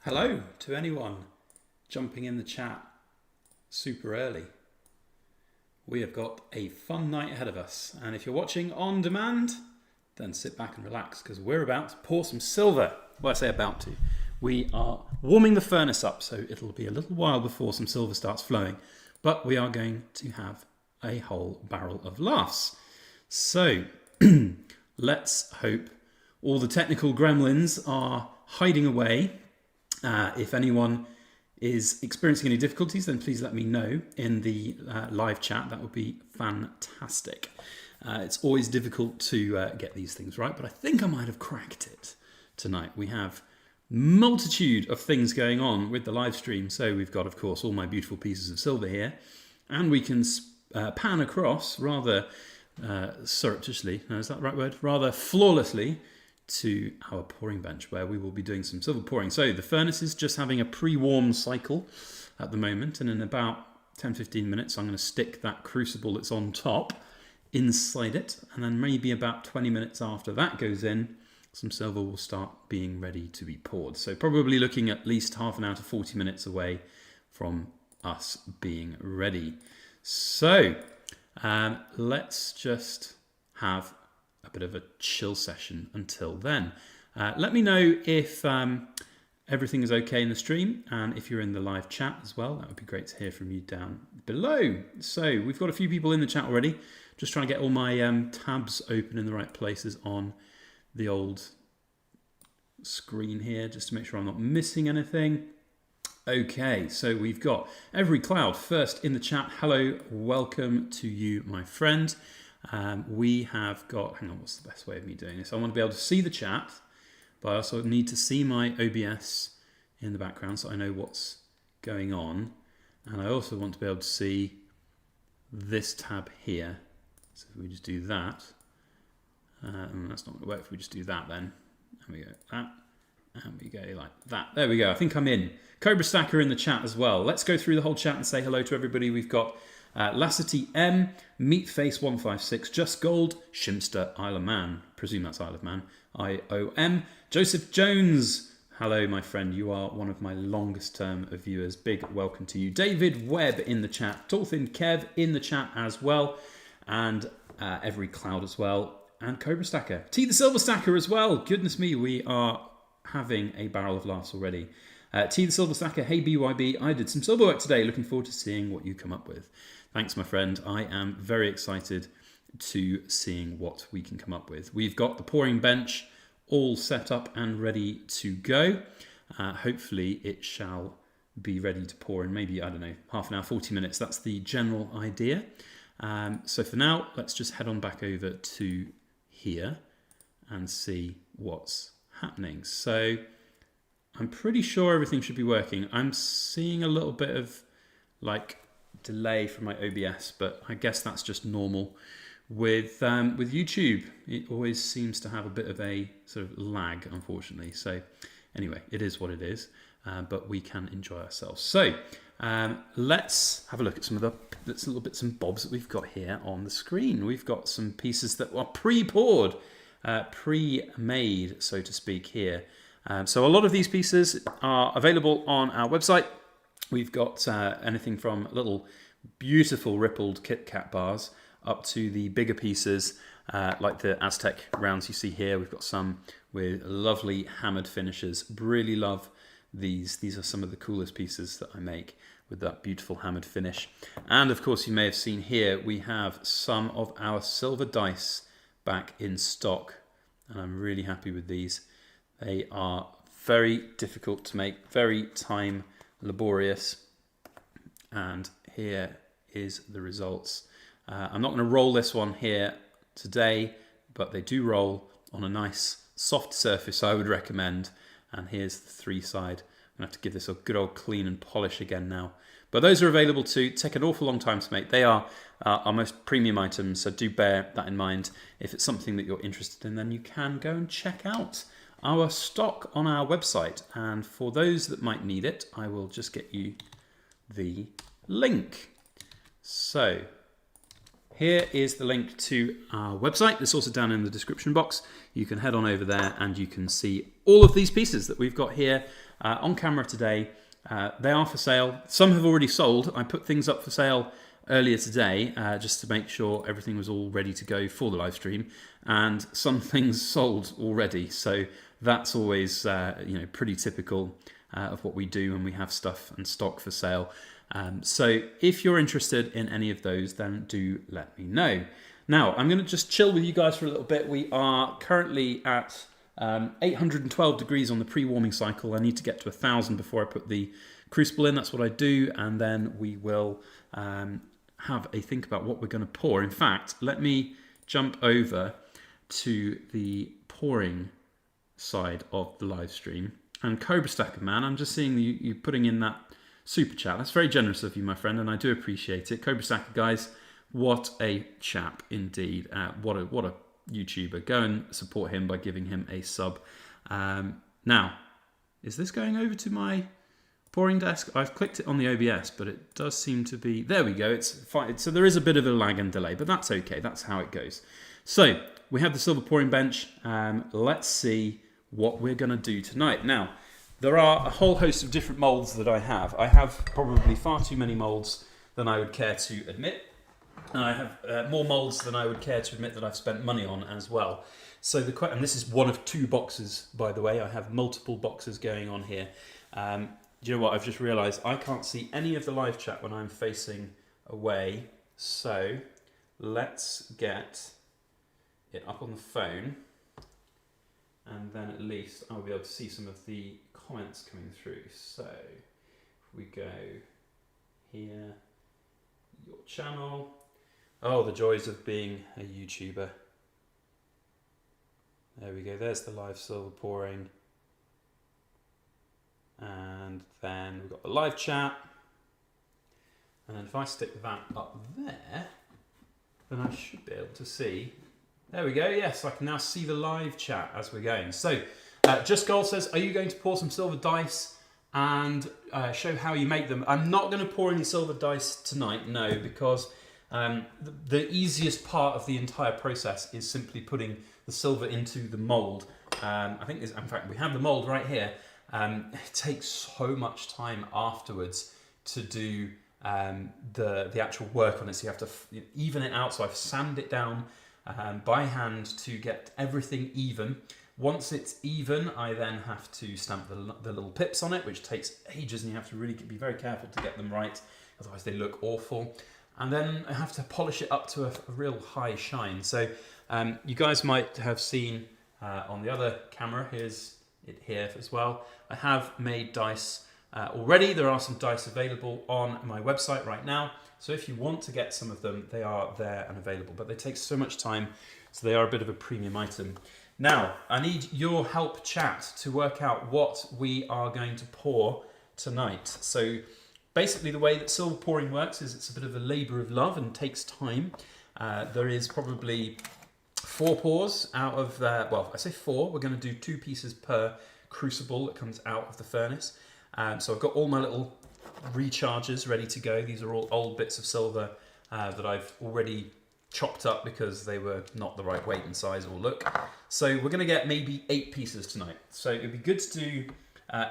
Hello to anyone jumping in the chat super early. We have got a fun night ahead of us, and if you're watching on demand, then sit back and relax because we're about to pour some silver. Well, I say about to. We are warming the furnace up, so it'll be a little while before some silver starts flowing, but we are going to have a whole barrel of laughs. So let's hope all the technical gremlins are hiding away. If anyone is experiencing any difficulties, then please let me know in the live chat. That would be fantastic. It's always difficult to get these things right, but I think I might have cracked it tonight. We have multitude of things going on with the live stream. So we've got, of course, all my beautiful pieces of silver here, and we can pan across rather surreptitiously, no, is that the right word? Rather flawlessly to our pouring bench where we will be doing some silver pouring. So the furnace is just having a pre-warm cycle at the moment, and in about 10-15 minutes I'm going to stick that crucible that's on top inside it, and then maybe about 20 minutes after that goes in, some silver will start being ready to be poured. So probably looking at least half an hour to 40 minutes away from us being ready. So let's just have a bit of a chill session until then. Let me know if everything is okay in the stream, and if you're in the live chat as well, that would be great to hear from you down below. So we've got a few people in the chat already. Just trying to get all my tabs open in the right places on the old screen here, just to make sure I'm not missing anything. Okay, so we've got Every Cloud first in the chat. Hello, welcome to you, my friend. We have got, hang on, what's the best way of me doing this? I want to be able to see the chat, but I also need to see my OBS in the background so I know what's going on. And I also want to be able to see this tab here. So if we just do that, and that's not going to work if we just do that then. And we go that, and we go like that. There we go, I think I'm in. Cobra Stacker in the chat as well. Let's go through the whole chat and say hello to everybody. We've got Lassity M, Meatface156, Just Gold, Shimster, Isle of Man, presume that's Isle of Man, IOM, Joseph Jones, hello my friend, you are one of my longest term of viewers, big welcome to you. David Webb in the chat, Tolthin Kev in the chat as well, and Every Cloud as well, and Cobra Stacker, T the Silver Stacker as well. Goodness me, we are having a barrel of laughs already. T the Silver Stacker, hey BYB, I did some silver work today, looking forward to seeing what you come up with. Thanks, my friend. I am very excited to seeing what we can come up with. We've got the pouring bench all set up and ready to go. Hopefully it shall be ready to pour in maybe, I don't know, half an hour, 40 minutes. That's the general idea. So for now, let's just head on back over to here and see what's happening. So I'm pretty sure everything should be working. I'm seeing a little bit of like delay from my OBS, but I guess that's just normal with YouTube. It always seems to have a bit of a sort of lag, unfortunately. So anyway, it is what it is, but we can enjoy ourselves. So let's have a look at some of the little bits and bobs that we've got here on the screen. We've got some pieces that are pre-poured, pre-made, so to speak, here. So a lot of these pieces are available on our website. We've got anything from little beautiful rippled Kit Kat bars up to the bigger pieces like the Aztec rounds you see here. We've got some with lovely hammered finishes. Really love these. These are some of the coolest pieces that I make with that beautiful hammered finish. And of course you may have seen here we have some of our silver dice back in stock, and I'm really happy with these. They are very difficult to make, very time laborious, and here is the results. I'm not going to roll this one here today, but they do roll on a nice soft surface, I would recommend. And here's the three side. I'm going to have to give this a good old clean and polish again now. But those are available too. Take an awful long time to make. They are our most premium items, so do bear that in mind. If it's something that you're interested in, then you can go and check out our stock on our website. And for those that might need it, I will just get you the link. So here is the link to our website. It's also down in the description box. You can head on over there and you can see all of these pieces that we've got here on camera today. They are for sale. Some have already sold. I put things up for sale earlier today just to make sure everything was all ready to go for the live stream, and some things sold already. So that's always pretty typical of what we do when we have stuff and stock for sale. So if you're interested in any of those, then do let me know. Now, I'm going to just chill with you guys for a little bit. We are currently at 812 degrees on the pre-warming cycle. I need to get to 1,000 before I put the crucible in. That's what I do. And then we will have a think about what we're going to pour. In fact, let me jump over to the pouring side of the live stream. And Cobra Stacker Man, I'm just seeing you putting in that super chat. That's very generous of you, my friend, and I do appreciate it. Cobra Stacker, guys, what a chap indeed. What a YouTuber. Go and support him by giving him a sub. Now, is this going over to my pouring desk? I've clicked it on the OBS, but it does seem to be... There we go. It's fine. So there is a bit of a lag and delay, but that's okay. That's how it goes. So we have the silver pouring bench. Let's see what we're going to do tonight. Now, there are a whole host of different molds that I have. I have probably far too many molds than I would care to admit. And I have more molds than I would care to admit that I've spent money on as well. So and this is one of 2 boxes, by the way. I have multiple boxes going on here. Do you know what? I've just realised I can't see any of the live chat when I'm facing away. So let's get it up on the phone. And then at least I'll be able to see some of the comments coming through. So if we go here, your channel. Oh, the joys of being a YouTuber. There we go. There's the live silver pouring. And then we've got the live chat. And then if I stick that up there, then I should be able to see. There we go. Yes, I can now see the live chat as we're going. So, Just Gold says, are you going to pour some silver dice and show how you make them? I'm not going to pour any silver dice tonight, no, because the easiest part of the entire process is simply putting the silver into the mold. I think, in fact, we have the mold right here. It takes so much time afterwards to do the actual work on it. So you have to even it out. So I've sanded it down by hand to get everything even. Once it's even, I then have to stamp the little pips on it, which takes ages, and you have to really be very careful to get them right, otherwise they look awful. And then I have to polish it up to a real high shine. So you guys might have seen on the other camera, here's it here as well. I have made dice already. There are some dice available on my website right now. So if you want to get some of them, they are there and available, but they take so much time, so they are a bit of a premium item. Now, I need your help, chat, to work out what we are going to pour tonight. So basically the way that silver pouring works is it's a bit of a labour of love and takes time. There is probably 4 pours out of, well, I say 4, we're going to do 2 pieces per crucible that comes out of the furnace. So I've got all my little recharges ready to go. These are all old bits of silver that I've already chopped up because they were not the right weight and size or look. So we're going to get maybe 8 pieces tonight. So it'd be good to do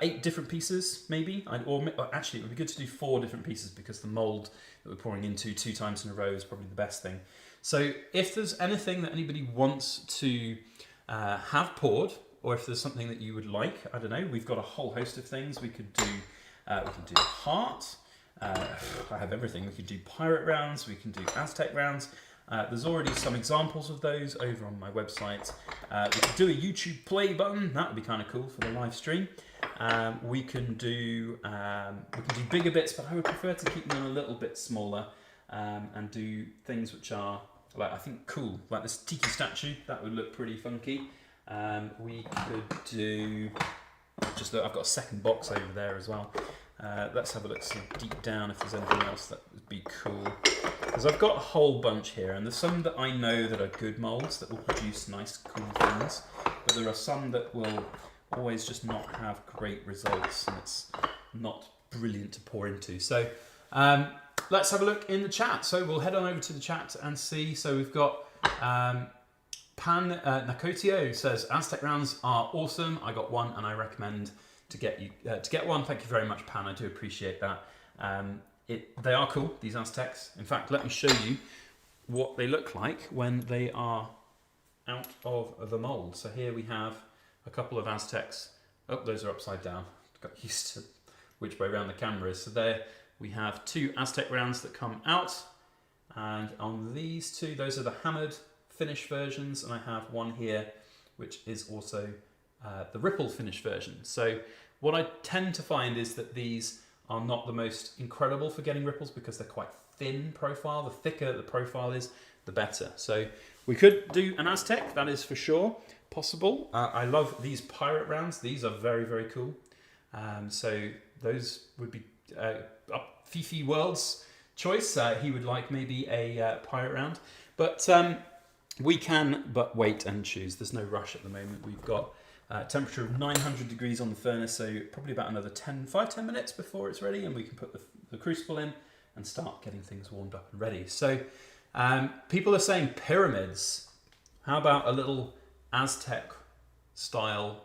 8 different pieces maybe, or actually it would be good to do 4 different pieces because the mould that we're pouring into 2 times in a row is probably the best thing. So if there's anything that anybody wants to have poured, or if there's something that you would like, I don't know, we've got a whole host of things. We could do heart. I have everything. We could do pirate rounds. We can do Aztec rounds. There's already some examples of those over on my website. We could do a YouTube play button. That would be kind of cool for the live stream. We can do bigger bits, but I would prefer to keep them a little bit smaller and do things which are, like, I think cool, like this tiki statue. That would look pretty funky. We could do, just look, I've got a second box over there as well. Let's have a look, see deep down if there's anything else that would be cool. Because I've got a whole bunch here, and there's some that I know that are good molds that will produce nice, cool things, but there are some that will always just not have great results, and it's not brilliant to pour into. So let's have a look in the chat. So we'll head on over to the chat and see. So we've got Pan Nakotio says, Aztec rounds are awesome. I got one and I recommend to get one. Thank you very much, Pan. I do appreciate that. They are cool, these Aztecs. In fact, let me show you what they look like when they are out of the mold. So here we have a couple of Aztecs. Oh, those are upside down. Got used to which way around the camera is. So there we have two Aztec rounds that come out. And on these two, those are the hammered finish versions. And I have one here, which is also the ripple finish version. So what I tend to find is that these are not the most incredible for getting ripples because they're quite thin profile. The thicker the profile is, the better. So we could do an Aztec, that is for sure possible. I love these pirate rounds. These are very, very cool. So those would be Fifi World's choice. He would like maybe a pirate round. But we can but wait and choose. There's no rush at the moment. We've got temperature of 900 degrees on the furnace, so probably about another 5-10 minutes before it's ready, and we can put the crucible in and start getting things warmed up and ready. So people are saying pyramids. How about a little Aztec style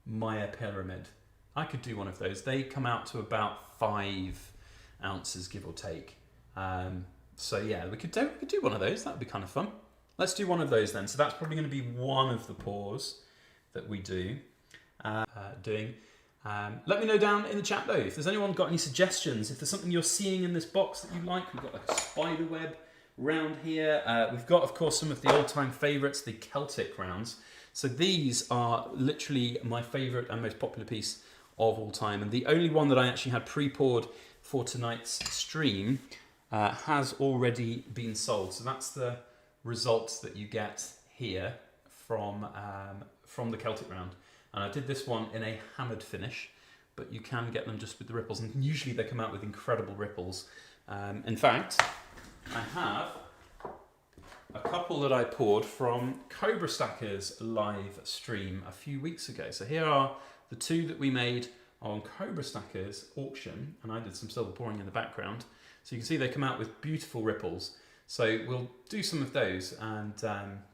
Maya pyramid? I could do one of those. They come out to about 5 ounces, give or take. So yeah, we could do one of those. That would be kind of fun. Let's do one of those then. So that's probably going to be one of the pours that we do. Let me know down in the chat though if there's anyone got any suggestions, if there's something you're seeing in this box that you like. We've got like a spider web round here. We've got, of course, some of the old-time favourites, the Celtic rounds. So these are literally my favourite and most popular piece of all time, and the only one that I actually had pre-poured for tonight's stream has already been sold. So that's the results that you get here from the Celtic round. And I did this one in a hammered finish, but you can get them just with the ripples, and usually they come out with incredible ripples. In fact, I have a couple that I poured from Cobra Stacker's live stream a few weeks ago. So here are the two that we made on Cobra Stacker's auction, and I did some silver pouring in the background. So you can see they come out with beautiful ripples. So we'll do some of those, and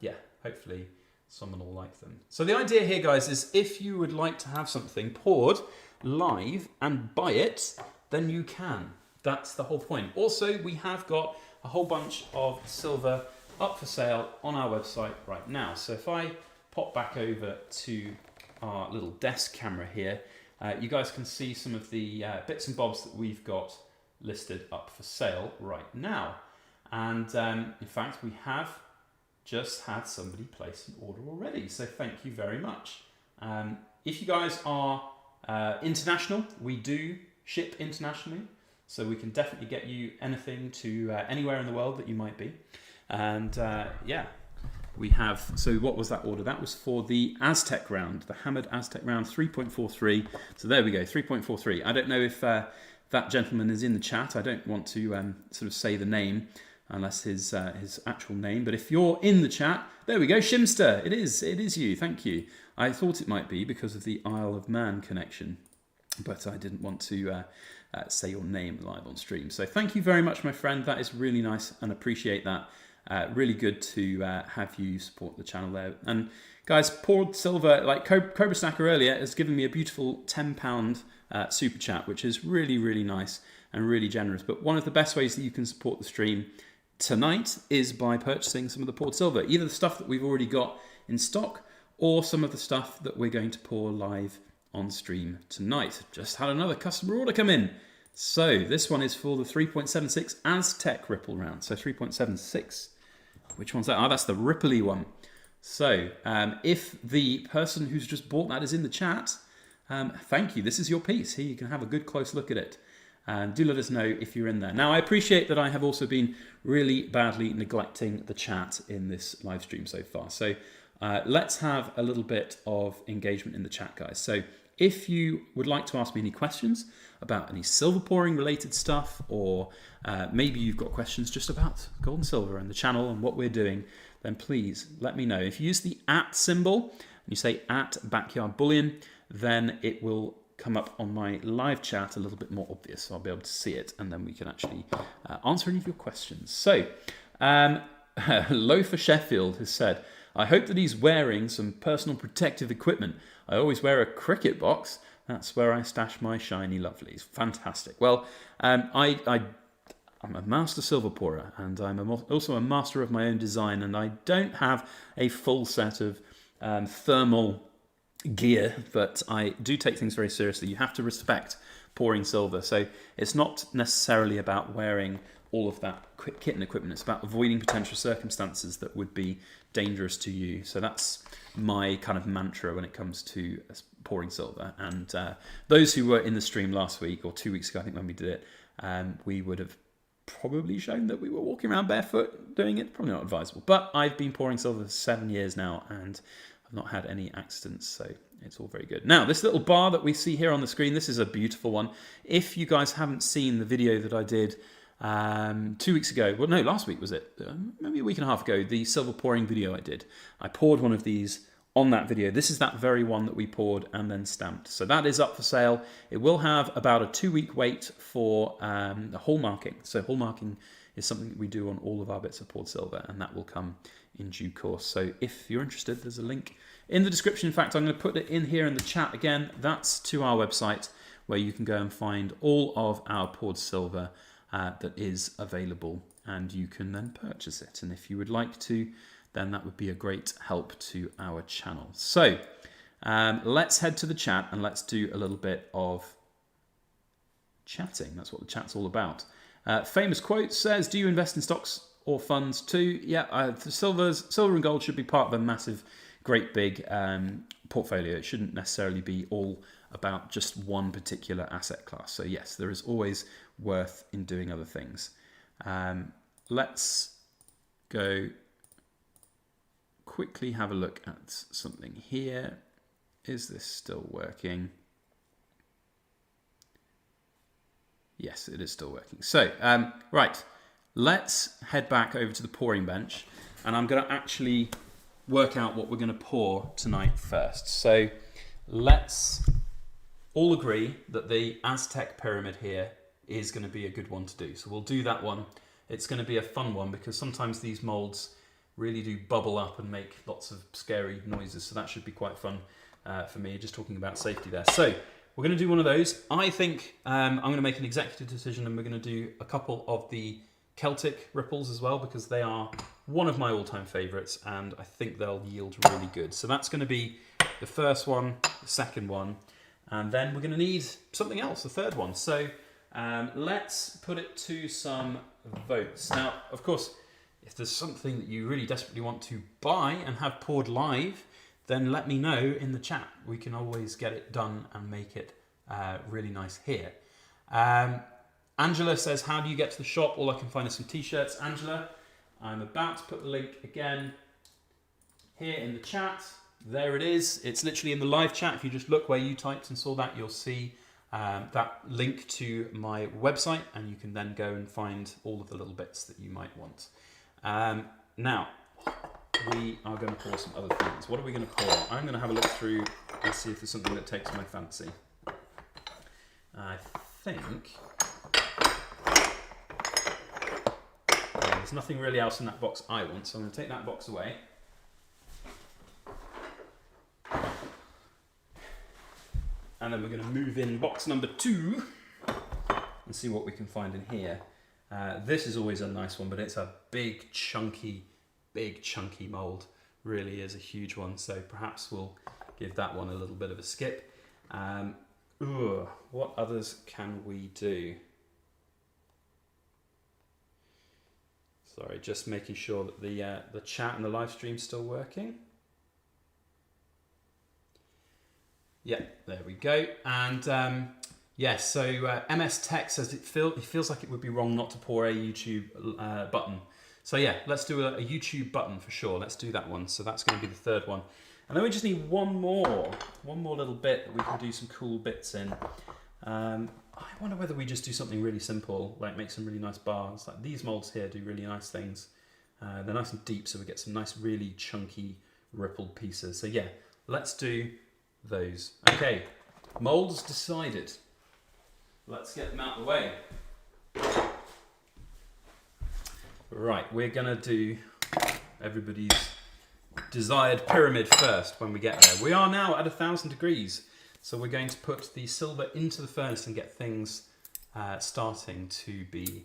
yeah, hopefully someone will like them. So the idea here, guys, is if you would like to have something poured live and buy it, then you can. That's the whole point. Also, we have got a whole bunch of silver up for sale on our website right now. So if I pop back over to our little desk camera here, you guys can see some of the bits and bobs that we've got listed up for sale right now. And in fact, we have just had somebody place an order already. So thank you very much. If you guys are international, we do ship internationally. So we can definitely get you anything to anywhere in the world that you might be. And yeah, we have, so what was that order? That was for the Aztec round, the hammered Aztec round, 3.43. So there we go, 3.43. I don't know if that gentleman is in the chat. I don't want to sort of say the name unless his actual name. But if you're in the chat, there we go, Shimster. It is you, thank you. I thought it might be because of the Isle of Man connection, but I didn't want to say your name live on stream. So thank you very much, my friend. That is really nice and appreciate that. Really good to have you support the channel there. And guys, poured silver, like Cobra Stacker earlier, has given me a beautiful £10 super chat, which is really, really nice and really generous. But one of the best ways that you can support the stream tonight is by purchasing some of the poured silver, either the stuff that we've already got in stock or some of the stuff that we're going to pour live on stream tonight. Just had another customer order come in. So this one is for the 3.76 Aztec ripple round. So 3.76. Which one's that? Oh, that's the ripply one. So if the person who's just bought that is in the chat, thank you. This is your piece. Here you can have a good close look at it. And do let us know if you're in there. Now, I appreciate that I have also been really badly neglecting the chat in this live stream so far. So let's have a little bit of engagement in the chat, guys. So if you would like to ask me any questions about any silver pouring related stuff, or maybe you've got questions just about gold and silver and the channel and what we're doing, then please let me know. If you use the @ symbol and you say @backyard bullion, then it will come up on my live chat a little bit more obvious, so I'll be able to see it, and then we can actually answer any of your questions. So, Loafer Sheffield has said, I hope that he's wearing some personal protective equipment. I always wear a cricket box. That's where I stash my shiny lovelies. Fantastic. Well, I'm a master silver pourer, and I'm also a master of my own design, and I don't have a full set of thermal gear, but I do take things very seriously. You have to respect pouring silver, so it's not necessarily about wearing all of that kit and equipment. It's about avoiding potential circumstances that would be dangerous to you. So that's my kind of mantra when it comes to pouring silver. And those who were in the stream last week or 2 weeks ago, I think when we did it, we would have probably shown that we were walking around barefoot doing it. Probably not advisable, but I've been pouring silver for 7 years now, and I've not had any accidents, so it's all very good. Now, this little bar that we see here on the screen, this is a beautiful one. If you guys haven't seen the video that I did 2 weeks ago, well, no, last week was it? Maybe a week and a half ago, the silver pouring video I did. I poured one of these on that video. This is that very one that we poured and then stamped. So that is up for sale. It will have about a 2-week wait for the hallmarking. So hallmarking is something that we do on all of our bits of poured silver, and that will come in due course. So if you're interested, there's a link in the description. In fact, I'm going to put it in here in the chat again. That's to our website where you can go and find all of our poured silver that is available, and you can then purchase it. And if you would like to, then that would be a great help to our channel. So let's head to the chat and let's do a little bit of chatting. That's what the chat's all about. Famous quote says, do you invest in stocks or funds too? Yeah, silver and gold should be part of a massive, great big portfolio. It shouldn't necessarily be all about just one particular asset class. So yes, there is always worth in doing other things. Let's go quickly have a look at something here. Is this still working? Yes, it is still working. So, right, let's head back over to the pouring bench, and I'm going to actually work out what we're going to pour tonight first. So let's all agree that the Aztec pyramid here is going to be a good one to do. So we'll do that one. It's going to be a fun one because sometimes these molds really do bubble up and make lots of scary noises. So that should be quite fun for me, just talking about safety there. So we're going to do one of those. I think I'm going to make an executive decision, and we're going to do a couple of the Celtic ripples as well, because they are one of my all-time favorites, and I think they'll yield really good. So that's going to be the first one, the second one, and then we're going to need something else, the third one. So let's put it to some votes. Now, of course, if there's something that you really desperately want to buy and have poured live, then let me know in the chat. We can always get it done and make it really nice here. Angela says, how do you get to the shop? All I can find is some t-shirts. Angela, I'm about to put the link again here in the chat. There it is. It's literally in the live chat. If you just look where you typed and saw that, you'll see that link to my website, and you can then go and find all of the little bits that you might want. Now, we are going to pour some other things. What are we going to pour? I'm going to have a look through and see if there's something that takes my fancy. I think there's nothing really else in that box I want, so I'm going to take that box away. And then we're going to move in box number 2 and see what we can find in here. This is always a nice one, but it's a big chunky mold. Really is a huge one, so perhaps we'll give that one a little bit of a skip. What others can we do? Sorry, just making sure that the chat and the live stream's still working. Yeah, there we go. And yes, so MS Tech says it feels like it would be wrong not to pour a YouTube button. So yeah, let's do a YouTube button for sure. Let's do that one. So that's going to be the third one. And then we just need one more little bit that we can do some cool bits in. I wonder whether we just do something really simple, like make some really nice bars. Like these molds here do really nice things. They're nice and deep, so we get some nice, really chunky, rippled pieces. So yeah, let's do those. Okay, Molds decided. Let's get them out of the way. Right, we're going to do everybody's desired pyramid first when we get there. We are now at 1,000 degrees, so we're going to put the silver into the furnace and get things starting to be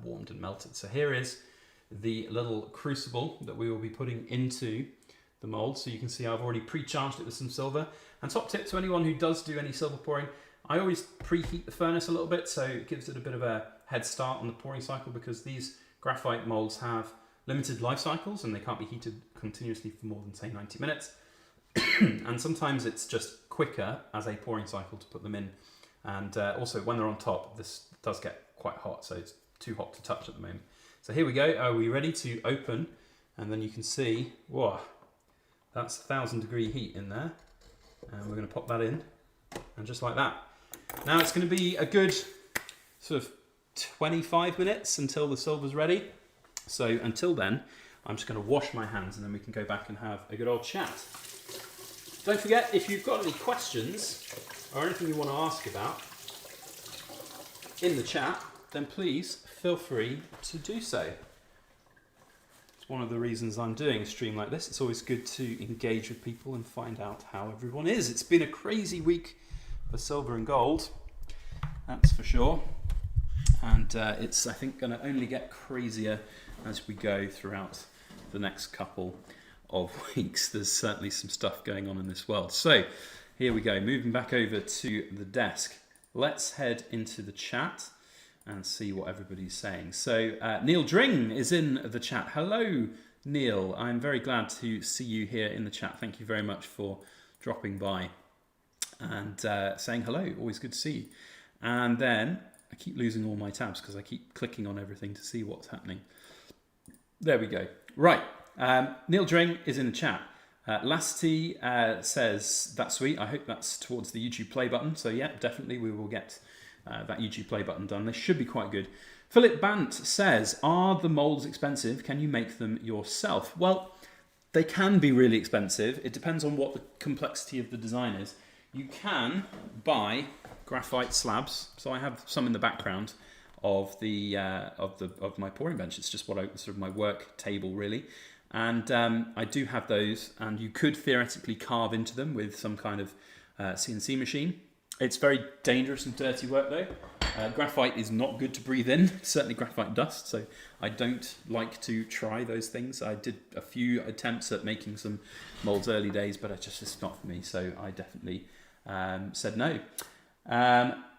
warmed and melted. So here is the little crucible that we will be putting into the mold. So you can see I've already pre-charged it with some silver. And top tip to anyone who does do any silver pouring, I always preheat the furnace a little bit, so it gives it a bit of a head start on the pouring cycle, because these graphite molds have limited life cycles and they can't be heated continuously for more than, say, 90 minutes. And sometimes it's just quicker as a pouring cycle to put them in. And also when they're on top, this does get quite hot, so it's too hot to touch at the moment. So here we go. Are we ready to open? And then you can see, whoa, that's 1,000 degree heat in there. And we're going to pop that in, and just like that. Now it's going to be a good sort of 25 minutes until the silver's ready. So until then, I'm just going to wash my hands, and then we can go back and have a good old chat. Don't forget, if you've got any questions or anything you want to ask about in the chat, then please feel free to do so. It's one of the reasons I'm doing a stream like this. It's always good to engage with people and find out how everyone is. It's been a crazy week for silver and gold, that's for sure. And it's, I think, going to only get crazier as we go throughout the next couple of weeks. There's certainly some stuff going on in this world. So here we go, moving back over to the desk. Let's head into the chat and see what everybody's saying. So Neil Dring is in the chat. Hello, Neil. I'm very glad to see you here in the chat. Thank you very much for dropping by and saying hello. Always good to see you. And then I keep losing all my tabs because I keep clicking on everything to see what's happening. There we go. Right. Neil Dring is in the chat. Lasty says, that's sweet. I hope that's towards the YouTube play button. So yeah, definitely we will get that YouTube play button done. They should be quite good. Philip Bant says, are the molds expensive? Can you make them yourself? Well, they can be really expensive. It depends on what the complexity of the design is. You can buy graphite slabs. So I have some in the background of the of my pouring bench. It's just what sort of my work table really. And I do have those, and you could theoretically carve into them with some kind of CNC machine. It's very dangerous and dirty work though. Graphite is not good to breathe in, certainly graphite dust, so I don't like to try those things. I did a few attempts at making some molds early days, but it's not for me, so I definitely said no.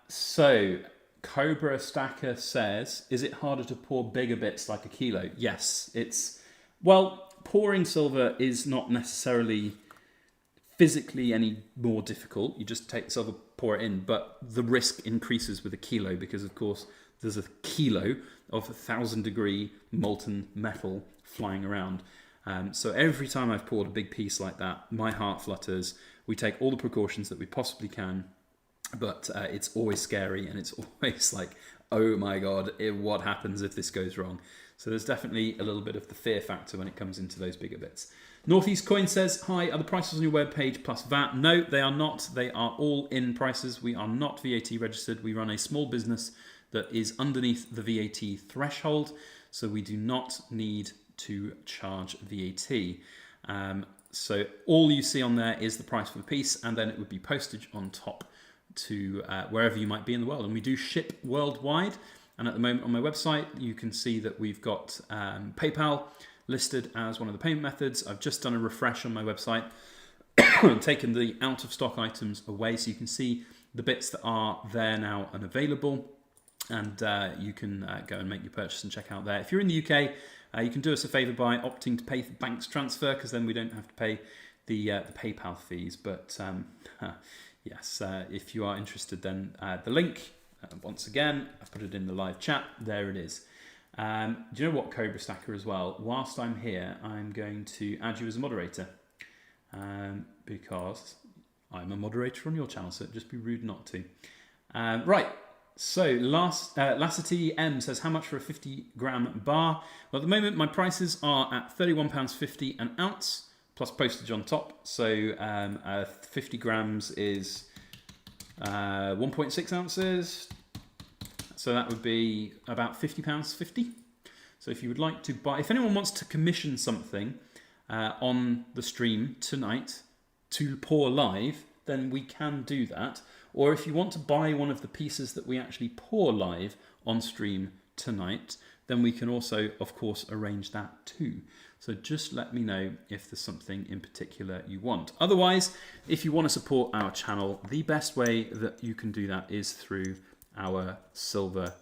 So Cobra Stacker says, is it harder to pour bigger bits like a kilo? Yes, well, pouring silver is not necessarily physically any more difficult. You just take the silver, pour it in, but the risk increases with a kilo because, of course, there's a kilo of 1,000 degree molten metal flying around. So every time I've poured a big piece like that, my heart flutters. We take all the precautions that we possibly can, but it's always scary, and it's always like, oh my God, what happens if this goes wrong? So there's definitely a little bit of the fear factor when it comes into those bigger bits. Northeast Coin says, hi, are the prices on your webpage plus VAT? No, they are not. They are all in prices. We are not VAT registered. We run a small business that is underneath the VAT threshold, so we do not need to charge VAT. So all you see on there is the price for the piece, and then it would be postage on top to wherever you might be in the world. And we do ship worldwide. And at the moment on my website, you can see that we've got PayPal listed as one of the payment methods. I've just done a refresh on my website and taken the out of stock items away, so you can see the bits that are there now and available, and you can go and make your purchase and check out there. If you're in the UK, you can do us a favour by opting to pay for bank transfer, because then we don't have to pay the PayPal fees. But yes, if you are interested, then the link, once again, I've put it in the live chat. There it is. Do you know what, Cobra Stacker, as well? Whilst I'm here, I'm going to add you as a moderator, because I'm a moderator on your channel, so it'd just be rude not to. Right, so Lassity M says, how much for a 50-gram bar? Well, at the moment, my prices are at £31.50 an ounce, plus postage on top. So 50 grams is 1.6 ounces. So that would be about £50.50. So if you would like to buy, if anyone wants to commission something on the stream tonight to pour live, then we can do that. Or if you want to buy one of the pieces that we actually pour live on stream tonight, then we can also, of course, arrange that too. So just let me know if there's something in particular you want. Otherwise, if you want to support our channel, the best way that you can do that is through our silver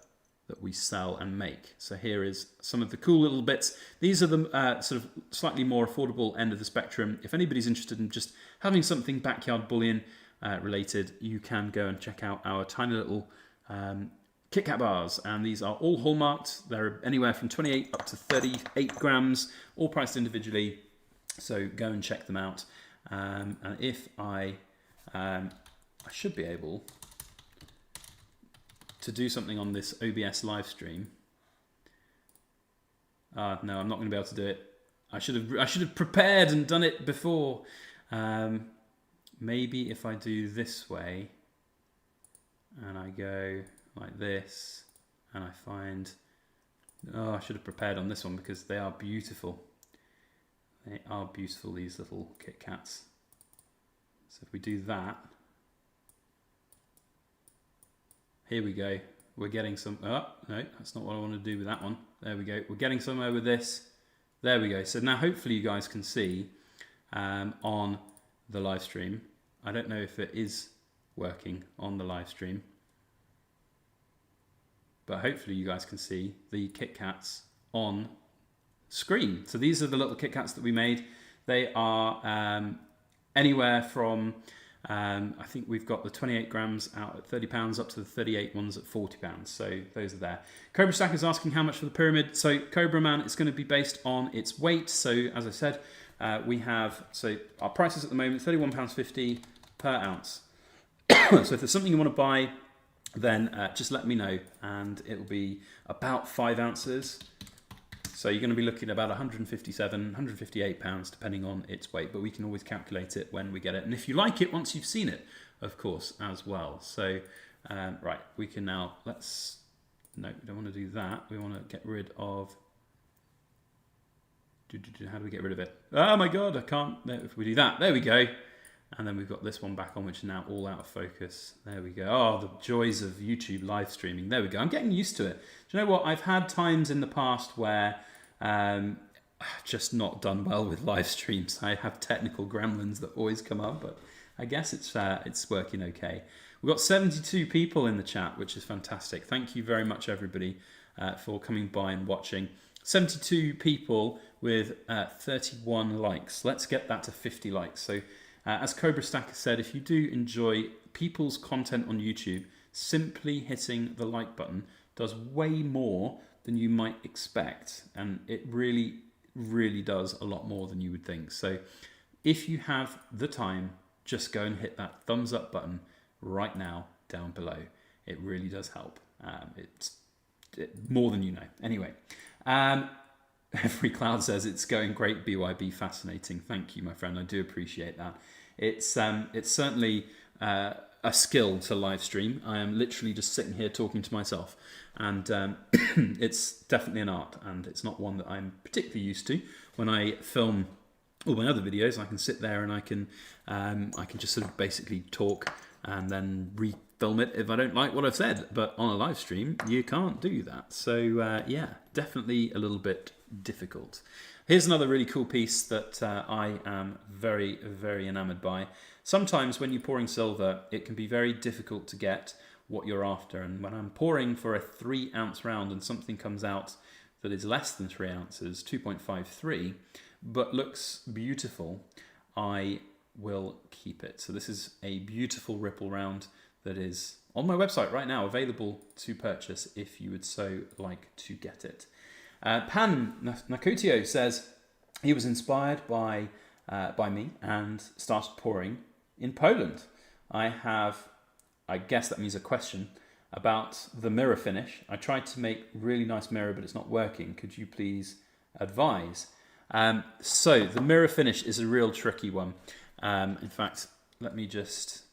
that we sell and make. So here is some of the cool little bits. These are the sort of slightly more affordable end of the spectrum. If anybody's interested in just having something backyard bullion related, you can go and check out our tiny little Kit Kat bars, and these are all hallmarked. They're anywhere from 28 up to 38 grams, all priced individually. So go and check them out. And if I should be able to do something on this OBS live stream. No, I'm not going to be able to do it. I should have prepared and done it before. Maybe if I do this way and I go like this and I find, oh, I should have prepared on this one because they are beautiful. They are beautiful, these little Kit Kats. So if we do that, here we go. We're getting some, oh, no, that's not what I want to do with that one. There we go. We're getting somewhere with this. There we go. So now hopefully you guys can see on the live stream. I don't know if it is working on the live stream, but hopefully you guys can see the Kit Kats on screen. So these are the little Kit Kats that we made. They are anywhere from, I think we've got the 28 grams out at £30 up to the 38 ones at £40. So those are there. Cobra Stack is asking how much for the pyramid. So Cobra Man, it's going to be based on its weight. So as I said, we have, so our prices at the moment, £31.50 per ounce. So if there's something you want to buy, then just let me know, and it'll be about 5 ounces. So you're going to be looking at about £157, £158, depending on its weight, but we can always calculate it when we get it. And if you like it, once you've seen it, of course, as well. So, right, we can now, no, we don't want to do that. We want to get rid of, how do we get rid of it? Oh my God, I can't, if we do that, there we go. And then we've got this one back on, which is now all out of focus. There we go. Oh, the joys of YouTube live streaming. There we go. I'm getting used to it. Do you know what? I've had times in the past where I've just not done well with live streams. I have technical gremlins that always come up, but I guess it's working okay. We've got 72 people in the chat, which is fantastic. Thank you very much, everybody, for coming by and watching. 72 people with 31 likes. Let's get that to 50 likes. So as Cobra Stack said, if you do enjoy people's content on YouTube, simply hitting the like button does way more than you might expect. And it really, really does a lot more than you would think. So if you have the time, just go and hit that thumbs up button right now down below. It really does help. It's more than you know. Anyway, Every Cloud says it's going great, BYB, fascinating. Thank you, my friend. I do appreciate that. It's certainly a skill to live stream. I am literally just sitting here talking to myself, and it's definitely an art, and it's not one that I'm particularly used to. When I film all my other videos, I can sit there and I can just sort of basically talk and then refilm it if I don't like what I've said. But on a live stream, you can't do that. So yeah, definitely a little bit difficult. Here's another really cool piece that I am very, very enamored by. Sometimes when you're pouring silver, it can be very difficult to get what you're after. And when I'm pouring for a 3 ounce round and something comes out that is less than 3 ounces, 2.53, but looks beautiful, I will keep it. So this is a beautiful ripple round that is on my website right now, available to purchase if you would so like to get it. Pan Nakotio says he was inspired by me and started pouring in Poland. I guess that means a question about the mirror finish. I tried to make really nice mirror, but it's not working. Could you please advise? So the mirror finish is a real tricky one. In fact, let me just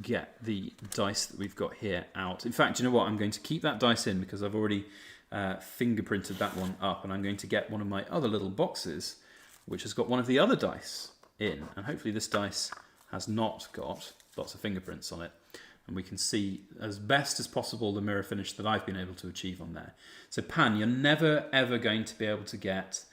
get the dice that we've got here out. In fact, you know what? I'm going to keep that dice in because I've already fingerprinted that one up, and I'm going to get one of my other little boxes which has got one of the other dice in, and hopefully this dice has not got lots of fingerprints on it, and we can see as best as possible the mirror finish that I've been able to achieve on there. So Pan, you're never ever going to be able to get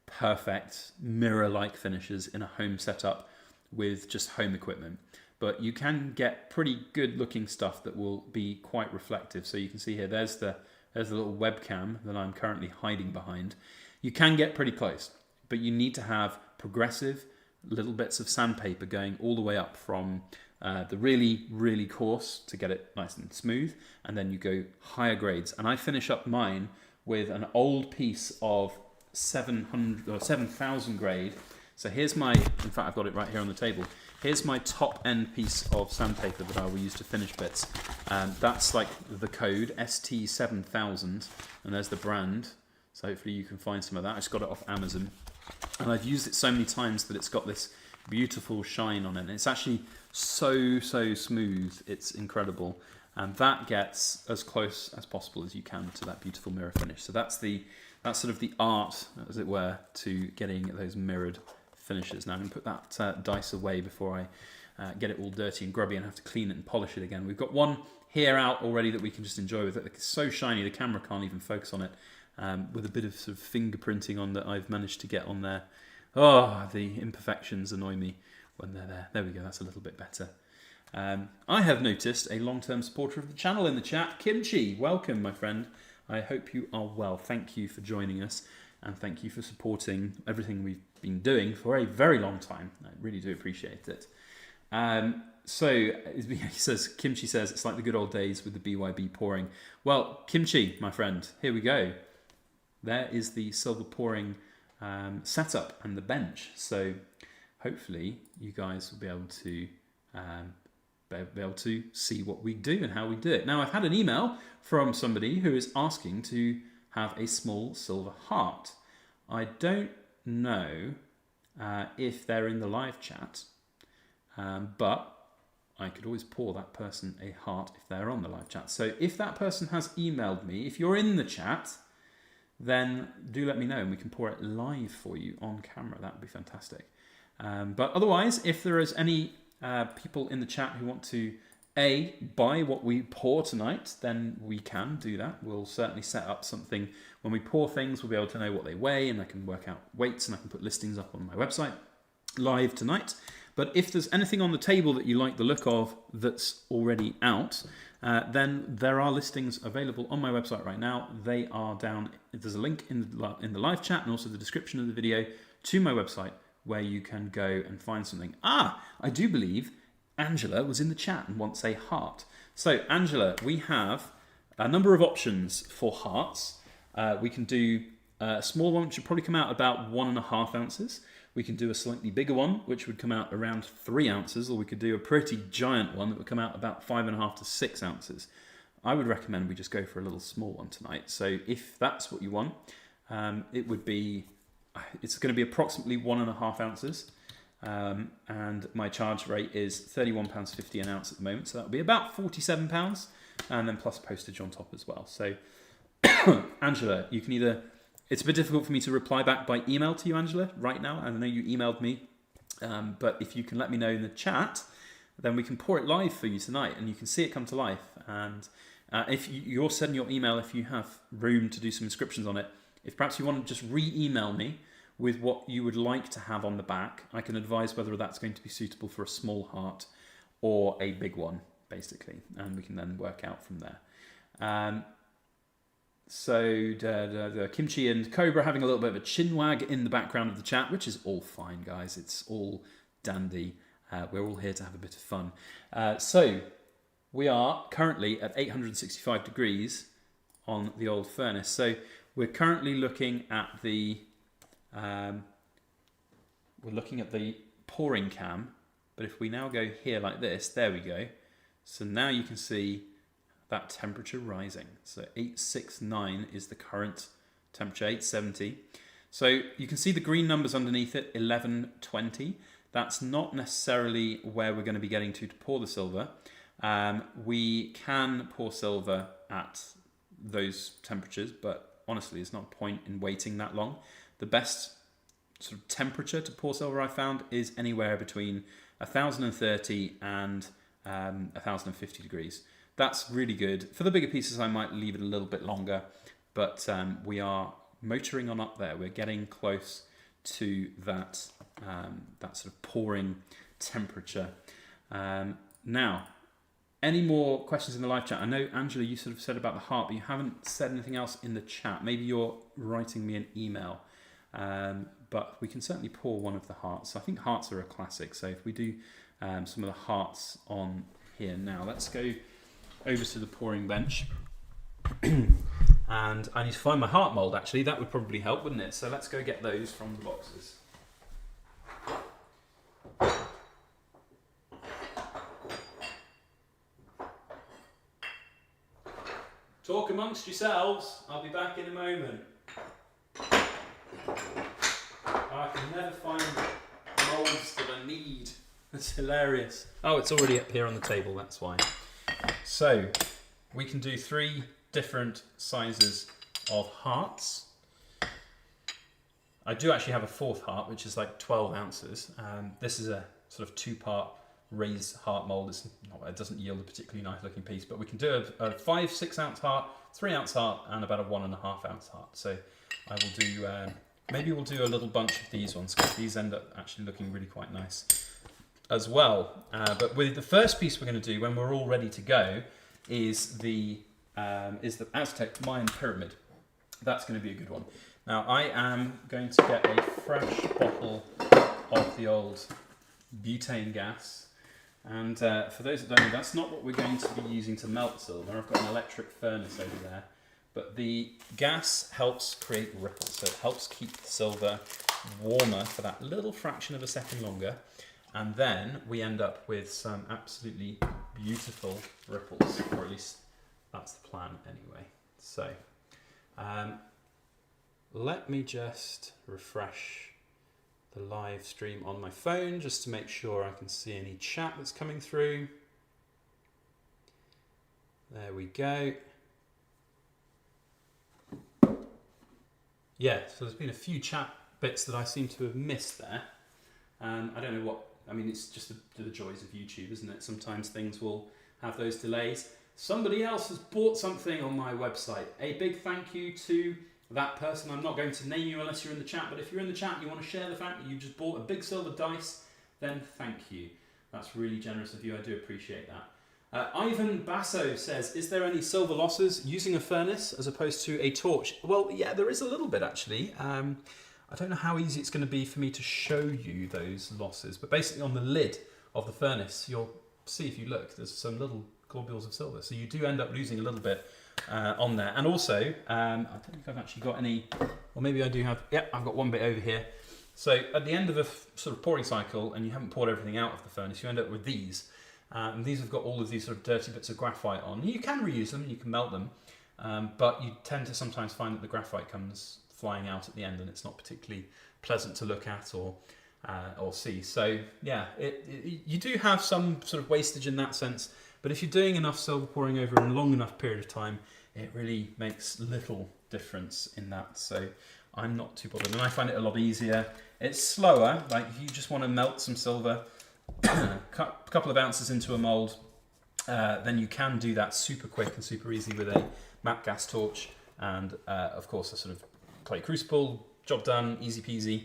perfect mirror-like finishes in a home setup with just home equipment, but you can get pretty good looking stuff that will be quite reflective. So you can see here, there's the little webcam that I'm currently hiding behind. You can get pretty close, but you need to have progressive little bits of sandpaper going all the way up from the really, really coarse to get it nice and smooth, and then you go higher grades. And I finish up mine with an old piece of 700 or 7,000 grade. So here's my, in fact I've got it right here on the table. Here's my top end piece of sandpaper that I will use to finish bits. That's like the code ST7000, and there's the brand. So hopefully you can find some of that. I just got it off Amazon, and I've used it so many times that it's got this beautiful shine on it. And it's actually so smooth. It's incredible, and that gets as close as possible as you can to that beautiful mirror finish. So that's sort of the art, as it were, to getting those mirrored finishes. Now I'm going to put that dice away before I get it all dirty and grubby and have to clean it and polish it again. We've got one here out already that we can just enjoy with it. It's so shiny the camera can't even focus on it, with a bit of sort of fingerprinting on that I've managed to get on there. Oh, the imperfections annoy me when they're there. There we go, that's a little bit better. I have noticed a long-term supporter of the channel in the chat, Kimchi. Welcome, my friend. I hope you are well. Thank you for joining us, and thank you for supporting everything we've been doing for a very long time. I really do appreciate it. So he says, Kimchi says, it's like the good old days with the BYB pouring. Well, Kimchi, my friend, here we go. There is the silver pouring setup and the bench. So hopefully you guys will be able to see what we do and how we do it. Now, I've had an email from somebody who is asking to have a small silver heart. I don't know if they're in the live chat, but I could always pour that person a heart if they're on the live chat. So if that person has emailed me, if you're in the chat, then do let me know and we can pour it live for you on camera. That would be fantastic. But otherwise, if there is any people in the chat who want to buy what we pour tonight, then we can do that. We'll certainly set up something. When we pour things, we'll be able to know what they weigh, and I can work out weights, and I can put listings up on my website live tonight. But if there's anything on the table that you like the look of that's already out, then there are listings available on my website right now. They are down. There's a link in the live chat and also the description of the video to my website where you can go and find something. I do believe Angela was in the chat and wants a heart. So Angela, we have a number of options for hearts. We can do a small one, which would probably come out about 1.5 ounces. We can do a slightly bigger one, which would come out around 3 ounces, or we could do a pretty giant one that would come out about 5.5 to 6 ounces. I would recommend we just go for a little small one tonight. So if that's what you want, it's going to be approximately 1.5 ounces. And my charge rate is £31.50 an ounce at the moment. So that would be about £47, and then plus postage on top as well. So Angela, you can either... It's a bit difficult for me to reply back by email to you, Angela, right now. I know you emailed me, but if you can let me know in the chat, then we can pour it live for you tonight, and you can see it come to life. And if you're sending your email, if you have room to do some inscriptions on it, if perhaps you want to just re-email me with what you would like to have on the back, I can advise whether that's going to be suitable for a small heart or a big one, basically, and we can then work out from there. So Kimchi and Cobra having a little bit of a chinwag in the background of the chat, which is all fine, guys. It's all dandy. We're all here to have a bit of fun. So we are currently at 865 degrees on the old furnace. So we're currently looking at the pouring cam. But if we now go here like this, there we go. So now you can see that temperature rising. So 869 is the current temperature, 870. So you can see the green numbers underneath it, 1120. That's not necessarily where we're going to be getting to pour the silver. We can pour silver at those temperatures, but honestly, there's not a point in waiting that long. The best sort of temperature to pour silver I found is anywhere between 1030 and 1050 degrees. That's really good. For the bigger pieces, I might leave it a little bit longer, but we are motoring on up there. We're getting close to that that sort of pouring temperature. Now, any more questions in the live chat? I know, Angela, you sort of said about the heart, but you haven't said anything else in the chat. Maybe you're writing me an email. But we can certainly pour one of the hearts. I think hearts are a classic. So if we do some of the hearts on here now, let's go over to the pouring bench. And I need to find my heart mould, actually. That would probably help, wouldn't it? So let's go get those from the boxes. Talk amongst yourselves. I'll be back in a moment. I can never find moulds that I need. That's hilarious. Oh, it's already up here on the table, that's why. So, we can do 3 different sizes of hearts. I do actually have a 4th heart, which is like 12 ounces. This is a sort of 2-part raised heart mould. It doesn't yield a particularly nice looking piece, but we can do a 5-6 ounce heart, 3 ounce heart, and about a 1.5 ounce heart. So I will do, maybe we'll do a little bunch of these ones, because these end up actually looking really quite nice as well. But with the first piece we're going to do when we're all ready to go is the Aztec Mayan pyramid. That's going to be a good one. Now I am going to get a fresh bottle of the old butane gas. And for those that don't know, that's not what we're going to be using to melt silver. I've got an electric furnace over there. But the gas helps create ripples, so it helps keep the silver warmer for that little fraction of a second longer. And then we end up with some absolutely beautiful ripples, or at least that's the plan anyway. So let me just refresh the live stream on my phone just to make sure I can see any chat that's coming through. There we go. Yeah, so there's been a few chat bits that I seem to have missed there. I don't know what, I mean, it's just the joys of YouTube, isn't it? Sometimes things will have those delays. Somebody else has bought something on my website. A big thank you to that person. I'm not going to name you unless you're in the chat, but if you're in the chat and you want to share the fact that you just bought a big silver dice, then thank you. That's really generous of you. I do appreciate that. Ivan Basso says, is there any silver losses using a furnace as opposed to a torch? Well, yeah, there is a little bit actually. I don't know how easy it's going to be for me to show you those losses, but basically on the lid of the furnace, you'll see if you look, there's some little globules of silver. So you do end up losing a little bit on there. And also, I don't think I've actually got any, or maybe I do have, yep, I've got one bit over here. So at the end of a sort of pouring cycle, and you haven't poured everything out of the furnace, you end up with these. And these have got all of these sort of dirty bits of graphite on. You can reuse them, you can melt them, but you tend to sometimes find that the graphite comes flying out at the end and it's not particularly pleasant to look at or see. So yeah, you do have some sort of wastage in that sense, but if you're doing enough silver pouring over a long enough period of time, it really makes little difference in that. So I'm not too bothered, and I find it a lot easier. It's slower, like if you just want to melt some silver, a couple of ounces into a mould, then you can do that super quick and super easy with a matte gas torch and of course a sort of clay crucible. Job done, easy peasy.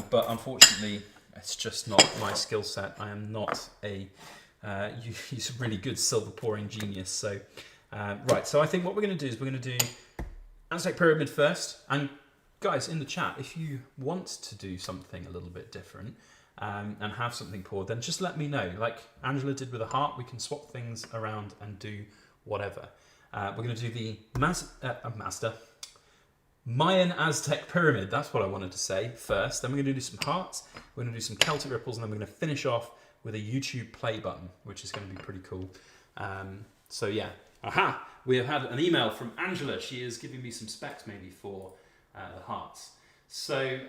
But unfortunately, it's just not my skill set. I am not a really good silver pouring genius. So right, so I think what we're going to do is we're going to do Aztec Pyramid first. And guys in the chat, if you want to do something a little bit different and have something poured, then just let me know. Like Angela did with a heart, we can swap things around and do whatever. We're going to do the Mayan Aztec Pyramid, that's what I wanted to say first. Then we're going to do some hearts, we're going to do some Celtic ripples, and then we're going to finish off with a YouTube play button, which is going to be pretty cool. So yeah, aha! We have had an email from Angela. She is giving me some specs maybe for the hearts. So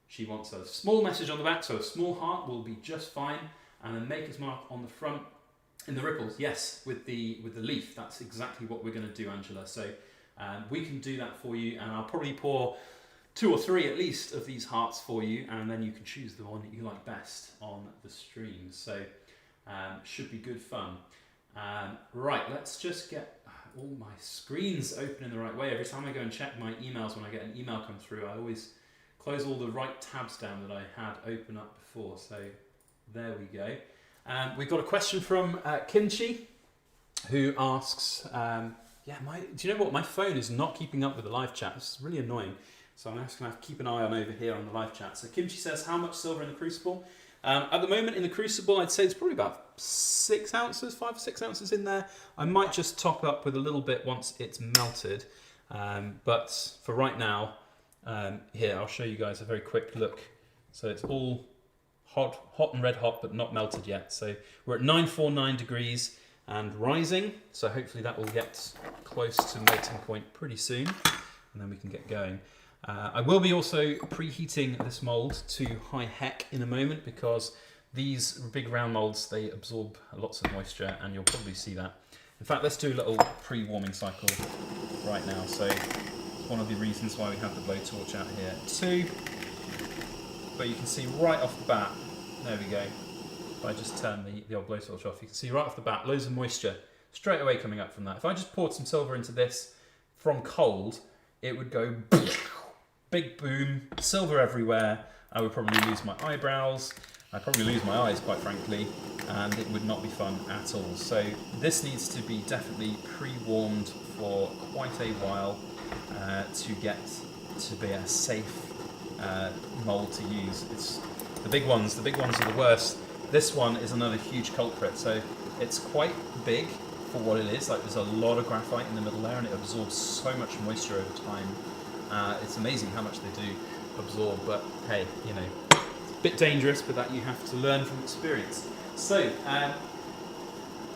she wants a small message on the back, so a small heart will be just fine. and then maker's mark on the front in the ripples. Yes, with the leaf. That's exactly what we're going to do, Angela. So we can do that for you, and I'll probably pour 2 or 3 at least of these hearts for you, and then you can choose the one that you like best on the stream. So should be good fun. Right, let's just get all my screens open in the right way. Every time I go and check my emails, when I get an email come through, I always close all the right tabs down that I had open up before. So there we go. We've got a question from Kimchi, who asks, do you know what? My phone is not keeping up with the live chat. This is really annoying. So I'm just going to have to keep an eye on over here on the live chat. So Kimchi says, how much silver in the crucible? At the moment in the crucible, I'd say it's probably about 6 ounces, 5 or 6 ounces in there. I might just top up with a little bit once it's melted. But for right now, here, I'll show you guys a very quick look. So it's all hot and red hot, but not melted yet. So we're at 949 degrees and rising. So hopefully that will get close to melting point pretty soon, and then we can get going. I will be also preheating this mold to high heck in a moment, because these big round molds, they absorb lots of moisture, and you'll probably see that. In fact, let's do a little pre-warming cycle right now. So it's one of the reasons why we have the blowtorch out here too. But you can see right off the bat, there we go. If I just turn the old blowtorch off, you can see right off the bat loads of moisture straight away coming up from that. If I just poured some silver into this from cold, it would go big boom, silver everywhere. I would probably lose my eyebrows. I'd probably lose my eyes, quite frankly, and it would not be fun at all. So this needs to be definitely pre-warmed for quite a while to get to be a safe mold to use. It's the big ones are the worst. This one is another huge culprit. So it's quite big for what it is. Like, there's a lot of graphite in the middle there, and it absorbs so much moisture over time. It's amazing how much they do absorb, but hey, you know, it's a bit dangerous, but that you have to learn from experience. So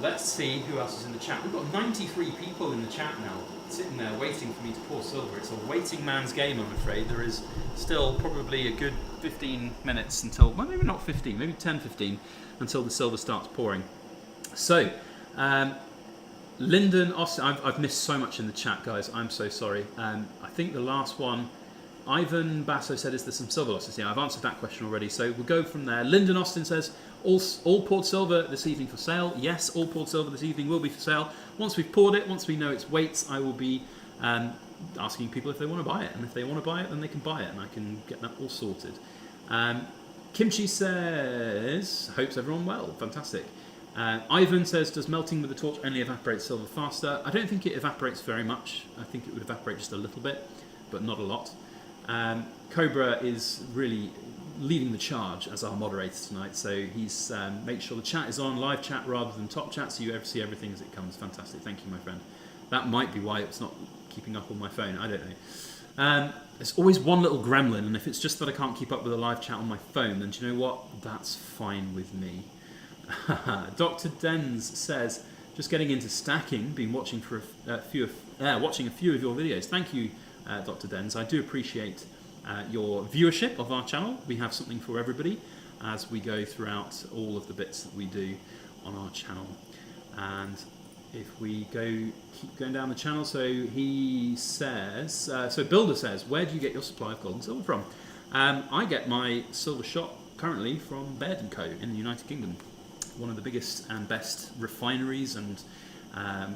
let's see who else is in the chat. We've got 93 people in the chat now, sitting there waiting for me to pour silver. It's a waiting man's game, I'm afraid. There is still probably a good 15 minutes until, well, maybe not 15, maybe 10, 15, until the silver starts pouring. So, Lyndon Austin, I've missed so much in the chat, guys. I'm so sorry. I think the last one, Ivan Basso said, is there some silver losses? Yeah, I've answered that question already. So we'll go from there. Lyndon Austin says, all poured silver this evening for sale. Yes, all poured silver this evening will be for sale. Once we've poured it, once we know its weights, I will be asking people if they want to buy it. And if they want to buy it, then they can buy it, and I can get that all sorted. Kimchi says, hopes everyone well. Fantastic. Ivan says, does melting with the torch only evaporate silver faster? I don't think it evaporates very much. I think it would evaporate just a little bit, but not a lot. Cobra is really leading the charge as our moderator tonight, so he's made sure the chat is on, live chat rather than top chat, so you see everything as it comes. Fantastic. Thank you, my friend. That might be why it's not keeping up on my phone. I don't know. There's always one little gremlin, and if it's just that I can't keep up with the live chat on my phone, then do you know what? That's fine with me. Dr. Denz says, just getting into stacking, been watching for watching a few of your videos. Thank you, Dr. Denz. I do appreciate your viewership of our channel. We have something for everybody as we go throughout all of the bits that we do on our channel. And if we keep going down the channel, so he says, so Builder says, where do you get your supply of gold and silver from? I get my silver shop currently from Baird & Co. in the United Kingdom. One of the biggest and best refineries and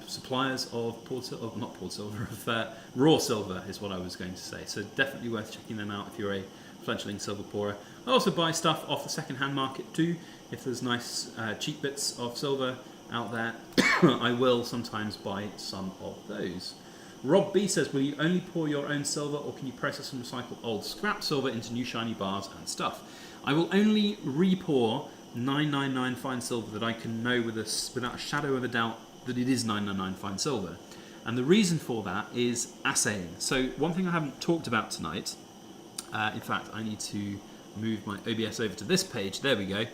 suppliers of raw silver is what I was going to say. So definitely worth checking them out if you're a fledgling silver pourer. I also buy stuff off the second-hand market too. If there's nice cheap bits of silver out there, I will sometimes buy some of those. Rob B says, will you only pour your own silver, or can you process and recycle old scrap silver into new shiny bars and stuff? I will only re-pour 999 fine silver that I can know without a shadow of a doubt that it is 999 fine silver. And the reason for that is assaying. So one thing I haven't talked about tonight, in fact I need to move my OBS over to this page, there we go.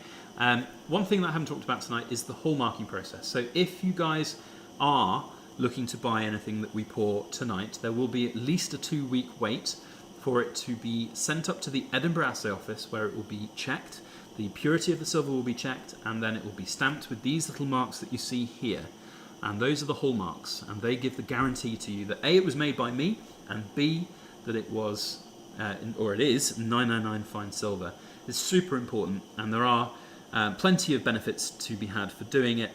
One thing that I haven't talked about tonight is the hallmarking process. So if you guys are looking to buy anything that we pour tonight, there will be at least a 2-week wait for it to be sent up to the Edinburgh Assay Office, where it will be checked. the purity of the silver will be checked, and then it will be stamped with these little marks that you see here. And those are the hallmarks, and they give the guarantee to you that A, it was made by me, and B, that it was, it is 999 fine silver. It's super important, and there are plenty of benefits to be had for doing it.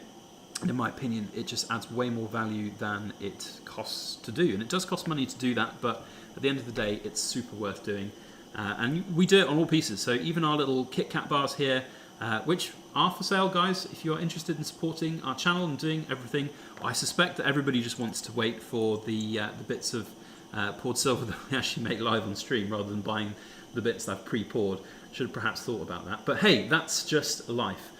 And in my opinion, it just adds way more value than it costs to do. And it does cost money to do that, but at the end of the day, it's super worth doing. And we do it on all pieces. So even our little Kit Kat bars here, which are for sale, guys, if you're interested in supporting our channel and doing everything. I suspect that everybody just wants to wait for the bits of poured silver that we actually make live on stream rather than buying the bits that I've pre-poured. Should have perhaps thought about that. But hey, that's just life.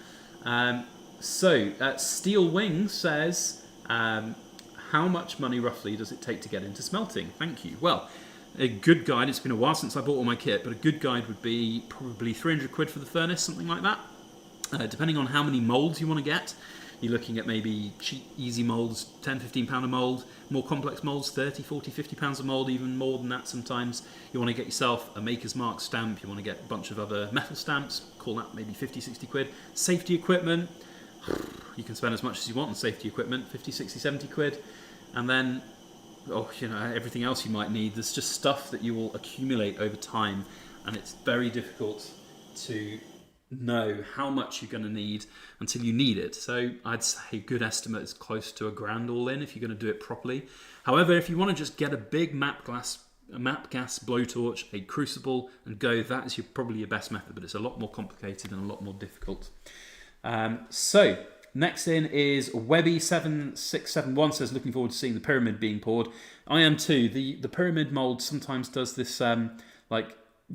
Steel Wing says, how much money roughly does it take to get into smelting? Thank you. Well, a good guide, it's been a while since I bought all my kit, but a good guide would be probably 300 quid for the furnace, something like that. Depending on how many moulds you want to get. You're looking at maybe cheap, easy moulds, 10, 15 pound a mould. More complex moulds, 30, 40, 50 pounds a mould, even more than that sometimes. You want to get yourself a Maker's Mark stamp. You want to get a bunch of other metal stamps. Call that maybe 50, 60 quid. Safety equipment. You can spend as much as you want on safety equipment, 50, 60, 70 quid. And then, everything else you might need. There's just stuff that you will accumulate over time, and it's very difficult to know how much you're going to need until you need it. So I'd say a good estimate is close to £1,000 all in if you're going to do it properly. However, if you want to just get a big map gas blowtorch, a crucible, and go, that is probably your best method, but it's a lot more complicated and a lot more difficult. Next in is Webby7671 says, looking forward to seeing the pyramid being poured. I am too. The pyramid mould sometimes does this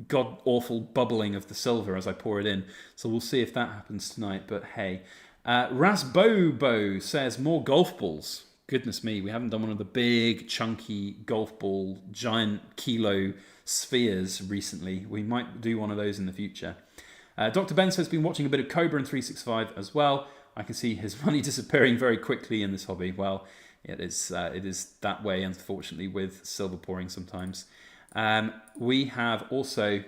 god-awful bubbling of the silver as I pour it in. So we'll see if that happens tonight, but hey. Rasbobo says, more golf balls. Goodness me, we haven't done one of the big, chunky golf ball, giant kilo spheres recently. We might do one of those in the future. Dr. Ben says, been watching a bit of Cobra and 365 as well. I can see his money disappearing very quickly in this hobby. Well, it is that way, unfortunately, with silver pouring sometimes. We have also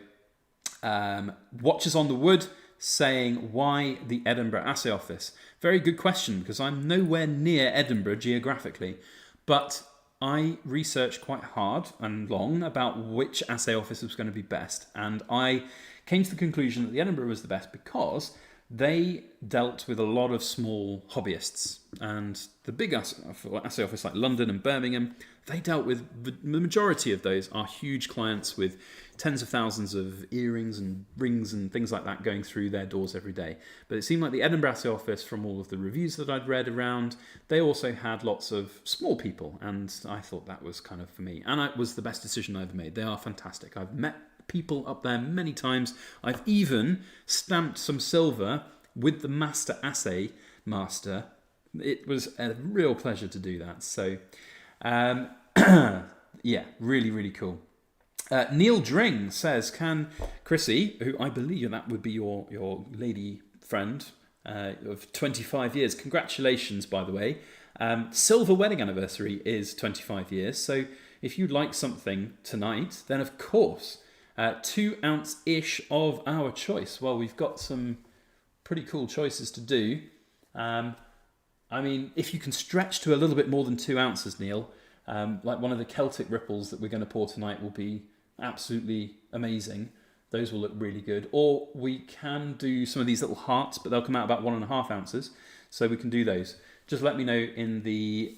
Watchers on the Wood saying, why the Edinburgh Assay Office? Very good question, because I'm nowhere near Edinburgh geographically, but I researched quite hard and long about which assay office was going to be best, and I came to the conclusion that the Edinburgh was the best because they dealt with a lot of small hobbyists, and the big assay office like London and Birmingham, they dealt with the majority of those are huge clients with tens of thousands of earrings and rings and things like that going through their doors every day. But it seemed like the Edinburgh assay office, from all of the reviews that I'd read around, they also had lots of small people, and I thought that was kind of for me. And it was the best decision I ever made. They are fantastic. I've met people up there many times. I've even stamped some silver with the master assay master. It was a real pleasure to do that. So yeah, really, really cool. Neil Dring says, can Chrissy, who I believe that would be your lady friend of 25 years, congratulations, by the way. Silver wedding anniversary is 25 years. So if you'd like something tonight, then of course, 2 ounce-ish of our choice. Well, we've got some pretty cool choices to do. I mean, if you can stretch to a little bit more than 2 ounces, Neil, like one of the Celtic ripples that we're going to pour tonight will be absolutely amazing. Those will look really good. Or we can do some of these little hearts, but they'll come out about 1.5 ounces. So we can do those. Just let me know in the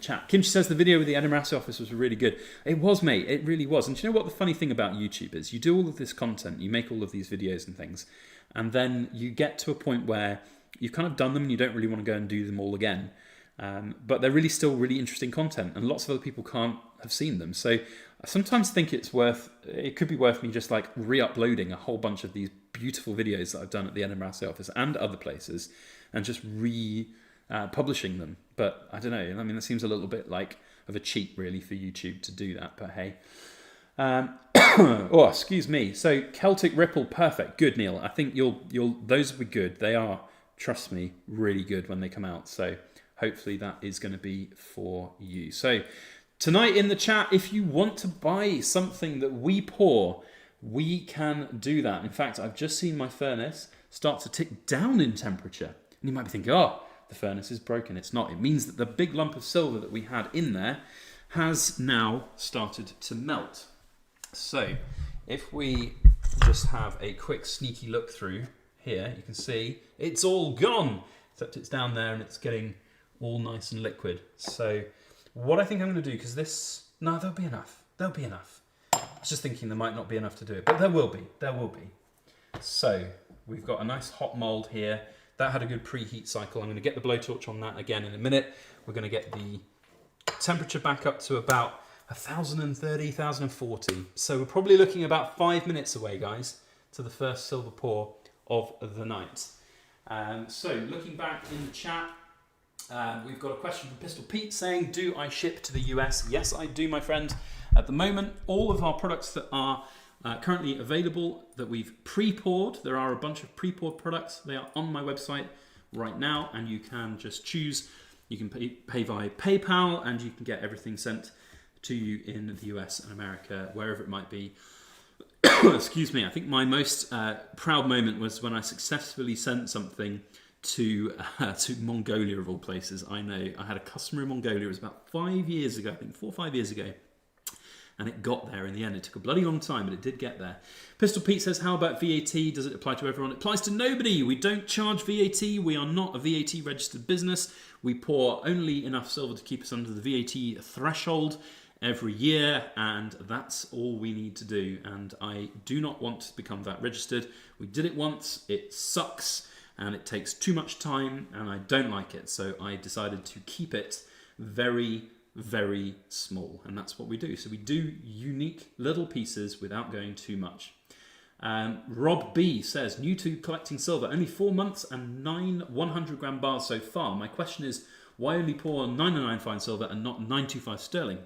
chat. Kimchi says the video with the Edinburgh Assay Office was really good. It was, mate. It really was. And do you know what the funny thing about YouTube is? You do all of this content, you make all of these videos and things, and then you get to a point where you've kind of done them and you don't really want to go and do them all again. But they're really still really interesting content, and lots of other people can't have seen them. So I sometimes think it could be worth me just like re-uploading a whole bunch of these beautiful videos that I've done at the Edinburgh Assay Office and other places, and just publishing them. But I don't know. I mean, that seems a little bit like of a cheat, really, for YouTube to do that. But hey. Oh, excuse me. So Celtic Ripple, perfect. Good, Neil. I think those will be good. They are, trust me, really good when they come out. So hopefully that is going to be for you. So tonight in the chat, if you want to buy something that we pour, we can do that. In fact, I've just seen my furnace. start to tick down in temperature. And you might be thinking, oh, the furnace is broken. It's not. It means that the big lump of silver that we had in there has now started to melt. So if we just have a quick sneaky look through here, you can see it's all gone, except it's down there and it's getting all nice and liquid. So what I think I'm going to do, because no, there'll be enough. There'll be enough. I was just thinking there might not be enough to do it, but there will be. There will be. So we've got a nice hot mold here. That had a good preheat cycle. I'm going to get the blowtorch on that again in a minute. We're going to get the temperature back up to about 1030, 1040. So we're probably looking about 5 minutes away, guys, to the first silver pour of the night. So looking back in the chat, we've got a question from Pistol Pete saying, do I ship to the US? Yes, I do, my friend. At the moment, all of our products that are currently available that we've pre-poured, there are a bunch of pre-poured products. They are on my website right now, and you can just choose. You can pay via PayPal, and you can get everything sent to you in the US and America, wherever it might be. Excuse me. I think my most proud moment was when I successfully sent something to Mongolia, of all places. I know I had a customer in Mongolia. It was about 5 years ago, I think 4 or 5 years ago. And it got there in the end. It took a bloody long time, but it did get there. Pistol Pete says, how about VAT? Does it apply to everyone? It applies to nobody. We don't charge VAT. We are not a VAT registered business. We pour only enough silver to keep us under the VAT threshold every year, and that's all we need to do. And I do not want to become VAT registered. We did it once. It sucks, and it takes too much time, and I don't like it. So I decided to keep it very, very small, and that's what we do. So we do unique little pieces without going too much. Rob B says, new to collecting silver, only 4 months and 9 100-gram bars so far. My question is, why only pour 999 fine silver and not 925 sterling?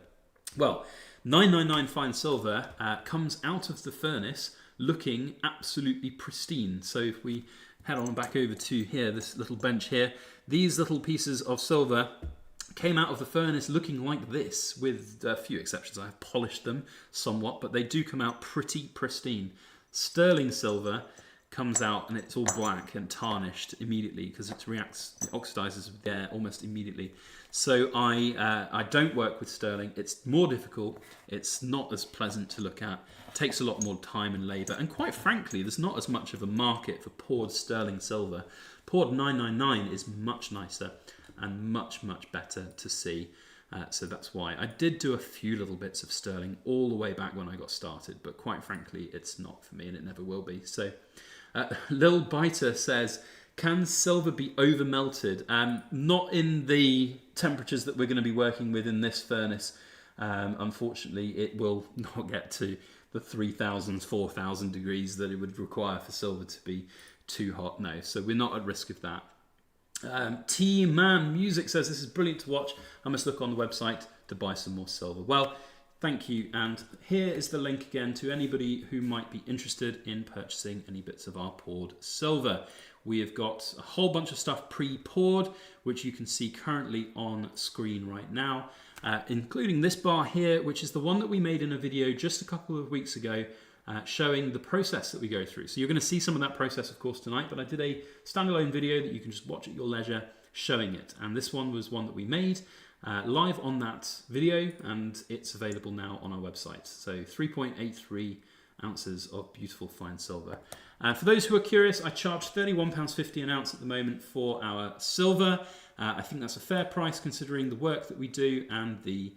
Well, 999 fine silver comes out of the furnace looking absolutely pristine. So if we head on back over to here, this little bench here, these little pieces of silver came out of the furnace looking like this, with a few exceptions. I have polished them somewhat, but they do come out pretty pristine. Sterling silver comes out and it's all black and tarnished immediately because it oxidizes there almost immediately. So I don't work with sterling. It's more difficult. It's not as pleasant to look at. It takes a lot more time and labor. And quite frankly, there's not as much of a market for poured sterling silver. Poured 999 is much nicer and much, much better to see. So that's why. I did do a few little bits of sterling all the way back when I got started, but quite frankly, it's not for me and it never will be. So Lil Biter says, can silver be over melted? Not in the temperatures that we're going to be working with in this furnace. Unfortunately, it will not get to the 3,000, 4,000 degrees that it would require for silver to be too hot. No, so we're not at risk of that. T-Man Music says, this is brilliant to watch. I must look on the website to buy some more silver. Well, thank you. And here is the link again to anybody who might be interested in purchasing any bits of our poured silver. We have got a whole bunch of stuff pre-poured, which you can see currently on screen right now, including this bar here, which is the one that we made in a video just a couple of weeks ago, showing the process that we go through. So you're going to see some of that process, of course, tonight, but I did a standalone video that you can just watch at your leisure showing it. And this one was one that we made live on that video, and it's available now on our website. So 3.83 ounces of beautiful fine silver. For those who are curious, I charge £31.50 an ounce at the moment for our silver. I think that's a fair price considering the work that we do and the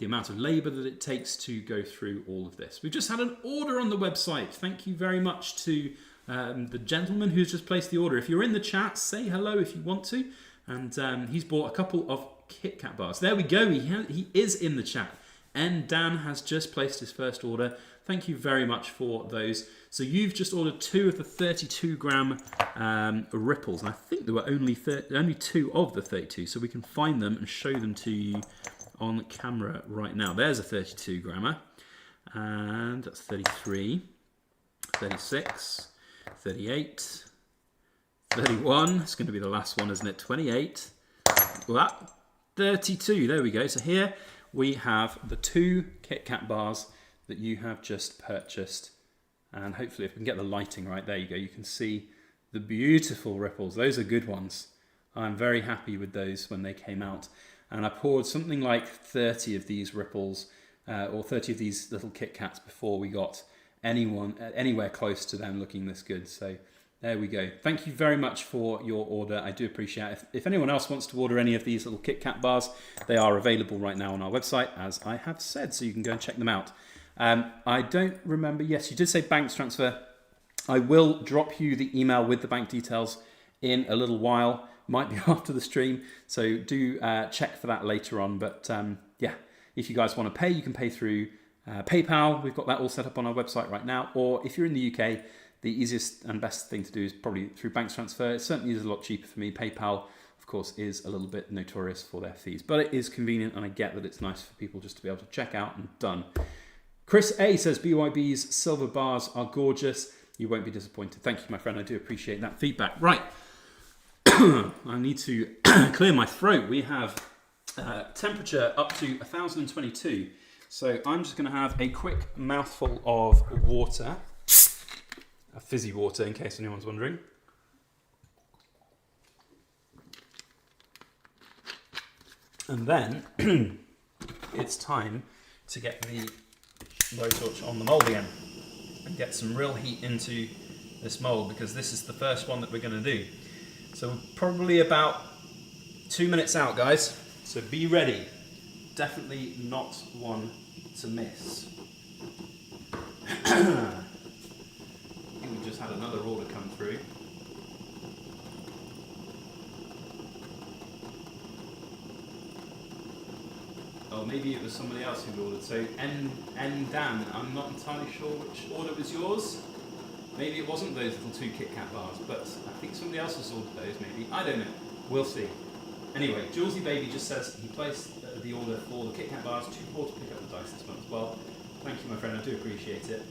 amount of labour that it takes to go through all of this. We've just had an order on the website. Thank you very much to the gentleman who's just placed the order. If you're in the chat, say hello if you want to. And he's bought a couple of Kit Kat bars. There we go. He is in the chat. And Dan has just placed his first order. Thank you very much for those. So you've just ordered 2 of the 32-gram ripples. And I think there were only 2 of the 32. So we can find them and show them to you on camera right now. There's a 32-grammer. And that's 33, 36, 38, 31. It's going to be the last one, isn't it? 28. Well, 32. There we go. So here we have the 2 Kit Kat bars that you have just purchased. And hopefully if we can get the lighting right, there you go. You can see The beautiful ripples, those are good ones. I'm very happy with those when they came out. And I poured something like 30 of these ripples or 30 of these little Kit Kats before we got anywhere close to them looking this good. So there we go. Thank you very much for your order. I do appreciate it. If anyone else wants to order any of these little Kit Kat bars, they are available right now on our website, as I have said, so you can go and check them out. I don't remember. Yes, you did say bank transfer. I will drop you the email with the bank details in a little while. Might be after the stream, so do check for that later on. But yeah, if you guys want to pay, you can pay through PayPal. We've got that all set up on our website right now. Or if you're in the UK, the easiest and best thing to do is probably through bank transfer. It certainly is a lot cheaper for me. PayPal, of course, is a little bit notorious for their fees, but it is convenient, and I get that it's nice for people just to be able to check out and done. Chris A says BYB's silver bars are gorgeous. You won't be disappointed. Thank you, my friend. I do appreciate that feedback. Right. I need to clear my throat. We have temperature up to 1022. So I'm just going to have a quick mouthful of water. A fizzy water, in case anyone's wondering. And then it's time to get the blowtorch on the mould again and get some real heat into this mould, because this is the first one that we're going to do. So we're probably about 2 minutes out, guys. So be ready. Definitely not one to miss. I think we just had another order come through. Oh, maybe it was somebody else who ordered. So N Dan, I'm not entirely sure which order was yours. Maybe it wasn't those little 2 Kit Kat bars, but I think somebody else has ordered those, maybe. I don't know. We'll see. Anyway, Julesy Baby just says he placed the order for the Kit Kat bars, 2 more to pick up the dice this month. Well, thank you, my friend. I do appreciate it.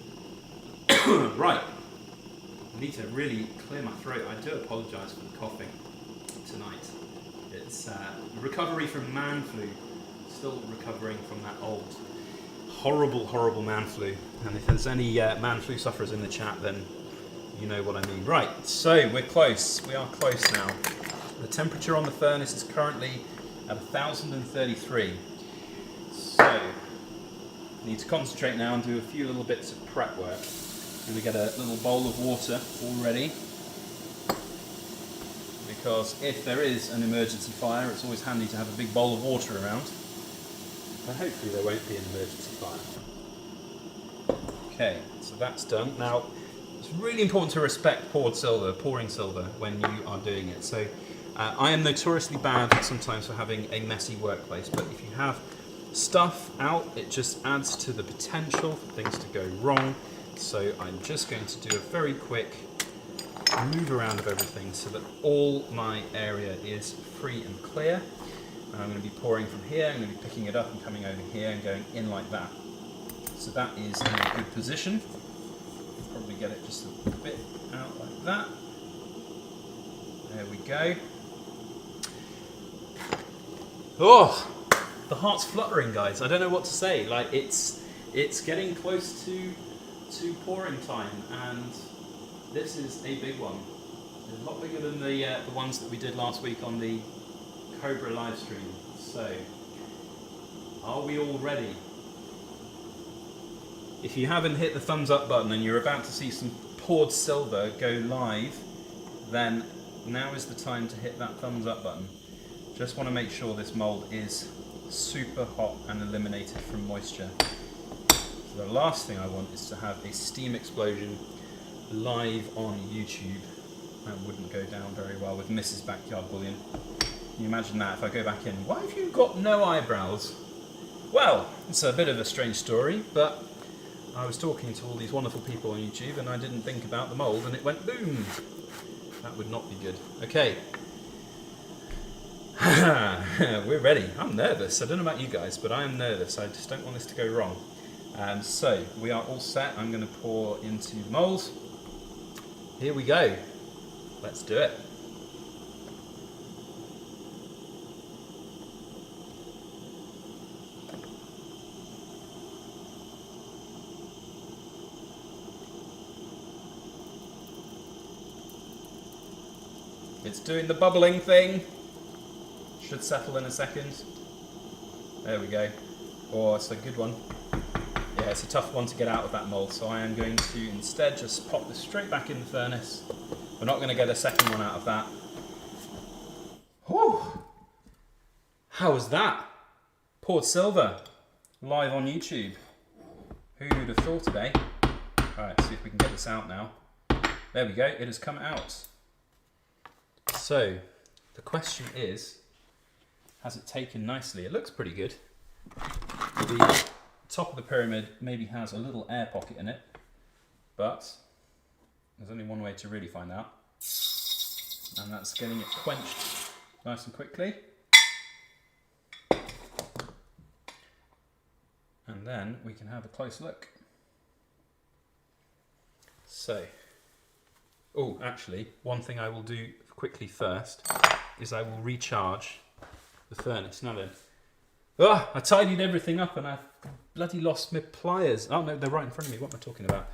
Right. I need to really clear my throat. I do apologise for the coughing tonight. It's recovery from man flu. Still recovering from that old horrible man flu. And if there's any man flu sufferers in the chat, then you know what I mean. Right, so we're close. We are close now. The temperature on the furnace is currently at 1033. So I need to concentrate now and do a few little bits of prep work. I'm going to get a little bowl of water all ready, because if there is an emergency fire, it's always handy to have a big bowl of water around. But hopefully there won't be an emergency fire. Okay, so that's done. Now, it's really important to respect pouring silver when you are doing it. So I am notoriously bad sometimes for having a messy workplace, but if you have stuff out, it just adds to the potential for things to go wrong. So I'm just going to do a very quick move around of everything so that all my area is free and clear. And I'm going to be pouring from here, I'm going to be picking it up and coming over here and going in like that. So that is in a good position. Probably get it just a bit out like that. There we go. Oh, the heart's fluttering, guys. I don't know what to say. Like it's getting close to pouring time, and this is a big one. It's a lot bigger than the ones that we did last week on the Cobra live stream. So, are we all ready? If you haven't hit the thumbs up button and you're about to see some poured silver go live, then now is the time to hit that thumbs up button. Just want to make sure this mold is super hot and eliminated from moisture. So the last thing I want is to have a steam explosion live on YouTube. That wouldn't go down very well with Mrs. Backyard Bullion. Can you imagine that if I go back in? Why have you got no eyebrows? Well, it's a bit of a strange story, but I was talking to all these wonderful people on YouTube and I didn't think about the mold and it went boom. That would not be good. Okay. We're ready. I'm nervous. I don't know about you guys, but I am nervous. I just don't want this to go wrong. So we are all set. I'm going to pour into the mold. Here we go. Let's do it. It's doing the bubbling thing. Should settle in a second. There we go. Oh, it's a good one. Yeah, it's a tough one to get out of that mould, so I am going to instead just pop this straight back in the furnace. We're not going to get a second one out of that. Whew. How was that? Poured silver, live on YouTube. Who would have thought it, eh? Alright, see if we can get this out now. There we go, it has come out. So, the question is, has it taken nicely? It looks pretty good. The top of the pyramid maybe has a little air pocket in it, but there's only one way to really find out, and that's getting it quenched nice and quickly. And then we can have a close look. So, oh, actually, one thing I will do quickly first is I will recharge the furnace. Now then, oh, I tidied everything up and I've bloody lost my pliers. Oh no, they're right in front of me. What am I talking about?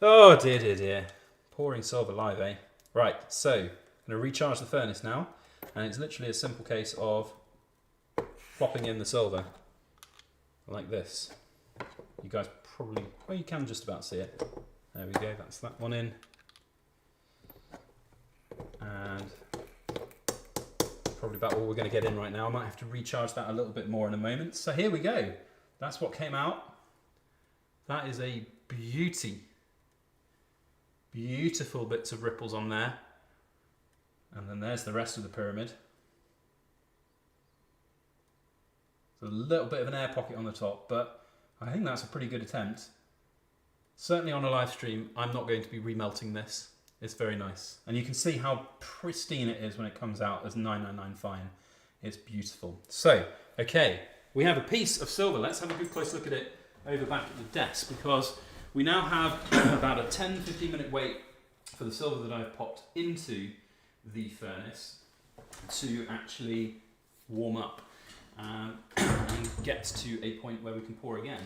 Oh dear, dear, dear. Pouring silver live, eh? Right, so I'm going to recharge the furnace now, and it's literally a simple case of plopping in the silver like this. You guys probably, well, you can just about see it. There we go, that's that one in. And probably about all we're going to get in right now. I might have to recharge that a little bit more in a moment. So here we go. That's what came out. That is a beauty. Beautiful bits of ripples on there. And then there's the rest of the pyramid. There's a little bit of an air pocket on the top, but I think that's a pretty good attempt. Certainly on a live stream, I'm not going to be remelting this. It's very nice. And you can see how pristine it is when it comes out as 999 fine. It's beautiful. So, okay, we have a piece of silver. Let's have a good close look at it over back at the desk, because we now have about a 10-15 minute wait for the silver that I've popped into the furnace to actually warm up and get to a point where we can pour again.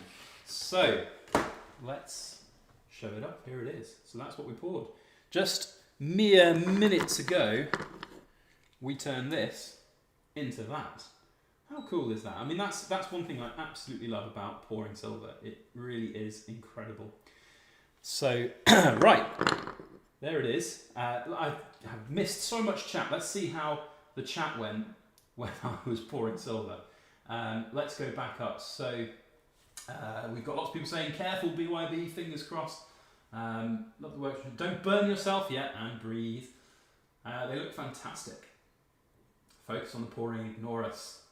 So, let's show it up. Here it is. So that's what we poured. Just mere minutes ago, we turned this into that. How cool is that? I mean, that's one thing I absolutely love about pouring silver. It really is incredible. So, right, there it is. I have missed so much chat. Let's see how the chat went when I was pouring silver. Let's go back up. So, we've got lots of people saying, careful, BYB, fingers crossed. Love the work. Don't burn yourself yet, and breathe. They look fantastic. Focus on the pouring, ignore us.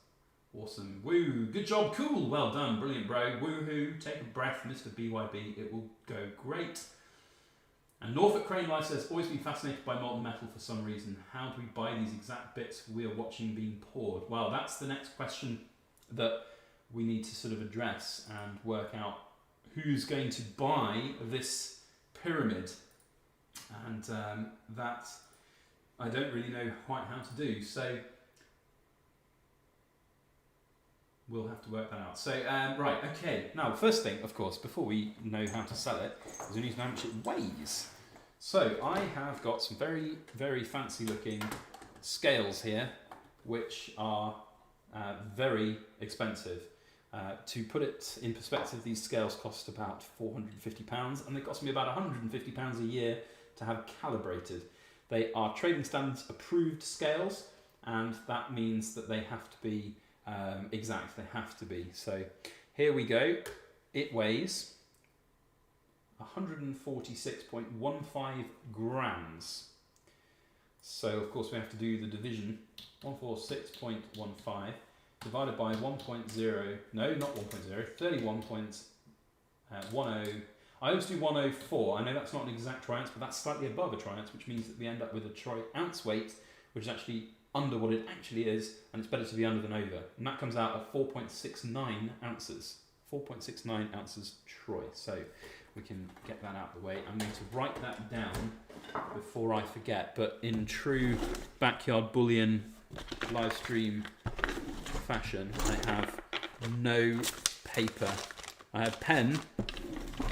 Awesome. Woo, good job, cool, well done, brilliant bro. Woohoo, take a breath, Mr. BYB, it will go great. And Norfolk Crane Life says, always been fascinated by molten metal for some reason. How do we buy these exact bits we are watching being poured? Well, that's the next question that we need to sort of address and work out who's going to buy this pyramid, and that I don't really know quite how to do, so we'll have to work that out. So right, okay, now first thing, of course, before we know how to sell it, is we need to know how much it weighs. So I have got some very, very fancy looking scales here, which are very expensive. To put it in perspective, these scales cost about £450, and they cost me about £150 a year to have calibrated. They are trading standards approved scales, and that means that they have to be exact. They have to be. So here we go. It weighs 146.15 grams. So of course we have to do the division. 146.15 divided by 1.0, no, not 1.0, 31.10. I always do 104. I know that's not an exact troy-ounce, but that's slightly above a troy-ounce, which means that we end up with a troy-ounce weight, which is actually under what it actually is, and it's better to be under than over. And that comes out at 4.69 ounces. 4.69 ounces troy. So we can get that out of the way. I'm going to write that down before I forget, but in true backyard bullion live stream fashion, I have no paper. I have pen.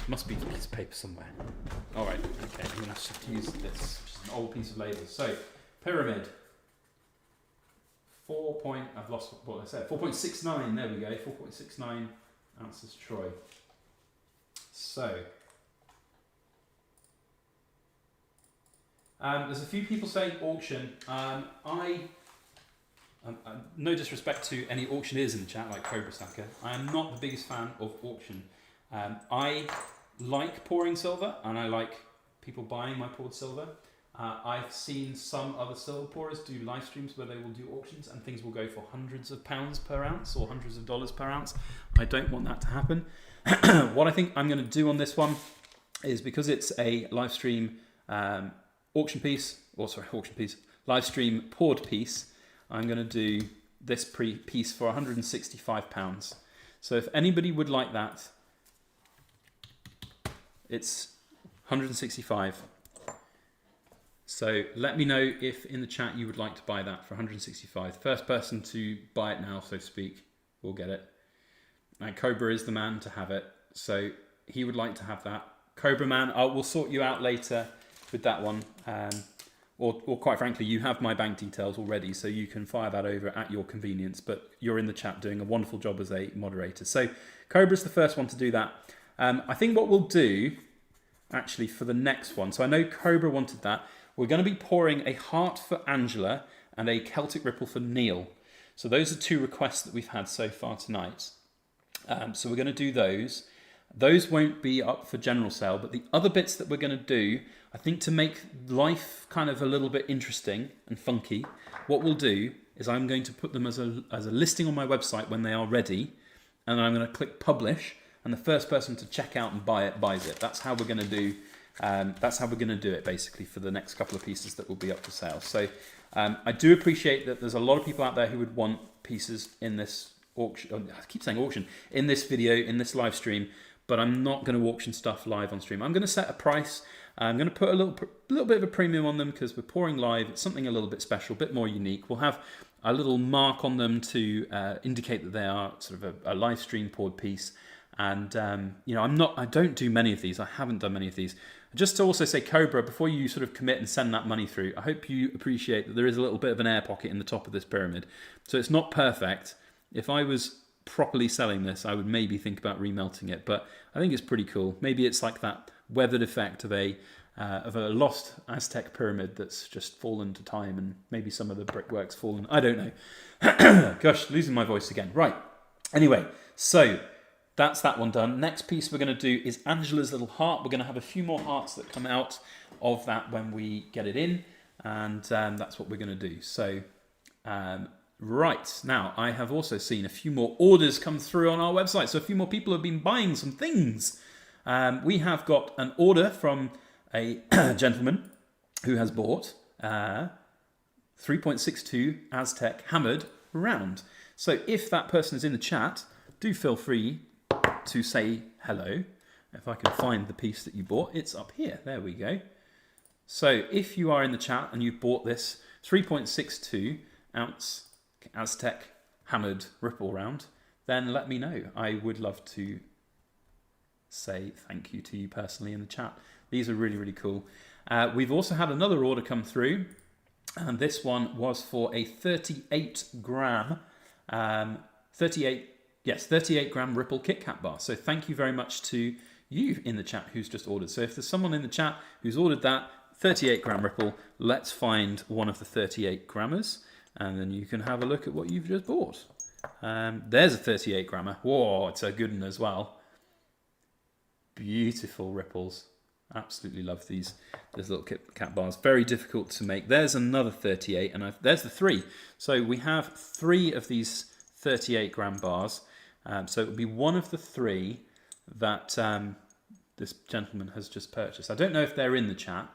Must be a piece of paper somewhere. Alright, okay, I'm going to have to use this, which is an old piece of label. So, pyramid, I've lost what I said. 4.69. There we go. 4.69 ounces troy. So there's a few people saying auction. No disrespect to any auctioneers in the chat, like Cobra Stacker. I am not the biggest fan of auction. I like pouring silver, and I like people buying my poured silver. I've seen some other silver pourers do live streams where they will do auctions, and things will go for hundreds of pounds per ounce or hundreds of dollars per ounce. I don't want that to happen. What I think I'm going to do on this one is, because it's a live stream live stream poured piece, I'm going to do this piece for £165. So if anybody would like that, it's 165. So let me know if in the chat you would like to buy that for 165. First person to buy it now, so to speak, will get it. And Cobra is the man to have it, so he would like to have that. Cobra Man, we'll sort you out later with that one. Or quite frankly, you have my bank details already, so you can fire that over at your convenience, but you're in the chat doing a wonderful job as a moderator. So Cobra's the first one to do that. I think what we'll do, actually, for the next one, so I know Cobra wanted that, we're going to be pouring a heart for Angela and a Celtic Ripple for Neil. So those are two requests that we've had so far tonight. So we're going to do those. Those won't be up for general sale, but the other bits that we're going to do, I think to make life kind of a little bit interesting and funky, what we'll do is I'm going to put them as a listing on my website when they are ready, and then I'm going to click publish, and the first person to check out and buy it buys it. That's how we're going to do. That's how we're going to do it basically for the next couple of pieces that will be up for sale. So I do appreciate that there's a lot of people out there who would want pieces in this auction. I keep saying auction in this video, in this live stream. But I'm not going to auction stuff live on stream. I'm going to set a price. I'm going to put a little bit of a premium on them because we're pouring live. It's something a little bit special, a bit more unique. We'll have a little mark on them to indicate that they are sort of a live stream poured piece. And you know, I don't do many of these. I haven't done many of these. Just to also say, Cobra, before you sort of commit and send that money through, I hope you appreciate that there is a little bit of an air pocket in the top of this pyramid. So it's not perfect. If I was properly selling this, I would maybe think about remelting it, but I think it's pretty cool. Maybe it's like that weathered effect of a lost Aztec pyramid that's just fallen to time, and maybe some of the brickwork's fallen. I don't know. Gosh, losing my voice again. Right. Anyway, so that's that one done. Next piece we're going to do is Angela's little heart. We're going to have a few more hearts that come out of that when we get it in, and that's what we're going to do. So right, now I have also seen a few more orders come through on our website, so a few more people have been buying some things. We have got an order from a gentleman who has bought 3.62 Aztec hammered round. So if that person is in the chat, do feel free to say hello. If I can find the piece that you bought, it's up here. There we go. So if you are in the chat and you've bought this 3.62 ounce Aztec hammered ripple round, then let me know. I would love to say thank you to you personally in the chat. These are really, really cool. We've also had another order come through, and this one was for a 38 gram gram ripple Kit Kat bar. So thank you very much to you in the chat who's just ordered. So if there's someone in the chat who's ordered that 38 gram ripple, let's find one of the 38 grammers, and then you can have a look at what you've just bought. There's a 38 grammer. Whoa, it's a good one as well. Beautiful ripples. Absolutely love these little Kit Kat bars. Very difficult to make. There's another 38, and there's the 3. So we have 3 of these 38 gram bars. So it would be one of the 3 that this gentleman has just purchased. I don't know if they're in the chat,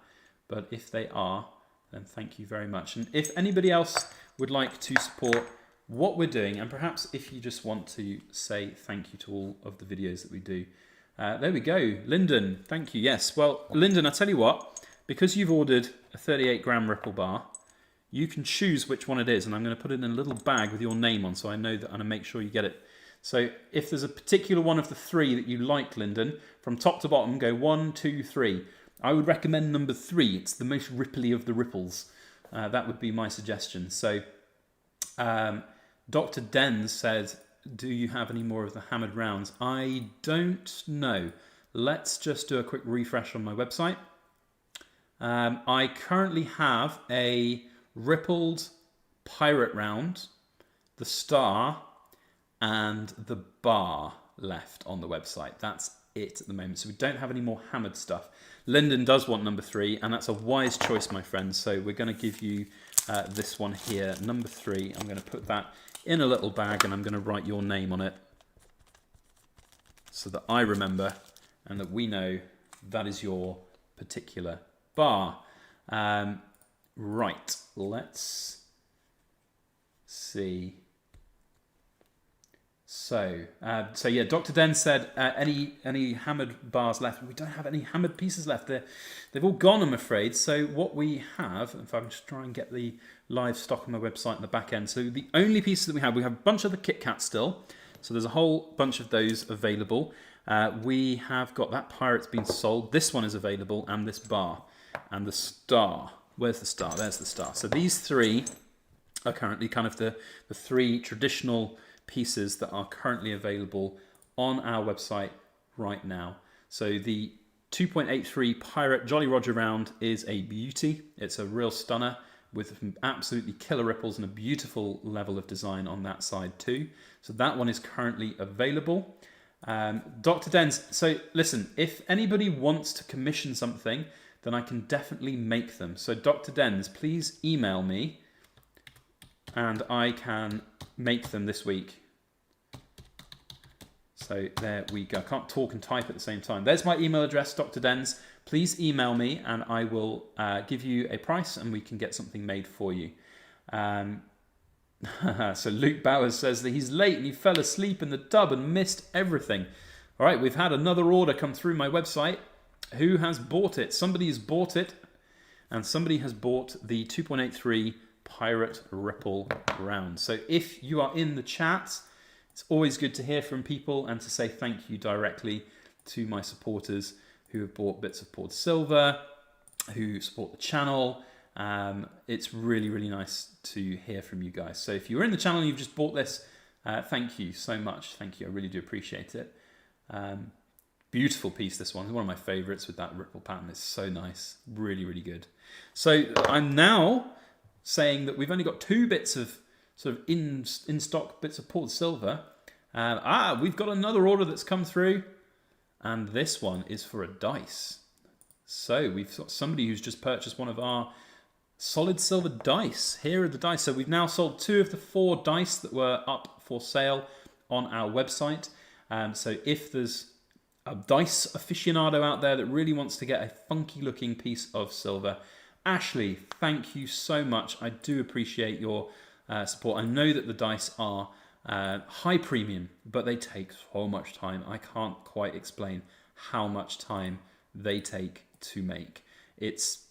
but if they are, then thank you very much. And if anybody else would like to support what we're doing, and perhaps if you just want to say thank you to all of the videos that we do, there we go. Lyndon, thank you. Yes, well, Lyndon, I tell you what, because you've ordered a 38 gram ripple bar, you can choose which one it is, and I'm going to put it in a little bag with your name on, so I know that I'm going to make sure you get it. So if there's a particular one of the 3 that you like, Lyndon, from top to bottom, go 1, 2, 3. I would recommend number 3. It's the most ripply of the ripples. That would be my suggestion. So Dr. Den said, do you have any more of the hammered rounds? I don't know. Let's just do a quick refresh on my website. I currently have a rippled pirate round, the star, and the bar left on the website. That's it at the moment. So we don't have any more hammered stuff. Lyndon does want number 3, and that's a wise choice, my friend. So we're going to give you this one here, number 3. I'm going to put that in a little bag, and I'm going to write your name on it so that I remember and that we know that is your particular bar. Right, let's see. So yeah, Dr. Den said, any hammered bars left? We don't have any hammered pieces left. They've all gone, I'm afraid. So what we have, if I can just try and get the live stock on my website in the back end. So the only pieces that we have a bunch of the Kit Kats still. So there's a whole bunch of those available. We have got that pirate's been sold. This one is available, and this bar, and the star. Where's the star? There's the star. So these 3 are currently kind of the 3 traditional pieces that are currently available on our website right now. So the 2.83 Pirate Jolly Roger round is a beauty. It's a real stunner with absolutely killer ripples and a beautiful level of design on that side too. So that one is currently available. Dr. Dens, so listen, if anybody wants to commission something, then I can definitely make them. So Dr. Dens, please email me and I can make them this week. So there we go. I can't talk and type at the same time. There's my email address, Dr. Dens. Please email me and I will give you a price and we can get something made for you. So Luke Bowers says that he's late and he fell asleep in the tub and missed everything. All right, we've had another order come through my website. Who has bought it? Somebody has bought it, and somebody has bought the 2.83 Pirate Ripple round. So if you are in the chat, it's always good to hear from people and to say thank you directly to my supporters who have bought bits of poured silver, who support the channel. It's really, really nice to hear from you guys. So if you're in the channel and you've just bought this, thank you so much. Thank you. I really do appreciate it. Beautiful piece, this one. One of my favorites with that ripple pattern. It's so nice. Really, really good. So I'm now saying that we've only got 2 bits of sort of in stock bits of poured silver. We've got another order that's come through, and this one is for a dice. So we've got somebody who's just purchased one of our solid silver dice. Here are the dice. So we've now sold 2 of the 4 dice that were up for sale on our website. So if there's a dice aficionado out there that really wants to get a funky looking piece of silver, Ashley, thank you so much. I do appreciate your support. I know that the dice are high premium, but they take so much time. I can't quite explain how much time they take to make. It's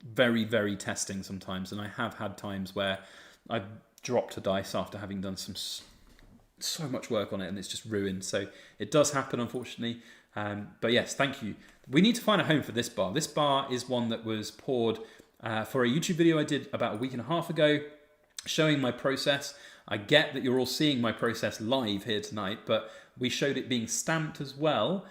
very, very testing sometimes, and I have had times where I've dropped a dice after having done so much work on it and it's just ruined. So it does happen, unfortunately. But yes, thank you. We need to find a home for this bar. This bar is one that was poured for a YouTube video I did about a week and a half ago, showing my process. I get that you're all seeing my process live here tonight, but we showed it being stamped as well.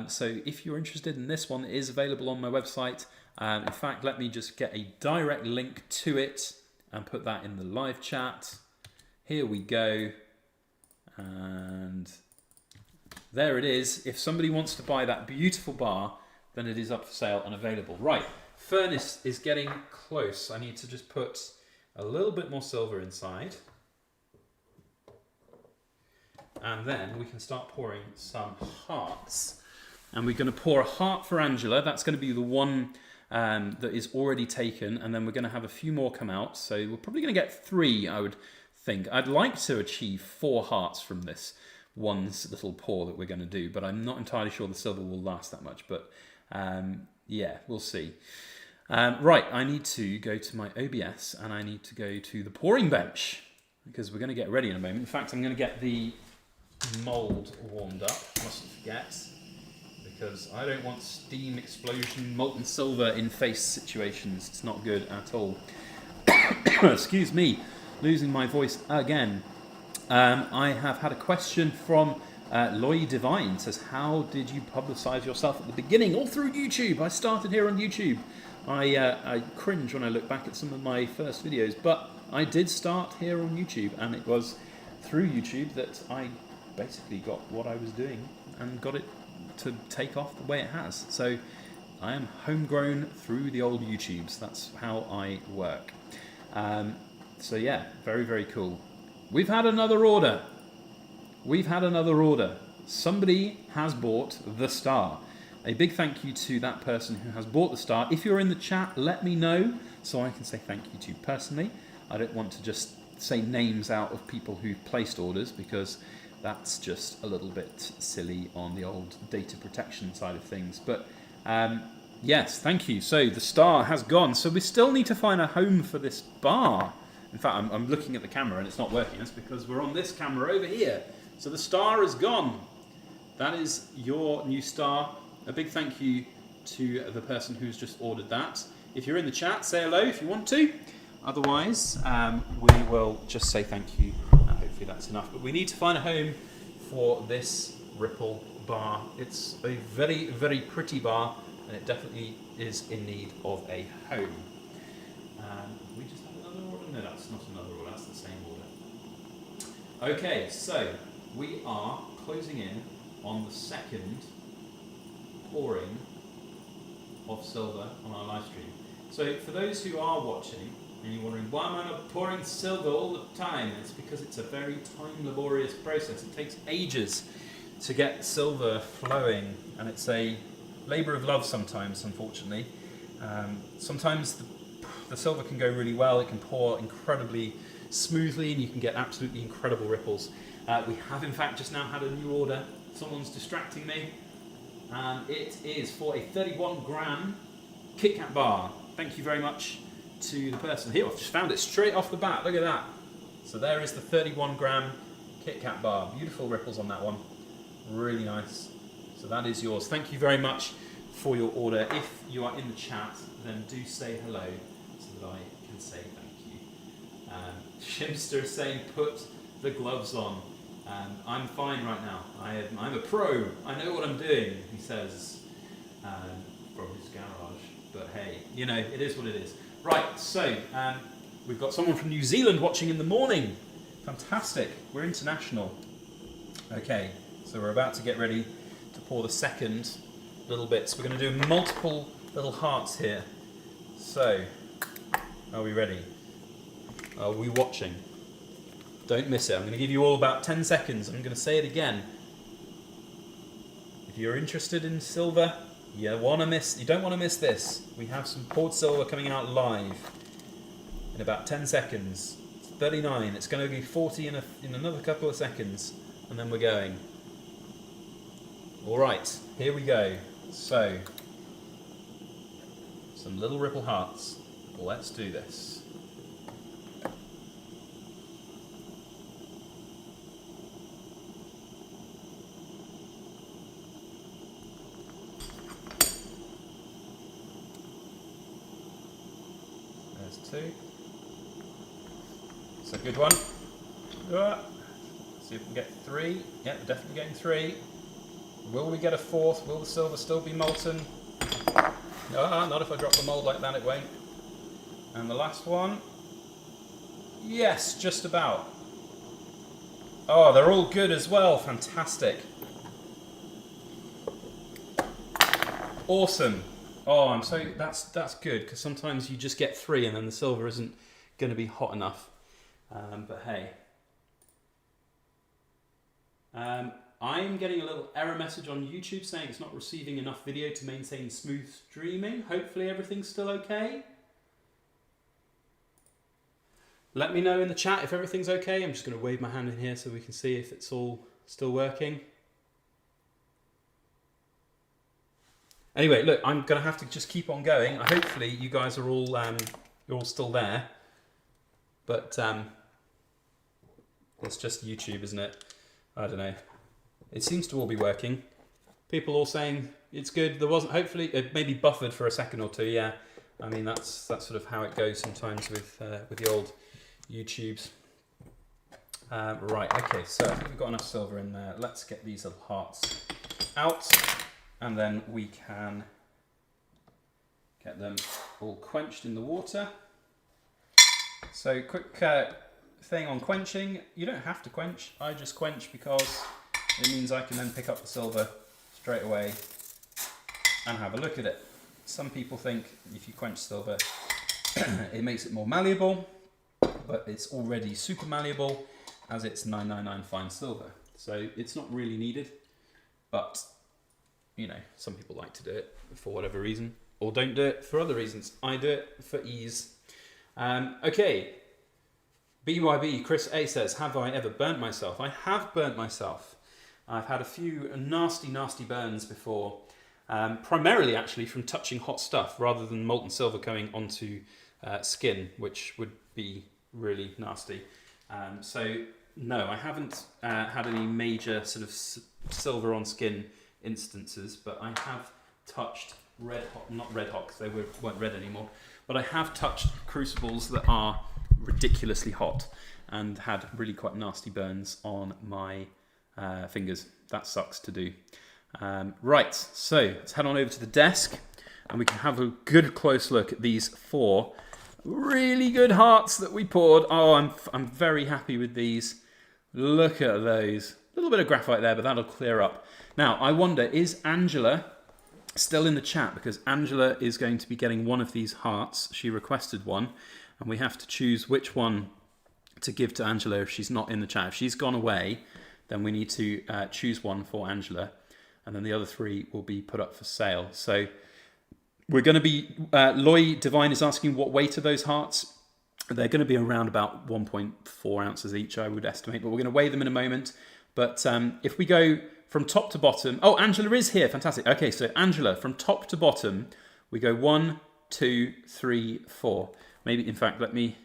So if you're interested in this one, it is available on my website. In fact, let me just get a direct link to it and put that in the live chat. Here we go. And there it is. If somebody wants to buy that beautiful bar, then it is up for sale and available. Right, furnace is getting close. I need to just put a little bit more silver inside. And then we can start pouring some hearts. And we're going to pour a heart for Angela. That's going to be the one that is already taken. And then we're going to have a few more come out. So we're probably going to get 3, I would think. I'd like to achieve 4 hearts from this one little pour that we're going to do, but I'm not entirely sure the silver will last that much. But yeah, we'll see. Right, I need to go to my OBS and I need to go to the pouring bench because we're going to get ready in a moment. In fact, I'm going to get the mould warmed up, mustn't forget, because I don't want steam explosion, molten silver in face situations. It's not good at all. Excuse me. losing my voice again. I have had a question from Lloyd Divine. It says, how did you publicise yourself at the beginning? All through YouTube. I started here on YouTube. I cringe when I look back at some of my first videos, but I did start here on YouTube, and it was through YouTube that I basically got what I was doing and got it to take off the way it has. So I am homegrown through the old YouTubes. That's how I work. So yeah, very, very cool. We've had another order. Somebody has bought the star. A big thank you to that person who has bought the star. If you're in the chat, let me know so I can say thank you to you personally. I don't want to just say names out of people who've placed orders, because that's just a little bit silly on the old data protection side of things. But yes, thank you. So the star has gone. So we still need to find a home for this bar. In fact, I'm looking at the camera and it's not working. That's because we're on this camera over here. So the star is gone. That is your new star. A big thank you to the person who's just ordered that. If you're in the chat, say hello if you want to. Otherwise, we will just say thank you. Hopefully that's enough. But we need to find a home for this Ripple bar. It's a very, very pretty bar, and it definitely is in need of a home. We just have another order? No, that's not another order. That's the same order. Okay, so we are closing in on the second pouring of silver on our live stream. So for those who are watching and you're wondering, why am I not pouring silver all the time? It's because it's a very time laborious process. It takes ages to get silver flowing, and it's a labour of love sometimes, unfortunately. Sometimes the silver can go really well. It can pour incredibly smoothly and you can get absolutely incredible ripples. We have in fact just now had a new order. Someone's distracting me. It is for a 31 gram Kit Kat bar. Thank you very much to the person here. I've just found it straight off the bat. Look at that. So there is the 31 gram Kit Kat bar. Beautiful ripples on that one. Really nice. So that is yours. Thank you very much for your order. If you are in the chat, then do say hello so that I can say thank you. Shimster is saying put the gloves on. I'm fine right now. I'm a pro. I know what I'm doing, he says from his garage. But hey, you know, it is what it is. Right, so we've got someone from New Zealand watching in the morning. Fantastic. We're international. Okay, so we're about to get ready to pour the second little bits. We're going to do multiple little hearts here. So, are we ready? Are we watching? Don't miss it. I'm going to give you all about 10 seconds. I'm going to say it again. If you're interested in silver, you don't want to miss this. We have some poured silver coming out live in about 10 seconds. It's 39. It's going to be 40 in another couple of seconds, and then we're going. All right, here we go. So, some little ripple hearts. Let's do this. Two. It's a good one. Let's see if we can get three. Yeah, we're definitely getting three. Will we get a fourth? Will the silver still be molten? No, not if I drop the mould like that, it won't. And the last one. Yes, just about. Oh, they're all good as well. Fantastic. Awesome. Oh, that's good, because sometimes you just get three and then the silver isn't going to be hot enough. But hey. I'm getting a little error message on YouTube saying it's not receiving enough video to maintain smooth streaming. Hopefully everything's still okay. Let me know in the chat if everything's okay. I'm just going to wave my hand in here so we can see if it's all still working. Anyway, look, I'm going to have to just keep on going. Hopefully you guys are all you're all still there. But it's just YouTube, isn't it? I don't know. It seems to all be working. People all saying it's good. There wasn't. Hopefully, it maybe buffered for a second or two. Yeah, I mean that's sort of how it goes sometimes with the old YouTubes. Right, okay, so I think we've got enough silver in there. Let's get these little hearts out, and then we can get them all quenched in the water. So quick thing on quenching, you don't have to quench. I just quench because it means I can then pick up the silver straight away and have a look at it. Some people think if you quench silver, it makes it more malleable, but it's already super malleable as it's 999 fine silver. So it's not really needed, but you know, some people like to do it for whatever reason, or don't do it for other reasons. I do it for ease. Okay, BYB, Chris A says, have I ever burnt myself? I have burnt myself. I've had a few nasty, nasty burns before, primarily actually from touching hot stuff rather than molten silver coming onto skin, which would be really nasty. So no, I haven't had any major sort of silver on skin instances, but I have touched red hot, not red hot because they weren't red anymore, but I have touched crucibles that are ridiculously hot and had really quite nasty burns on my fingers. That sucks to do. Right, so let's head on over to the desk and we can have a good close look at these 4 really good hearts that we poured. Oh, I'm very happy with these. Look at those. A little bit of graphite there, but that'll clear up. Now, I wonder, is Angela still in the chat? Because Angela is going to be getting one of these hearts. She requested one, and we have to choose which one to give to Angela if she's not in the chat. If she's gone away, then we need to choose one for Angela, and then the other 3 will be put up for sale. So we're going to be, Loy Divine is asking what weight are those hearts? They're going to be around about 1.4 ounces each, I would estimate, but we're going to weigh them in a moment. But if we go from top to bottom, oh, Angela is here, fantastic. Okay, so Angela, from top to bottom, we go 1, 2, 3, 4. Maybe, in fact, let me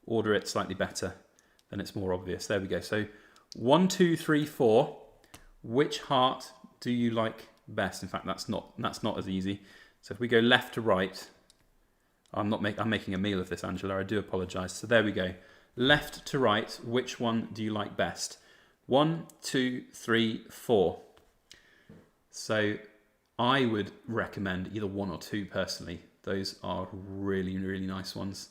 order it slightly better, then it's more obvious. There we go. So 1, 2, 3, 4. Which heart do you like best? In fact, that's not as easy. So if we go left to right, I'm making a meal of this, Angela. I do apologise. So there we go. Left to right, which one do you like best? 1, 2, 3, 4. So I would recommend either 1 or 2 personally. Those are really, really nice ones.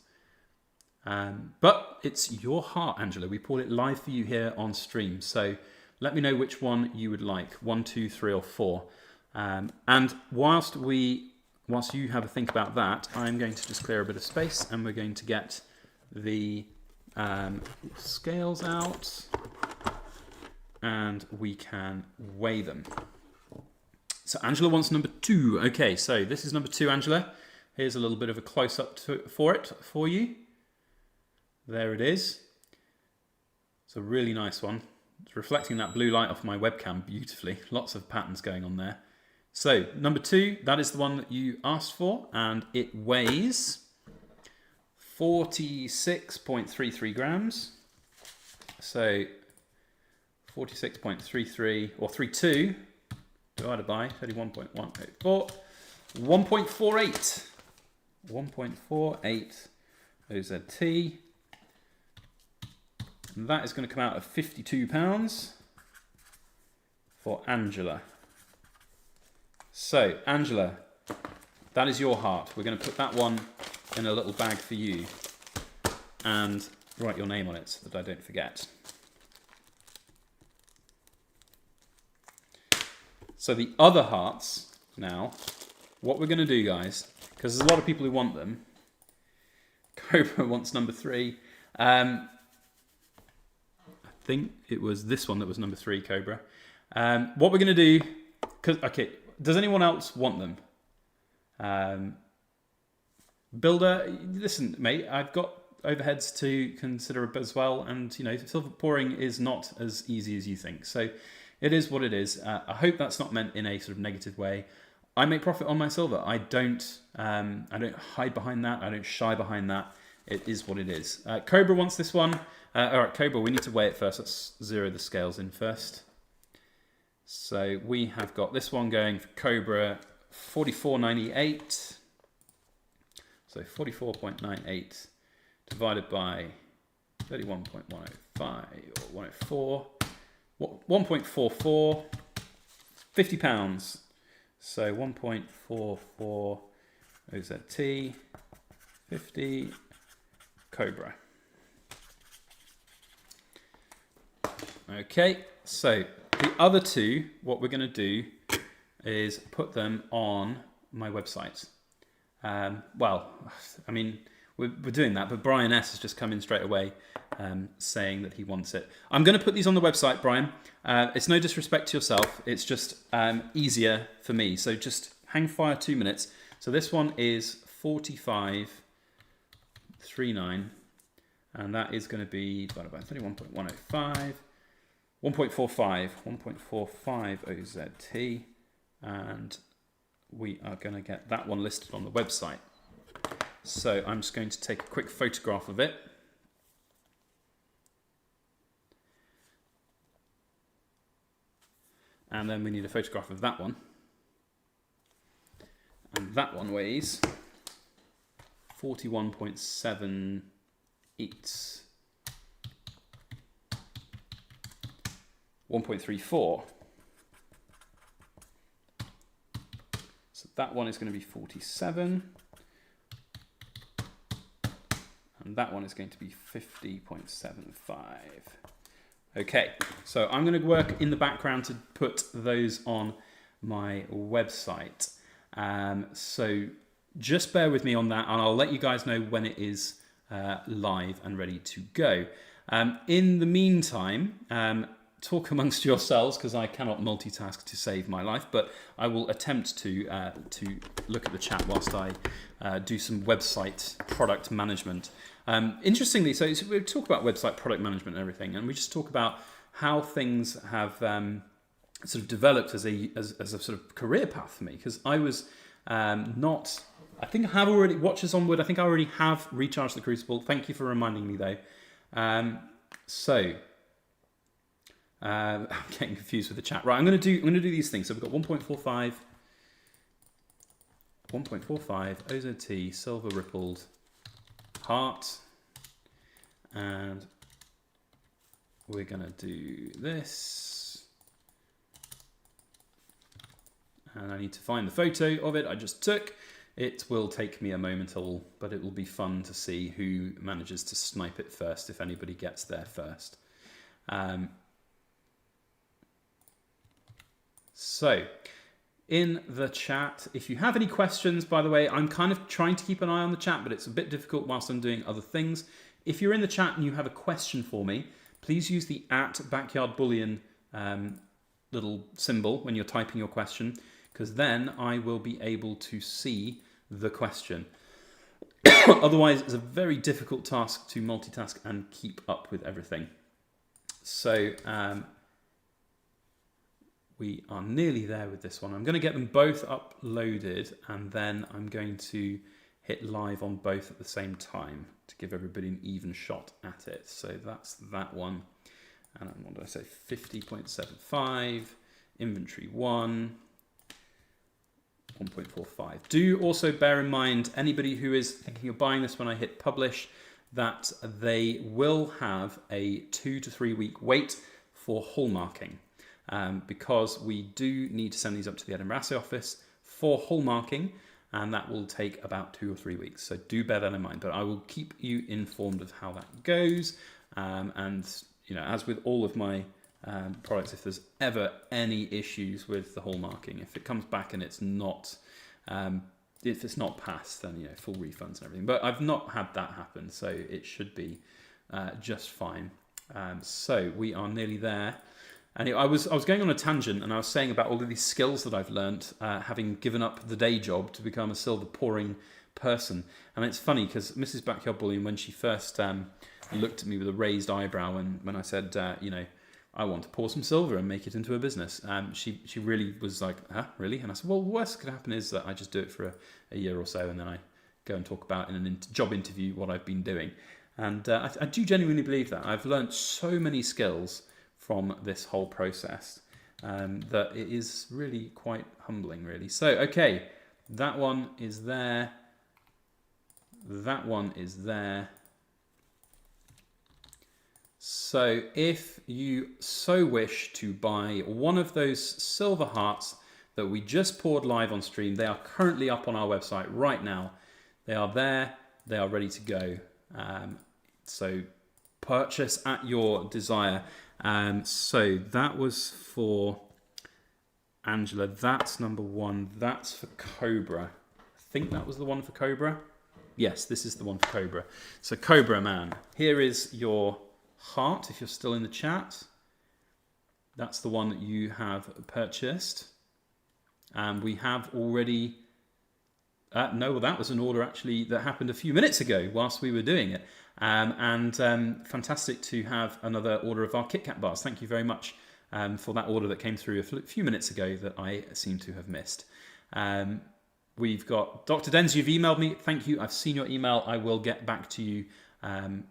But it's your heart, Angela. We poured it live for you here on stream. So let me know which one you would like, 1, 2, 3, or 4. And whilst you have a think about that, I'm going to just clear a bit of space and we're going to get the scales out and we can weigh them. So Angela wants number 2. Okay, so this is number 2, Angela. Here's a little bit of a close-up for you. There it is. It's a really nice one. It's reflecting that blue light off my webcam beautifully. Lots of patterns going on there. So number 2, that is the one that you asked for, and it weighs 46.33 grams. So 46.33 or 32 divided by 31.184, 1.48. 1.48 OZT. And that is going to come out of £52 for Angela. So, Angela, that is your heart. We're going to put that one in a little bag for you and write your name on it so that I don't forget. So the other hearts now, what we're going to do, guys, because there's a lot of people who want them. Cobra wants number 3. I think it was this one that was number 3, Cobra. What we're going to do, okay, does anyone else want them? Builder, listen, mate, I've got overheads to consider as well, and you know, silver pouring is not as easy as you think. So it is what it is. I hope that's not meant in a sort of negative way. I make profit on my silver. I don't hide behind that. I don't shy behind that. It is what it is. Cobra wants this one. All right, Cobra, we need to weigh it first. Let's zero the scales in first. So we have got this one going for Cobra, 44.98. So 44.98 divided by 31.105 or 104, 1.44, £50. So 1.44 OZT, 50 Cobra. Okay, so the other two, what we're going to do is put them on my website. Well, I mean, we're doing that, but Brian S has just come in straight away saying that he wants it. I'm going to put these on the website, Brian. It's no disrespect to yourself. It's just easier for me. So just hang fire 2 minutes. So this one is 45.39, and that is going to be divided by 31.105, 1.45 OZT, and we are going to get that one listed on the website. So I'm just going to take a quick photograph of it. And then we need a photograph of that one. And that one weighs 41.78. 1.34. So that one is going to be 47. And that one is going to be 50.75. Okay, so I'm going to work in the background to put those on my website. So just bear with me on that, and I'll let you guys know when it is live and ready to go. In the meantime, talk amongst yourselves, because I cannot multitask to save my life, but I will attempt to look at the chat whilst I do some website product management. Interestingly, so we talk about website product management and everything, and we just talk about how things have sort of developed as a sort of career path for me, because I was not. I think I have already, watches onward, I think I already have recharged the Crucible. Thank you for reminding me though. I'm getting confused with the chat. Right, I'm going to do these things. So we've got 1.45 OZT silver rippled heart, and we're going to do this. And I need to find the photo of it I just took. It will take me a moment, but it will be fun to see who manages to snipe it first, if anybody gets there first. So, in the chat, if you have any questions, by the way, I'm kind of trying to keep an eye on the chat, but it's a bit difficult whilst I'm doing other things. If you're in the chat and you have a question for me, please use the @backyardbullion little symbol when you're typing your question, because then I will be able to see the question. Otherwise, it's a very difficult task to multitask and keep up with everything. So we are nearly there with this one. I'm going to get them both uploaded, and then I'm going to hit live on both at the same time to give everybody an even shot at it. So that's that one. And what did I say? 50.75, inventory 1. 1.45. Do also bear in mind, anybody who is thinking of buying this when I hit publish, that they will have a 2 to 3 week wait for hallmarking, because we do need to send these up to the Edinburgh Assay Office for hallmarking, and that will take about 2 or 3 weeks. So do bear that in mind, but I will keep you informed of how that goes. And you know, as with all of my products, if there's ever any issues with the hallmarking, if it comes back and it's not, if it's not passed, then you know, full refunds and everything. But I've not had that happen, so it should be just fine. So we are nearly there. And I was going on a tangent, and I was saying about all of these skills that I've learnt, having given up the day job to become a silver pouring person. And it's funny because Mrs. Backyard Bullion, when she first looked at me with a raised eyebrow, and when I said, you know, I want to pour some silver and make it into a business, she really was like, huh, really? And I said, well, the worst that could happen is that I just do it for a year or so, and then I go and talk about in a job interview what I've been doing. And I do genuinely believe that. I've learnt so many skills from this whole process that it is really quite humbling, really. So, okay, that one is there. That one is there. So if you so wish to buy one of those silver hearts that we just poured live on stream, they are currently up on our website right now. They are there, they are ready to go. So purchase at your desire. So that was for Angela, that's number 1, that's for Cobra. I think that was the one for Cobra. Yes, this is the one for Cobra. So Cobra Man, here is your heart if you're still in the chat. That's the one that you have purchased. And we have already... no, well, that was an order actually that happened a few minutes ago whilst we were doing it. Fantastic to have another order of our Kit Kat bars. Thank you very much for that order that came through a few minutes ago that I seem to have missed. We've got Dr. Denz, you've emailed me. Thank you. I've seen your email. I will get back to you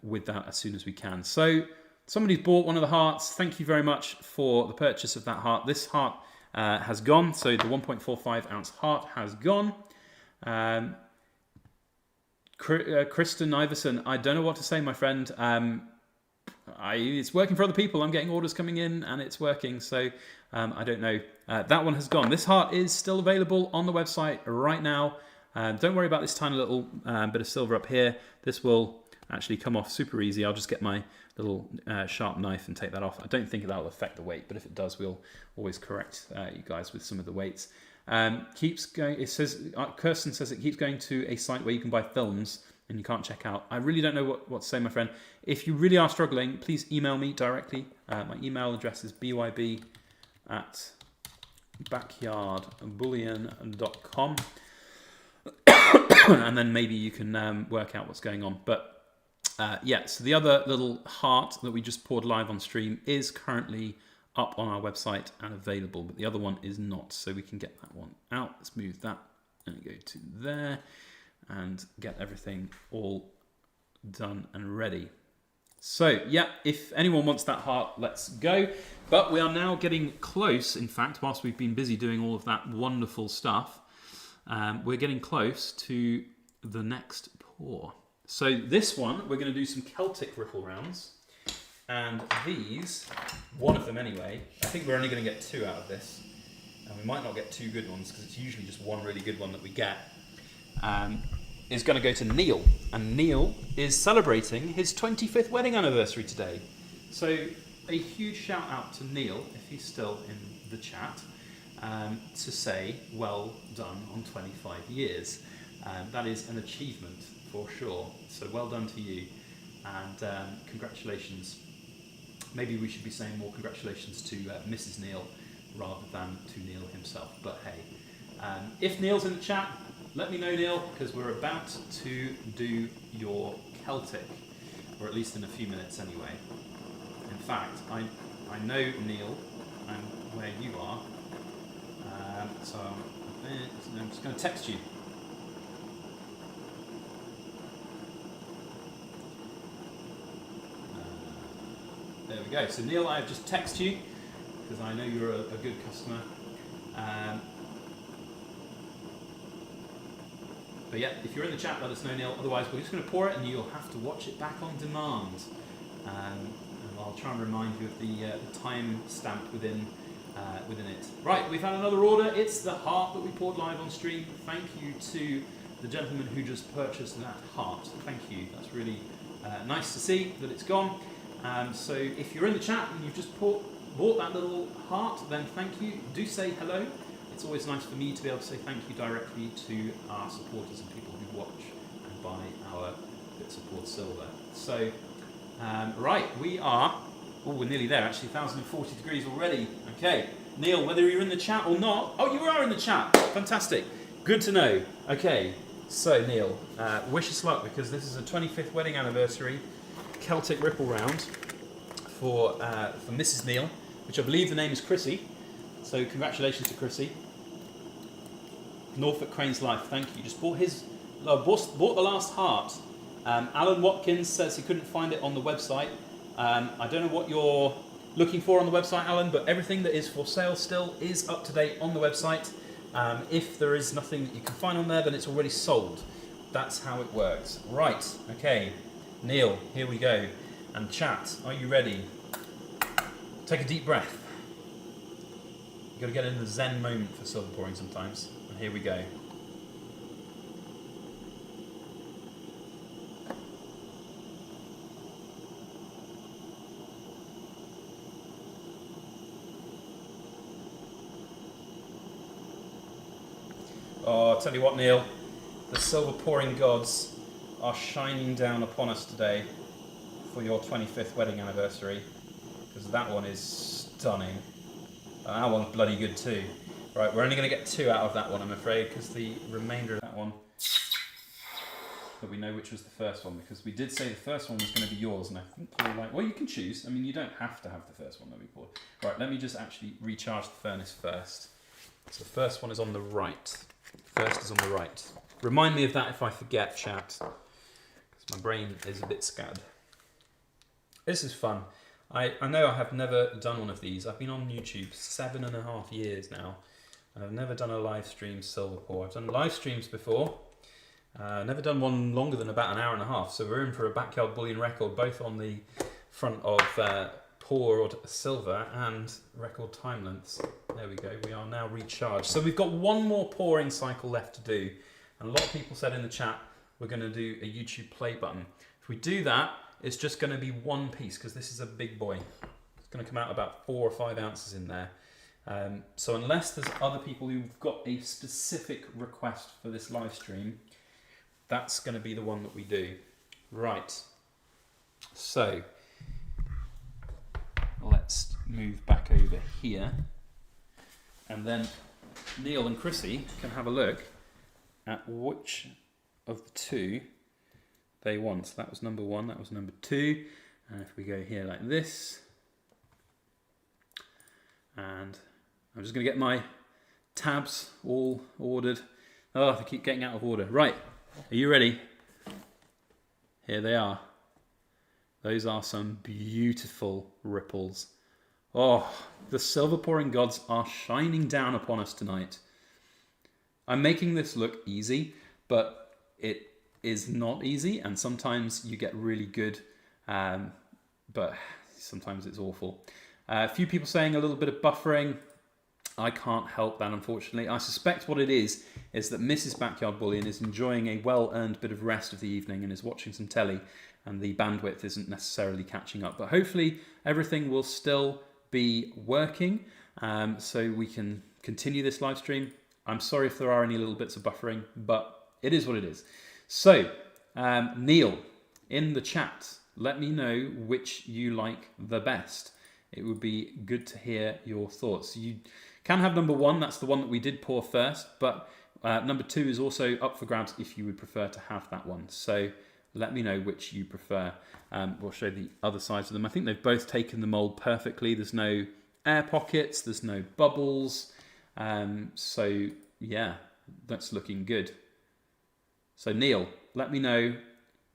with that as soon as we can. So somebody's bought one of the hearts. Thank you very much for the purchase of that heart. This heart has gone. So the 1.45 ounce heart has gone. Kristen Iverson, I don't know what to say, my friend. It's working for other people. I'm getting orders coming in and it's working. So I don't know. That one has gone. This heart is still available on the website right now. Don't worry about this tiny little bit of silver up here. This will actually come off super easy. I'll just get my little sharp knife and take that off. I don't think that will affect the weight, but if it does, we'll always correct you guys with some of the weights. Keeps going. It says Kirsten says it keeps going to a site where you can buy films and you can't check out. I really don't know what to say, my friend. If you really are struggling, please email me directly. My email address is byb@backyardbullion.com, and then maybe you can work out what's going on. But yeah, so the other little heart that we just poured live on stream is currently up on our website and available, but the other one is not, so we can get that one out. Let's move that and go to there and get everything all done and ready. So yeah, if anyone wants that heart, let's go. But we are now getting close. In fact, whilst we've been busy doing all of that wonderful stuff, we're getting close to the next pour. So this one, we're going to do some Celtic ripple rounds. And these, one of them anyway, I think we're only going to get 2 out of this. And we might not get 2 good ones because it's usually just one really good one that we get. Is going to go to Neil. And Neil is celebrating his 25th wedding anniversary today. So a huge shout out to Neil, if he's still in the chat, to say well done on 25 years. That is an achievement for sure. So well done to you. And congratulations. Maybe we should be saying more congratulations to Mrs. Neil rather than to Neil himself. But hey, if Neil's in the chat, let me know, Neil, because we're about to do your Celtic, or at least in a few minutes anyway. In fact, I know Neil and where you are, so I'm just going to text you. There we go. So Neil, I have just texted you because I know you're a good customer. But yeah, if you're in the chat, let us know, Neil. Otherwise, we're just going to pour it and you'll have to watch it back on demand. And I'll try and remind you of the time stamp within it. Right, we've had another order. It's the heart that we poured live on stream. Thank you to the gentleman who just purchased that heart. Thank you. That's really nice to see that it's gone. So if you're in the chat and you've just bought that little heart, then thank you. Do say hello. It's always nice for me to be able to say thank you directly to our supporters and people who watch and buy our Bits of Poured Silver. So, right, we're nearly there actually, 1,040 degrees already. Okay, Neil, whether you're in the chat or not, oh, you are in the chat, fantastic, good to know. Okay, so Neil, wish us luck because this is a 25th wedding anniversary Celtic Ripple round for Mrs. Neil, which I believe the name is Chrissy. So congratulations to Chrissy. Norfolk Crane's Life, thank you. Just bought the last heart. Alan Watkins says he couldn't find it on the website. I don't know what you're looking for on the website, Alan, but everything that is for sale still is up to date on the website. If there is nothing that you can find on there, then it's already sold. That's how it works. Right, okay. Neil, here we go. And chat, are you ready? Take a deep breath. You've got to get in the zen moment for silver pouring sometimes. And here we go. Oh, I'll tell you what, Neil, the silver pouring gods are shining down upon us today for your 25th wedding anniversary, because that one is stunning. And that one's bloody good too. Right, we're only going to get 2 out of that one, I'm afraid, because the remainder of that one, but we know which was the first one, because we did say the first one was going to be yours, and I think Paul, like, well, you can choose. I mean, you don't have to have the first one that we poured. Right, let me just actually recharge the furnace first. So the first one is on the right. First is on the right. Remind me of that if I forget, chat, because my brain is a bit scattered. This is fun. I know I have never done one of these. I've been on YouTube 7.5 years now, and I've never done a live stream silver pour. I've done live streams before. Never done one longer than about 1.5 hours. So we're in for a backyard bullion record, both on the front of poured silver and record time lengths. There we go. We are now recharged. So we've got one more pouring cycle left to do. And a lot of people said in the chat, we're going to do a YouTube play button. If we do that, it's just going to be one piece, because this is a big boy. It's going to come out about 4 or 5 ounces in there. So unless there's other people who've got a specific request for this live stream, that's going to be the one that we do. Right. So let's move back over here, and then Neil and Chrissy can have a look at which of the 2 they want. So that was number 1, that was number 2, and if we go here like this, and I'm just going to get my tabs all ordered. Oh, they keep getting out of order. Right, are you ready? Here they are. Those are some beautiful ripples. Oh, the silver pouring gods are shining down upon us tonight. I'm making this look easy, but it is not easy, and sometimes you get really good, but sometimes it's awful. A few people saying a little bit of buffering. I can't help that, unfortunately. I suspect what it is that Mrs. Backyard Bullion is enjoying a well-earned bit of rest of the evening and is watching some telly, and the bandwidth isn't necessarily catching up. But hopefully everything will still be working, so we can continue this live stream. I'm sorry if there are any little bits of buffering, but it is what it is. So, Neil, in the chat, let me know which you like the best. It would be good to hear your thoughts. You can have number 1, that's the one that we did pour first, but number 2 is also up for grabs if you would prefer to have that one. So let me know which you prefer. We'll show the other sides of them. I think they've both taken the mold perfectly. There's no air pockets, there's no bubbles. So yeah, that's looking good. So Neil, let me know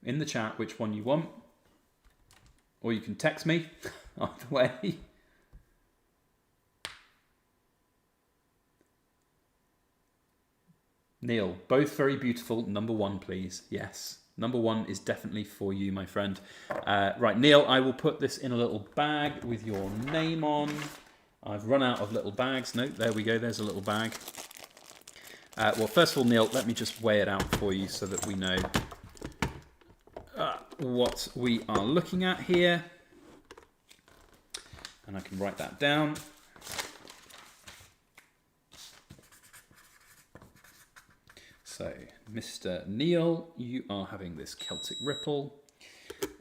in the chat which one you want, or you can text me, either way. Neil, both very beautiful. Number 1, please. Yes, number 1 is definitely for you, my friend. Right, Neil, I will put this in a little bag with your name on. I've run out of little bags. No, there we go. There's a little bag. Well, first of all, Neil, let me just weigh it out for you so that we know what we are looking at here. And I can write that down. So, Mr. Neil, you are having this Celtic Ripple,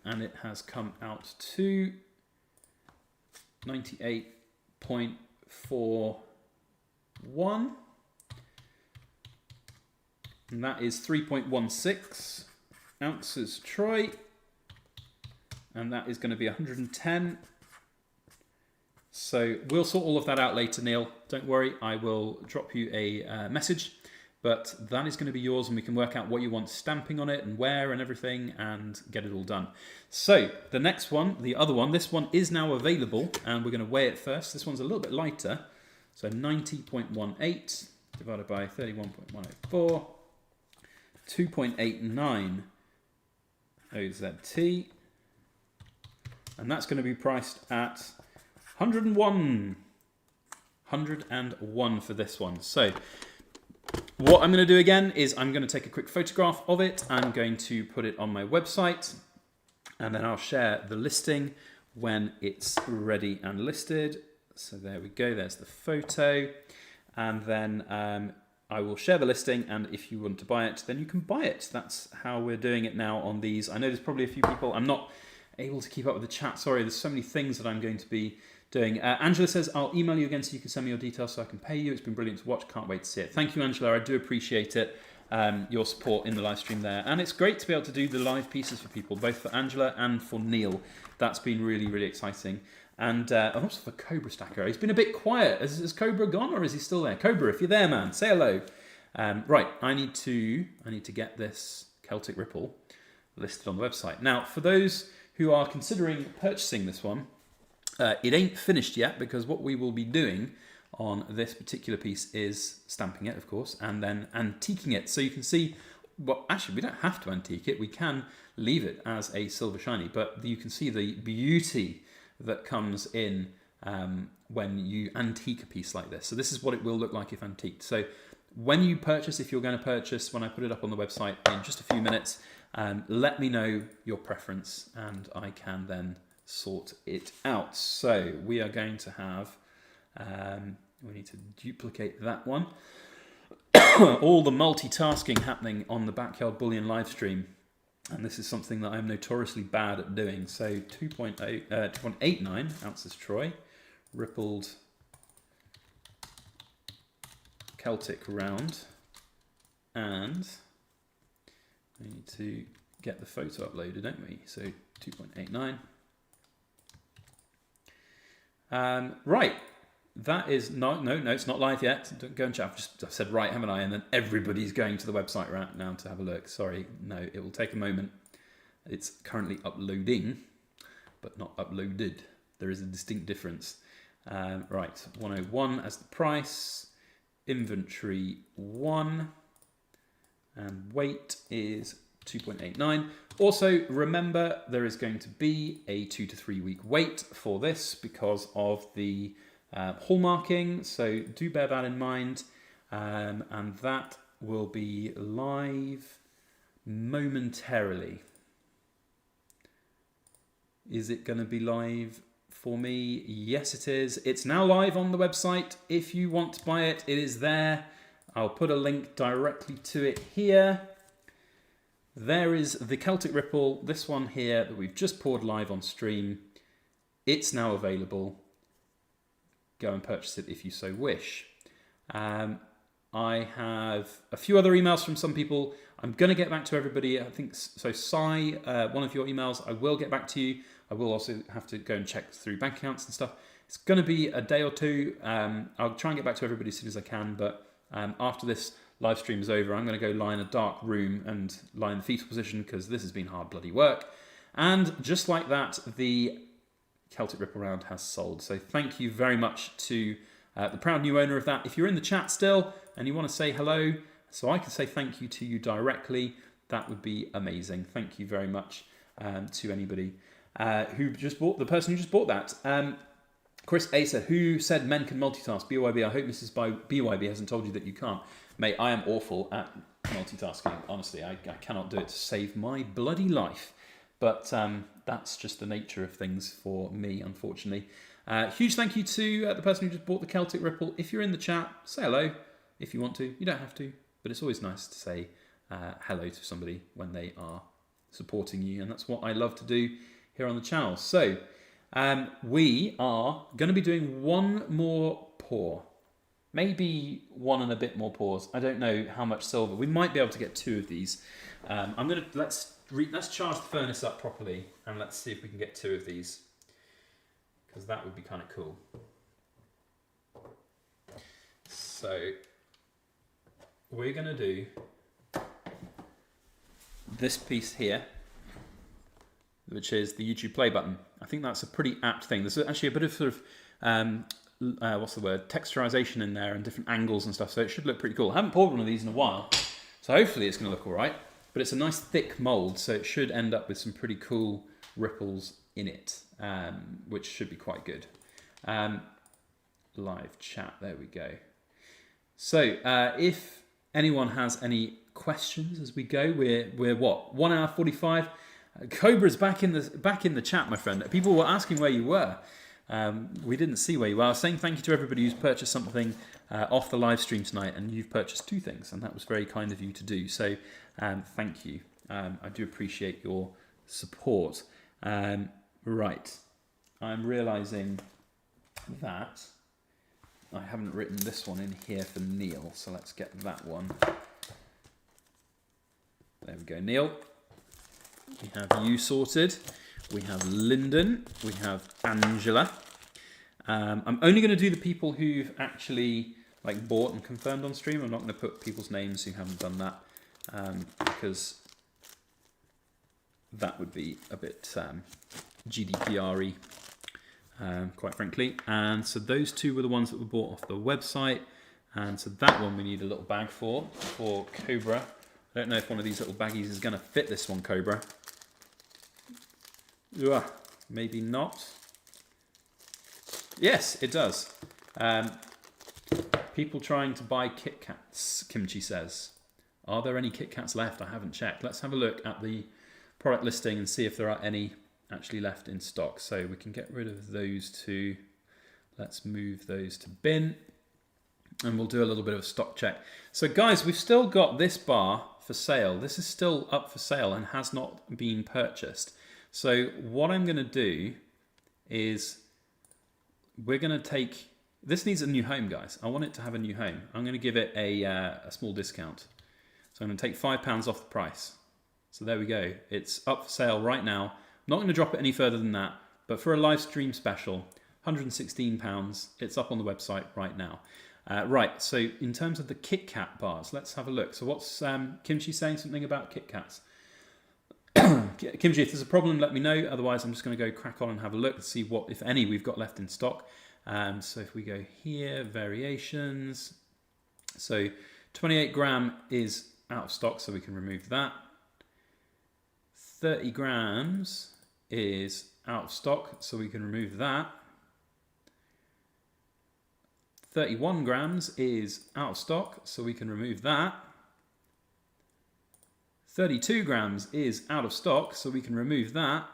and it has come out to 98.41. And that is 3.16 ounces troy. And that is going to be 110. So we'll sort all of that out later, Neil. Don't worry, I will drop you a message. But that is going to be yours, and we can work out what you want stamping on it and where and everything and get it all done. So the next one, the other one, this one is now available, and we're going to weigh it first. This one's a little bit lighter. So 90.18 divided by 31.104. 2.89 OZT And that's going to be priced at 101. 101 for this one. So what I'm going to do again is I'm going to take a quick photograph of it. I'm going to put it on my website, and then I'll share the listing when it's ready and listed. So there we go, there's the photo. And then I will share the listing, and if you want to buy it, then you can buy it. That's how we're doing it now on these. I know there's probably a few people, I'm not able to keep up with the chat, sorry, there's so many things that I'm going to be doing. Angela says, I'll email you again so you can send me your details so I can pay you. It's been brilliant to watch, can't wait to see it. Thank you, Angela, I do appreciate it, your support in the live stream there. And it's great to be able to do the live pieces for people, both for Angela and for Neil. That's been really, really exciting. And also for Cobra Stacker. He's been a bit quiet. Has Cobra gone, or is he still there? Cobra, if you're there, man, say hello. Right, I need to get this Celtic Ripple listed on the website. Now, for those who are considering purchasing this one, it ain't finished yet, because what we will be doing on this particular piece is stamping it, of course, and then antiquing it. So you can see, well, actually, we don't have to antique it. We can leave it as a silver shiny, but you can see the beauty that comes in when you antique a piece like this. So this is what it will look like if antiqued. So when you purchase, if you're going to purchase, when I put it up on the website in just a few minutes, let me know your preference and I can then sort it out. So we are going to have, we need to duplicate that one. All the multitasking happening on the Backyard Bullion live stream. And this is something that I'm notoriously bad at doing. So 2.89 ounces Troy, rippled Celtic round, and we need to get the photo uploaded, don't we? So 2.89. Right, that is no, it's not live yet. Don't go and chat. I've said right, haven't I? And then everybody's going to the website right now to have a look. Sorry, no, it will take a moment. It's currently uploading, but not uploaded. There is a distinct difference. Right, 101 as the price. Inventory 1, and weight is 2.89. Also, remember there is going to be a 2 to 3 week wait for this because of the hallmarking, so do bear that in mind, and that will be live momentarily. Is it going to be live for me? Yes, it is. It's now live on the website. If you want to buy it, it is there. I'll put a link directly to it here. There is the Celtic Ripple, this one here that we've just poured live on stream. It's now available. Go and purchase it if you so wish. I have a few other emails from some people. I'm going to get back to everybody. I think so. Sai, one of your emails, I will get back to you. I will also have to go and check through bank accounts and stuff. It's going to be a day or two. I'll try and get back to everybody as soon as I can. But after this live stream is over, I'm going to go lie in a dark room and lie in the fetal position because this has been hard bloody work. And just like that, the Celtic Ripple round has sold. So thank you very much to the proud new owner of that. If you're in the chat still and you want to say hello, so I can say thank you to you directly, that would be amazing. Thank you very much to anybody who just bought, the person who just bought that. Chris A said, who said men can multitask? BYB, I hope Mrs. BYB hasn't told you that you can't. Mate, I am awful at multitasking. Honestly, I cannot do it to save my bloody life. But that's just the nature of things for me, unfortunately. Huge thank you to the person who just bought the Celtic Ripple. If you're in the chat, say hello if you want to. You don't have to, but it's always nice to say hello to somebody when they are supporting you. And that's what I love to do here on the channel. So we are going to be doing one more pour. Maybe one and a bit more pours. I don't know how much silver. We might be able to get two of these. Let's charge the furnace up properly and let's see if we can get two of these, because that would be kind of cool. So we're going to do this piece here, which is the YouTube play button. I think that's a pretty apt thing. There's actually a bit of sort of texturization in there and different angles and stuff, so it should look pretty cool. I haven't poured one of these in a while, so hopefully it's going to look all right. But it's a nice thick mold, so it should end up with some pretty cool ripples in it, which should be quite good. Live chat, there we go. So if anyone has any questions as we go, we're what, 1 hour 45. Cobra's back in the chat, my friend. People were asking where you were. We didn't see where you were. I was saying thank you to everybody who's purchased something off the live stream tonight, and you've purchased 2 things, and that was very kind of you to do. So thank you. I do appreciate your support. Right, I'm realising that I haven't written this one in here for Neil, so let's get that one. There we go, Neil. We have you sorted. We have Lyndon. We have Angela. I'm only going to do the people who've actually bought and confirmed on stream. I'm not going to put people's names who haven't done that because that would be a bit GDPR-y, quite frankly. And so those 2 were the ones that were bought off the website. And so that one we need a little bag for Cobra. I don't know if one of these little baggies is going to fit this one, Cobra. Ugh, maybe not. Yes, it does. People trying to buy Kit Kats, Kimchi says. Are there any Kit Kats left? I haven't checked. Let's have a look at the product listing and see if there are any actually left in stock. So we can get rid of those 2. Let's move those to bin. And we'll do a little bit of a stock check. So guys, we've still got this bar for sale. This is still up for sale and has not been purchased. So what I'm going to do is we're going to take... This needs a new home, guys. I want it to have a new home. I'm going to give it a small discount. So I'm going to take £5 off the price. So there we go. It's up for sale right now. I'm not going to drop it any further than that. But for a live stream special, £116. It's up on the website right now. Right, so in terms of the Kit Kat bars, let's have a look. So what's Kimchi saying something about Kit Kats? Kimchi, if there's a problem, let me know. Otherwise, I'm just going to go crack on and have a look and see what, if any, we've got left in stock. So if we go here, variations. So 28 gram is out of stock, so we can remove that. 30 grams is out of stock, so we can remove that. 31 grams is out of stock, so we can remove that. 32 grams is out of stock, so we can remove that.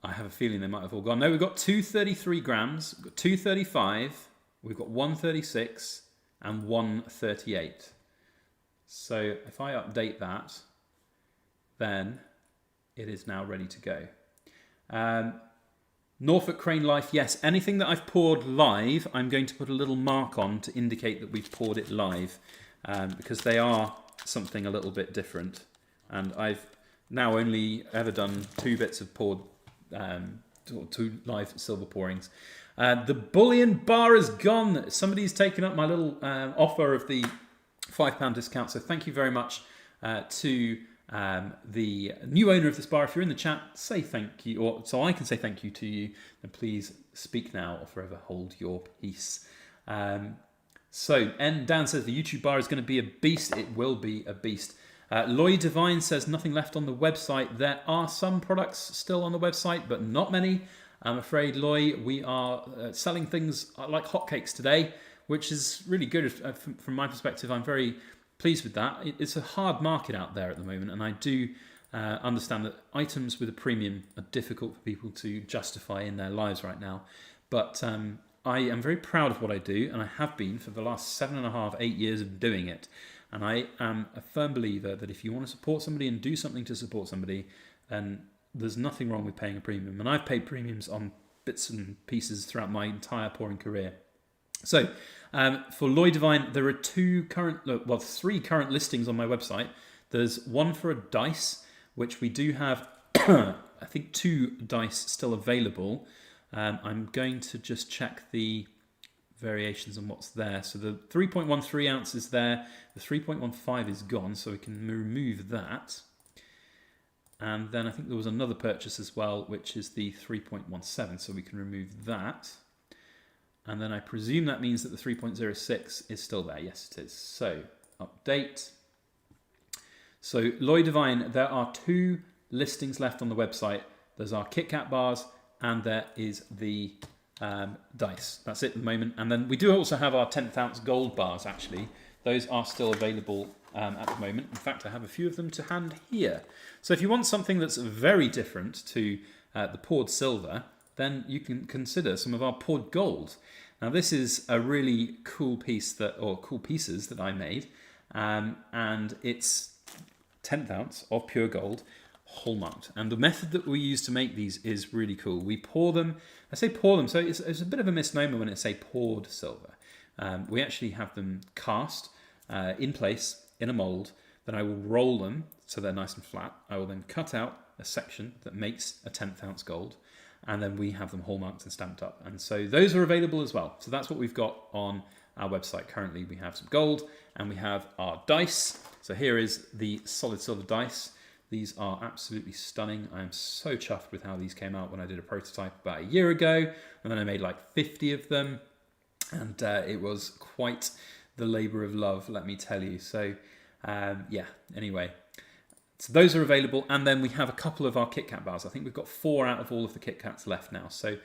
I have a feeling they might have all gone. No, we've got 233 grams, we've got 235, we've got 136 and 138. So if I update that, then it is now ready to go. Norfolk Crane Life, yes, anything that I've poured live, I'm going to put a little mark on to indicate that we've poured it live, because they are something a little bit different. And I've now only ever done 2 bits of poured, 2 live silver pourings. The bullion bar is gone. Somebody's taken up my little offer of the £5 discount. So thank you very much to the new owner of this bar. If you're in the chat, say thank you, or so I can say thank you to you, then please speak now or forever hold your peace. Dan says the YouTube bar is going to be a beast. It will be a beast. Lloyd Divine says nothing left on the website. There are some products still on the website, but not many. I'm afraid, Lloyd, we are selling things like hotcakes today, which is really good from my perspective. I'm very pleased with that. It's a hard market out there at the moment, and I do understand that items with a premium are difficult for people to justify in their lives right now. But I am very proud of what I do, and I have been for the last 7.5, 8 years of doing it. And I am a firm believer that if you want to support somebody and do something to support somebody, then there's nothing wrong with paying a premium. And I've paid premiums on bits and pieces throughout my entire pouring career. So for Lloyd Divine, there are 3 current listings on my website. There's one for a dice, which we do have, I think 2 dice still available. I'm going to just check the variations on what's there. So the 3.13 ounce is there. The 3.15 is gone, so we can remove that. And then I think there was another purchase as well, which is the 3.17, so we can remove that. And then I presume that means that the 3.06 is still there. Yes, it is. So update. So Lloyd Divine, there are 2 listings left on the website. There's our Kit Kat bars, and there is the dice. That's it at the moment. And then we do also have our 10th ounce gold bars, actually. Those are still available at the moment. In fact, I have a few of them to hand here. So if you want something that's very different to the poured silver, then you can consider some of our poured gold. Now this is a really cool piece cool pieces that I made, and it's 10th ounce of pure gold, hallmarked. And the method that we use to make these is really cool. We pour them. I say pour them, so it's a bit of a misnomer when I say poured silver. We actually have them cast in place in a mold. Then I will roll them so they're nice and flat. I will then cut out a section that makes a 10th ounce gold, and then we have them hallmarked and stamped up. And so those are available as well. So that's what we've got on our website currently. We have some gold and we have our dice. So here is the solid silver dice. These are absolutely stunning. I am so chuffed with how these came out when I did a prototype about a year ago, and then I made like 50 of them, and it was quite the labor of love, let me tell you. So yeah, anyway, so those are available, and then we have a couple of our Kit Kat bars. I think we've got 4 out of all of the Kit Kats left now. So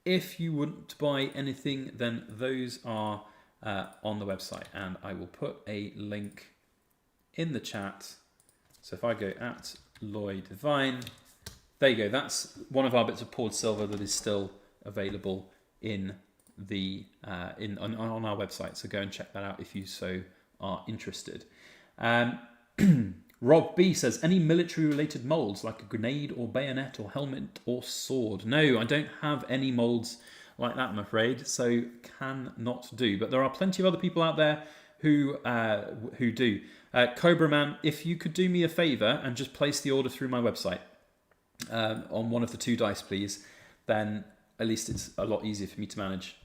if you want to buy anything, then those are on the website, and I will put a link in the chat. So if I go at Lloyd Devine, there you go. That's one of our bits of poured silver that is still available in the on our website. So go and check that out if you so are interested. Rob B says, any military related molds like a grenade or bayonet or helmet or sword? No, I don't have any molds like that, I'm afraid. So cannot do. But there are plenty of other people out there who do. Cobra Man, if you could do me a favour and just place the order through my website on one of the 2 dice, please, then at least it's a lot easier for me to manage.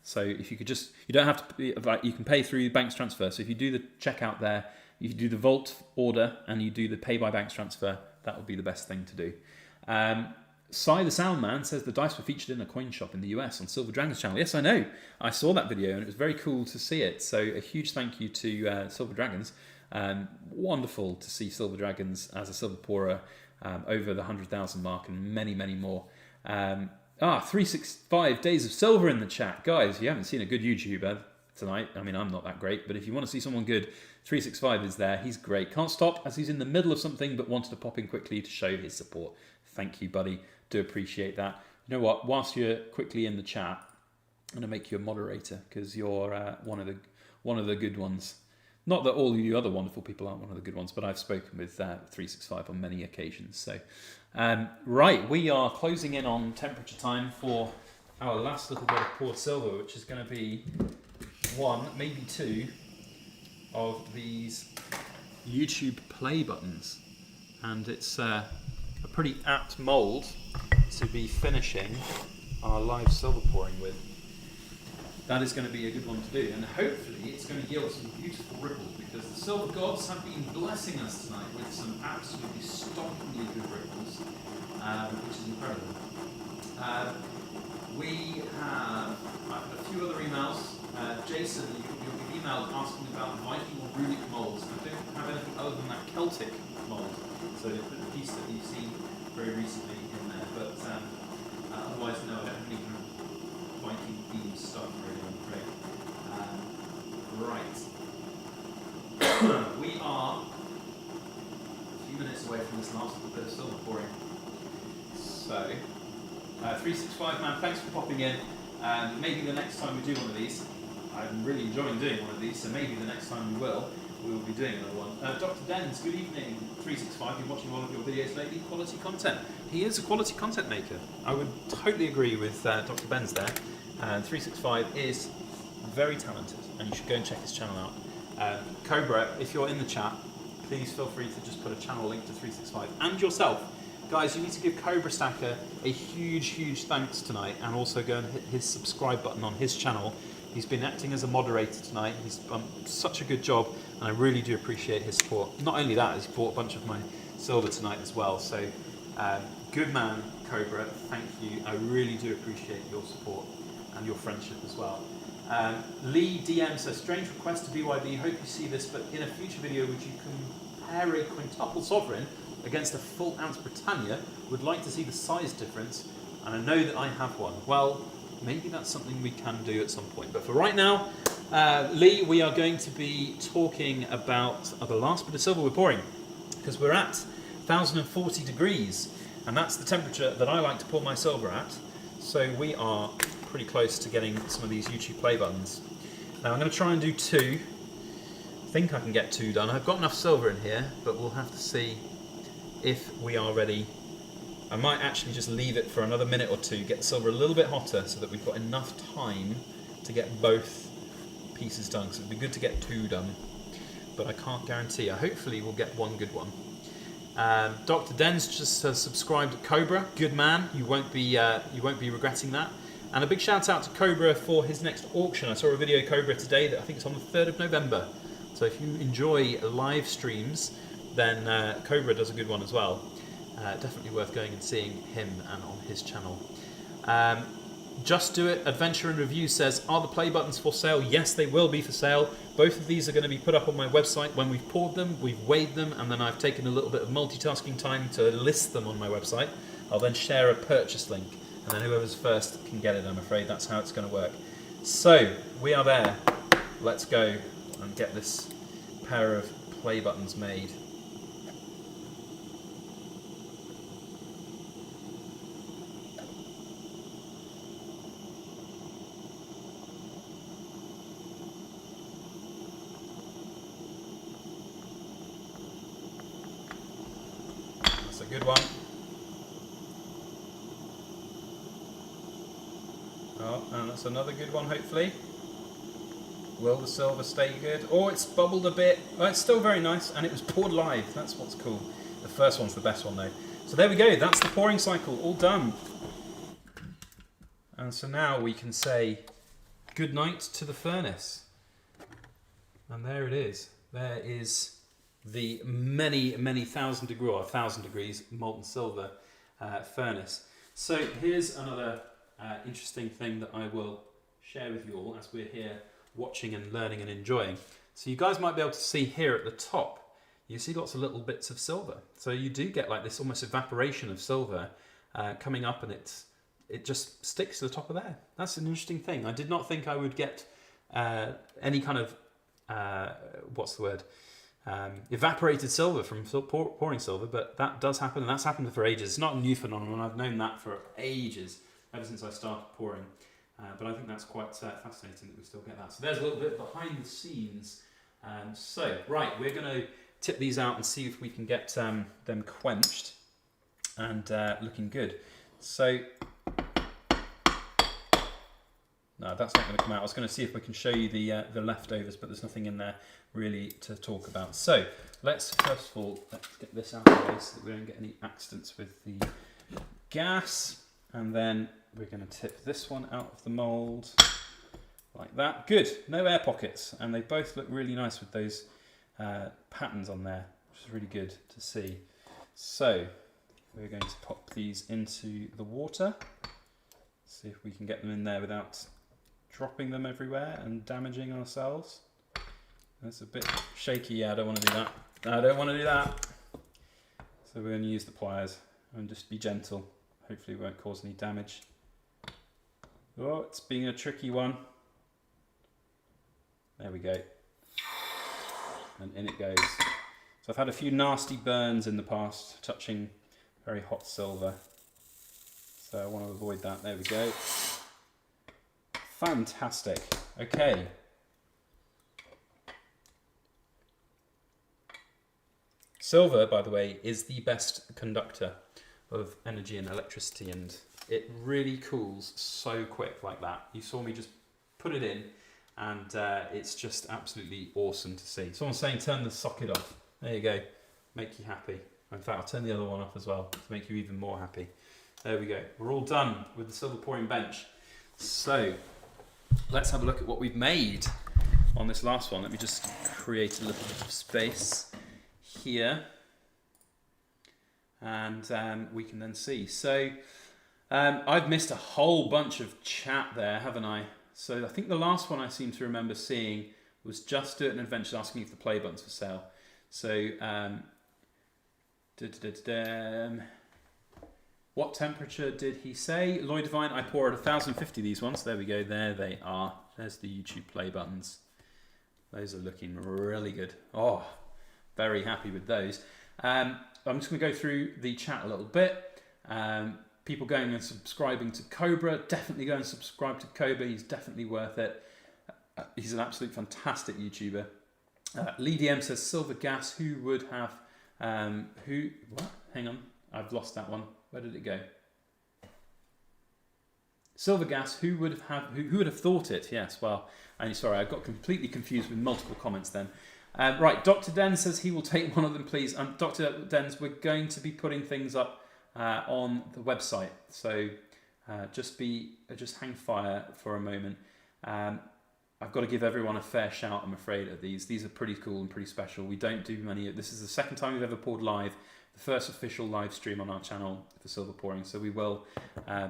So if you could just, you don't have to, you can pay through banks transfer. So if you do the checkout there, you do the Vault order and you do the pay by banks transfer, that would be the best thing to do. Cy the Sound Man says the dice were featured in a coin shop in the US on Silver Dragon's channel. Yes, I know. I saw that video and it was very cool to see it. So a huge thank you to Silver Dragons. Wonderful to see Silver Dragons as a silver pourer over the 100,000 mark and many, many more. 365 Days of Silver in the chat. Guys, if you haven't seen a good YouTuber tonight, I mean, I'm not that great, but if you want to see someone good, 365 is there. He's great. Can't stop as he's in the middle of something, but wanted to pop in quickly to show his support. Thank you, buddy. Do appreciate that. You know what? Whilst you're quickly in the chat, I'm going to make you a moderator because you're one of the good ones. Not that all of you other wonderful people aren't one of the good ones, but I've spoken with 365 on many occasions. So, right, we are closing in on temperature time for our last little bit of poured silver, which is going to be 1, maybe 2 of these YouTube play buttons, and it's a pretty apt mould to be finishing our live silver pouring with. That is going to be a good one to do, and hopefully it's going to yield some beautiful ripples, because the silver gods have been blessing us tonight with some absolutely stockingly good ripples, which is incredible. We have a few other emails. Jason, you've emailed asking about Viking or runic molds. I don't have anything other than that Celtic mold, so the piece that you've seen very recently in there, but otherwise no, I don't have any kind of Viking themed stuff really, I'm afraid. Right. We are a few minutes away from this last little bit of silver pouring. So, 365 man, thanks for popping in. Maybe the next time we do one of these, I'm really enjoying doing one of these, so maybe the next time we will be doing another one. Dr. Dens, good evening. 365, been watching one of your videos lately. Quality content. He is a quality content maker. I would totally agree with Dr. Benz there. 365 is very talented, and you should go and check his channel out. Cobra, if you're in the chat, please feel free to just put a channel link to 365 and yourself. Guys, you need to give Cobra Stacker a huge thanks tonight, and also go and hit his subscribe button on his channel. He's been acting as a moderator tonight. He's done such a good job, and I really do appreciate his support. Not only that, he's bought a bunch of my silver tonight as well. So, good man, Cobra. Thank you. I really do appreciate your support and your friendship as well. Lee DM says, strange request to BYB. Hope you see this, but in a future video, would you compare a quintuple sovereign against a full ounce Britannia. Would like to see the size difference, and I know that I have one. Well, maybe that's something we can do at some point. But for right now, Lee, we are going to be talking about the last bit of silver we're pouring, because we're at 1040 degrees, and that's the temperature that I like to pour my silver at. So we are pretty close to getting some of these YouTube play buttons. Now I'm going to try and do 2. I think I can get 2 done. I've got enough silver in here, but we'll have to see if we are ready. I might actually just leave it for another minute or 2, get the silver a little bit hotter so that we've got enough time to get both pieces done. So it'd be good to get 2 done, but I can't guarantee. Hopefully we'll get one good one. Dr. Dens just subscribed to Cobra. Good man. You won't be regretting that. And a big shout out to Cobra for his next auction. I saw a video of Cobra today that I think it's on the 3rd of November. So if you enjoy live streams, then Cobra does a good one as well. Definitely worth going and seeing him and on his channel. Just Do It Adventure and Review says, are the play buttons for sale? Yes, they will be for sale. Both of these are going to be put up on my website when we've poured them, we've weighed them, and then I've taken a little bit of multitasking time to list them on my website. I'll then share a purchase link, and then whoever's first can get it, I'm afraid. That's how it's going to work. So, we are there. Let's go and get this pair of play buttons made. Good one. Oh, and that's another good one, hopefully. Will the silver stay good? Oh, it's bubbled a bit. Oh, it's still very nice, and it was poured live. That's what's cool. The first one's the best one, though. So there we go. That's the pouring cycle, all done. And so now we can say good night to the furnace. And there it is. There is the many 1,000 degrees molten silver furnace. So here's another interesting thing that I will share with you all as we're here watching and learning and enjoying. So you guys might be able to see here at the top, you see lots of little bits of silver. So you do get like this almost evaporation of silver coming up, and it just sticks to the top of there. That's an interesting thing. I did not think I would get any kind of evaporated silver from pouring silver, but that does happen, and that's happened for ages. It's not a new phenomenon. I've known that for ages, ever since I started pouring. But I think that's quite fascinating that we still get that. So there's a little bit behind the scenes. Right, we're going to tip these out and see if we can get them quenched and looking good. So, no, that's not going to come out. I was going to see if we can show you the leftovers, but there's nothing in there really to talk about. So let's first of all, let's get this out of the way so that we don't get any accidents with the gas. And then we're going to tip this one out of the mould like that. Good, no air pockets, and they both look really nice with those patterns on there, which is really good to see. So we're going to pop these into the water, see if we can get them in there without dropping them everywhere and damaging ourselves. That's a bit shaky. Yeah, I don't want to do that. I don't want to do that. So we're going to use the pliers and just be gentle. Hopefully it won't cause any damage. Oh, it's being a tricky one. There we go. And in it goes. So I've had a few nasty burns in the past touching very hot silver. So I want to avoid that. There we go. Fantastic. Okay. Silver, by the way, is the best conductor of energy and electricity, and it really cools so quick like that. You saw me just put it in, and it's just absolutely awesome to see. Someone's saying turn the socket off. There you go. Make you happy. In fact, I'll turn the other one off as well to make you even more happy. There we go. We're all done with the silver pouring bench. So let's have a look at what we've made on this last one. Let me just create a little bit of space here, and we can then see. So I've missed a whole bunch of chat there, haven't I? So I think the last one I seem to remember seeing was Just Do It and Adventure asking if the play button's for sale. So What temperature did he say? Lloyd Divine, I pour at 1050 these ones. There we go. There they are. There's the YouTube play buttons. Those are looking really good. Oh, very happy with those. I'm just going to go through the chat a little bit. People going and subscribing to Cobra. Definitely go and subscribe to Cobra. He's definitely worth it. He's an absolute fantastic YouTuber. Lee DM says silver gas. Who would have? What? Hang on, I've lost that one. Where did it go? Silver gas. Who would have thought it? Yes. Well, I'm sorry, I got completely confused with multiple comments then. Right, Dr. Den says he will take one of them, please. Dr. Dens, we're going to be putting things up on the website, so just hang fire for a moment. I've got to give everyone a fair shout, I'm afraid, at these. These are pretty cool and pretty special. We don't do many. This is the second time we've ever poured live, the first official live stream on our channel for silver pouring, so we will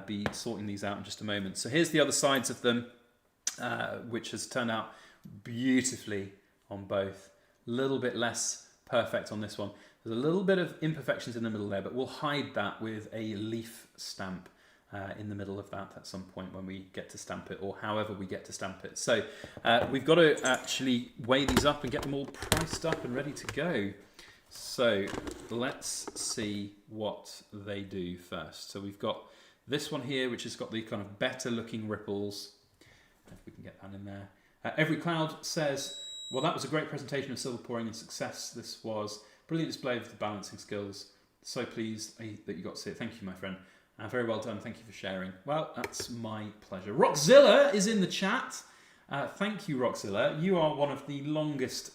be sorting these out in just a moment. So here's the other sides of them, which has turned out beautifully on both. A little bit less perfect on this one. There's a little bit of imperfections in the middle there, but we'll hide that with a leaf stamp in the middle of that at some point when we get to stamp it, or however we get to stamp it. So we've got to actually weigh these up and get them all priced up and ready to go. So let's see what they do first. So we've got this one here, which has got the kind of better looking ripples. If we can get that in there. Every Cloud says, well, that was a great presentation of silver pouring and success. This was a brilliant display of the balancing skills. So pleased that you got to see it. Thank you, my friend. Very well done. Thank you for sharing. Well, that's my pleasure. Rockzilla is in the chat. Thank you, Rockzilla. You are one of the longest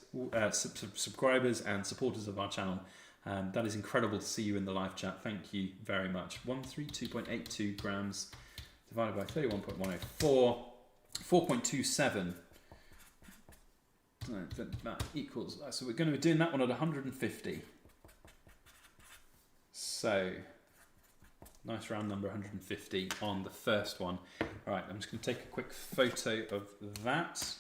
subscribers and supporters of our channel. That is incredible to see you in the live chat. Thank you very much. 132.82 grams divided by 31.104, 4.27. That equals, so we're going to be doing that one at 150. So nice round number, 150 on the first one. All right, I'm just going to take a quick photo of that.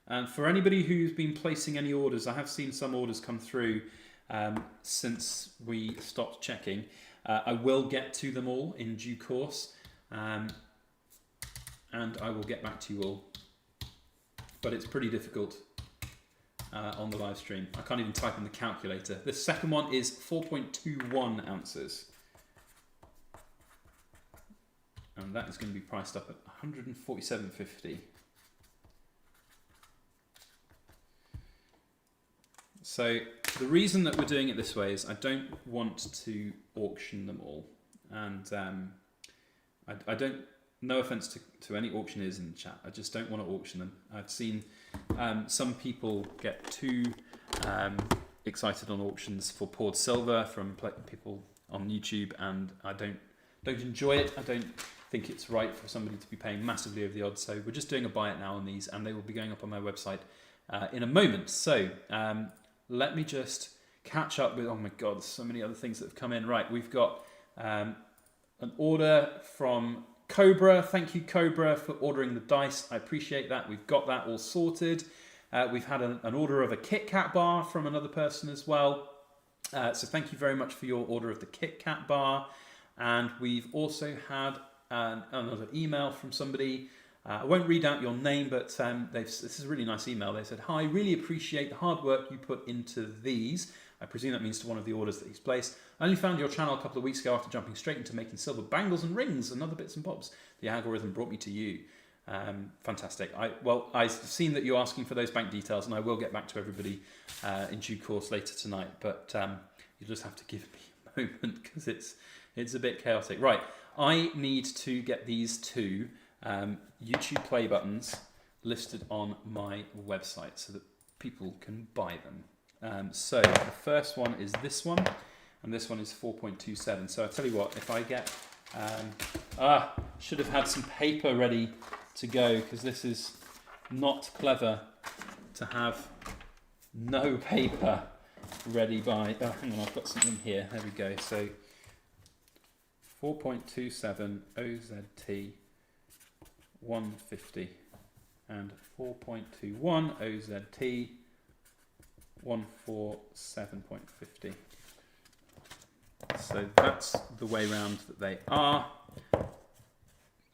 And for anybody who's been placing any orders, I have seen some orders come through since we stopped checking. I will get to them all in due course, and I will get back to you all. But it's pretty difficult on the live stream. I can't even type in the calculator. The second one is 4.21 ounces. And that is going to be priced up at 147.50. So the reason that we're doing it this way is I don't want to auction them all. And I don't, no offense to any auctioneers in the chat, I just don't want to auction them. I've seen some people get too excited on auctions for poured silver from people on YouTube, and I don't enjoy it. I don't think it's right for somebody to be paying massively over the odds. So we're just doing a buy it now on these, and they will be going up on my website in a moment. So let me just catch up with, oh my God, so many other things that have come in. Right, we've got an order from Cobra. Thank you, Cobra, for ordering the dice. I appreciate that. We've got that all sorted. We've had an order of a Kit Kat bar from another person as well. So thank you very much for your order of the Kit Kat bar. And we've also had another email from somebody. I won't read out your name, but this is a really nice email. They said, "Hi, really appreciate the hard work you put into these." I presume that means to one of the orders that he's placed. "I only found your channel a couple of weeks ago after jumping straight into making silver bangles and rings and other bits and bobs. The algorithm brought me to you." Fantastic. I've seen that you're asking for those bank details, and I will get back to everybody in due course later tonight. But you just have to give me a moment because it's a bit chaotic. Right, I need to get these two YouTube play buttons listed on my website so that people can buy them. So the first one is this one, and this one is 4.27. So I'll tell you what, if I get, should have had some paper ready to go, because this is not clever to have no paper ready by, hang on, I've got something here, there we go. So 4.27 OZT 150 and 4.21 OZT 147.50. So that's the way round that they are.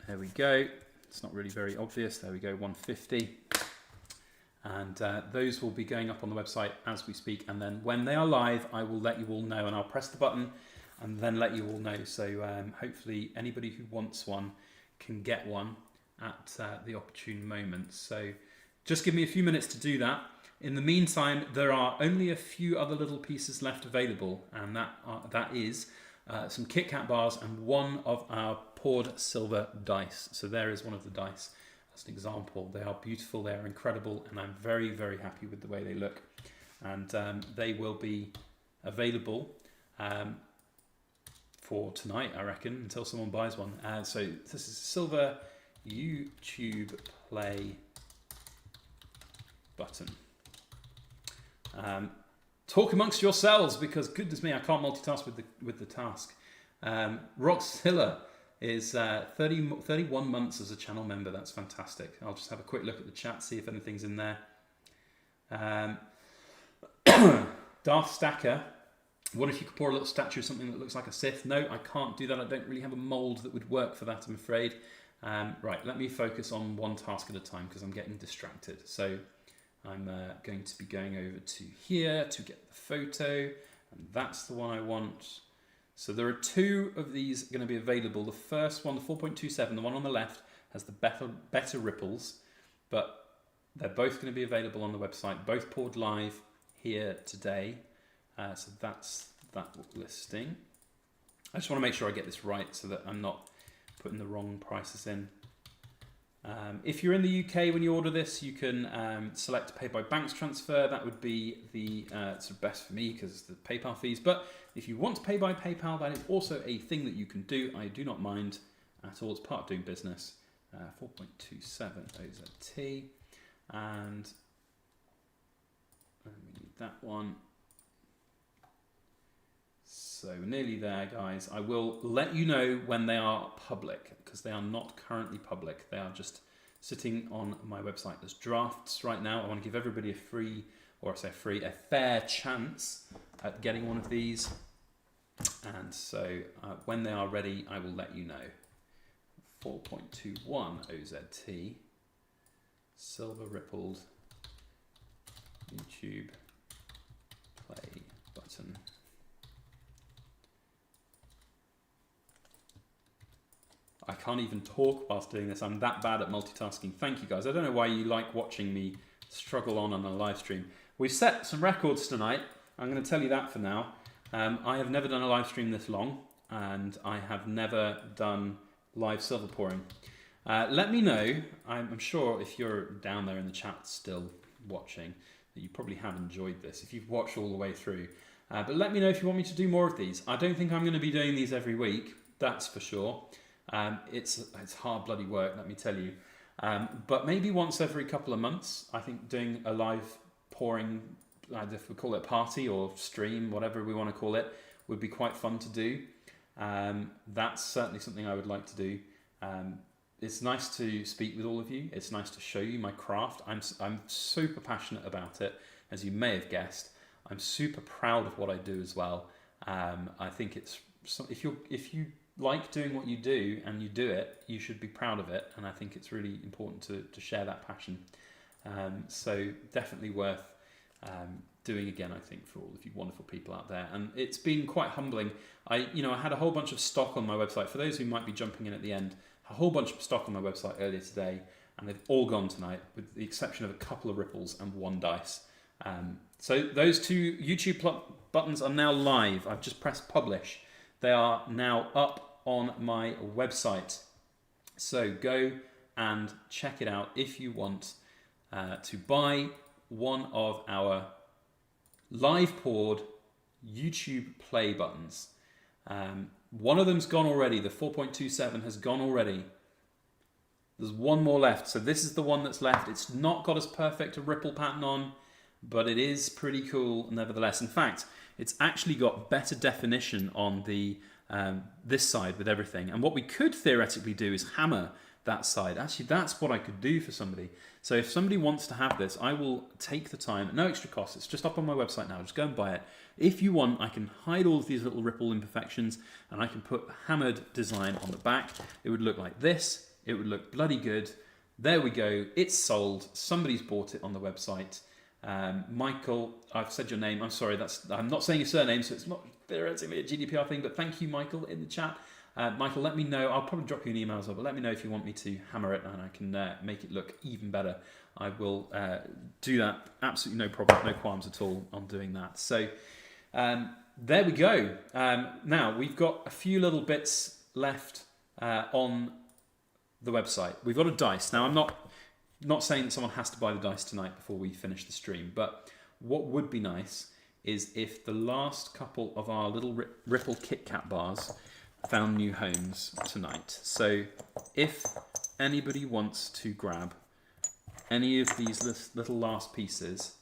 There we go. It's not really very obvious. There we go, 150. And those will be going up on the website as we speak. And then when they are live, I will let you all know, and I'll press the button and then let you all know. So hopefully anybody who wants one can get one at the opportune moment. So just give me a few minutes to do that. In the meantime, there are only a few other little pieces left available, and that is some Kit Kat bars and one of our poured silver dice. So there is one of the dice as an example. They are beautiful, they are incredible, and I'm very, very happy with the way they look. And they will be available for tonight, I reckon, until someone buys one. So this is silver YouTube play button. Talk amongst yourselves, because goodness me, I can't multitask with the task. Roxilla is 31 months as a channel member. That's fantastic. I'll just have a quick look at the chat, see if anything's in there. Darth Stacker, what if you could pour a little statue of something that looks like a Sith? No, I can't do that. I don't really have a mold that would work for that, I'm afraid. Right, let me focus on one task at a time because I'm getting distracted. So I'm going to be going over to here to get the photo, and that's the one I want. So there are two of these going to be available. The first one, the 4.27, the one on the left, has the better ripples, but they're both going to be available on the website, both poured live here today. So that's that listing. I just want to make sure I get this right so that I'm not putting the wrong prices in. If you're in the UK when you order this, you can select pay by banks transfer. That would be the sort of best for me because the PayPal fees. But if you want to pay by PayPal, that is also a thing that you can do. I do not mind at all. It's part of doing business. 4.27 OZT, and we need that one. So nearly there, guys. I will let you know when they are public, because they are not currently public. They are just sitting on my website as drafts right now. I want to give everybody a fair chance at getting one of these. And so when they are ready, I will let you know. 4.21 OZT, silver rippled YouTube play button. I can't even talk whilst doing this. I'm that bad at multitasking. Thank you, guys. I don't know why you like watching me struggle on a live stream. We've set some records tonight. I'm going to tell you that for now. I have never done a live stream this long, and I have never done live silver pouring. Let me know. I'm sure if you're down there in the chat still watching, that you probably have enjoyed this, if you've watched all the way through. But let me know if you want me to do more of these. I don't think I'm going to be doing these every week, that's for sure. It's hard bloody work, let me tell you. But maybe once every couple of months, I think doing a live pouring, if we call it a party or stream, whatever we want to call it, would be quite fun to do. That's certainly something I would like to do. It's nice to speak with all of you. It's nice to show you my craft. I'm super passionate about it, as you may have guessed. I'm super proud of what I do as well. I think it's if you like doing what you do and you do it, you should be proud of it, and I think it's really important to share that passion. So definitely worth doing again, I think, for all of you wonderful people out there. And it's been quite humbling. I had a whole bunch of stock on my website. For those who might be jumping in at the end, a whole bunch of stock on my website earlier today, and they've all gone tonight, with the exception of a couple of ripples and one dice. So those two YouTube buttons are now live. I've just pressed publish. They are now up on my website. So go and check it out if you want to buy one of our live poured YouTube play buttons. One of them's gone already. The 4.27 has gone already. There's one more left. So this is the one that's left. It's not got as perfect a ripple pattern on, but it is pretty cool nevertheless. In fact, it's actually got better definition on the this side with everything. And what we could theoretically do is hammer that side. Actually, that's what I could do for somebody. So if somebody wants to have this, I will take the time, no extra cost. It's just up on my website now. Just go and buy it. If you want, I can hide all of these little ripple imperfections and I can put the hammered design on the back. It would look like this. It would look bloody good. There we go. It's sold. Somebody's bought it on the website. Michael, I've said your name. I'm sorry. I'm not saying your surname, so it's not theoretically a GDPR thing, but thank you, Michael, in the chat. Michael, let me know. I'll probably drop you an email as well, but let me know if you want me to hammer it and I can make it look even better. I will do that. Absolutely no problem, no qualms at all on doing that. So there we go. Now, we've got a few little bits left on the website. We've got a dice. Now, I'm not saying that someone has to buy the dice tonight before we finish the stream, but what would be nice is if the last couple of our little Ripple Kit Kat bars found new homes tonight. So if anybody wants to grab any of these little last pieces,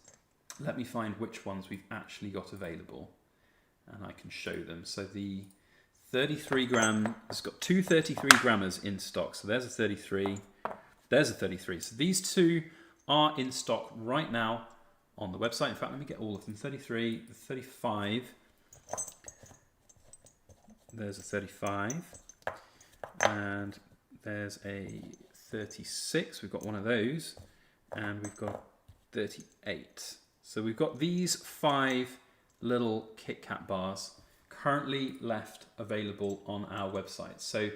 let me find which ones we've actually got available and I can show them. So the 33 gram, it's got two 33 grammers in stock. So there's a 33, there's a 33. So these two are in stock right now on the website. In fact, let me get all of them. 33, 35. There's a 35 and there's a 36. We've got one of those and we've got 38. So we've got these 5 little Kit Kat bars currently left available on our website. So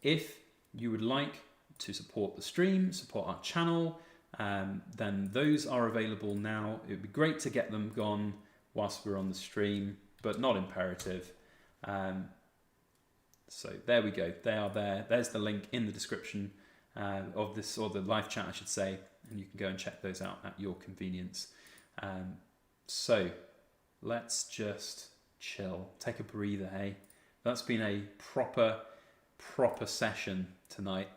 if you would like to support the stream, support our channel, then those are available now. It would be great to get them gone whilst we're on the stream, but not imperative. So there we go. They are there. There's the link in the description of this, or the live chat, I should say, and you can go and check those out at your convenience. So let's just chill, take a breather, hey? That's been a proper session tonight.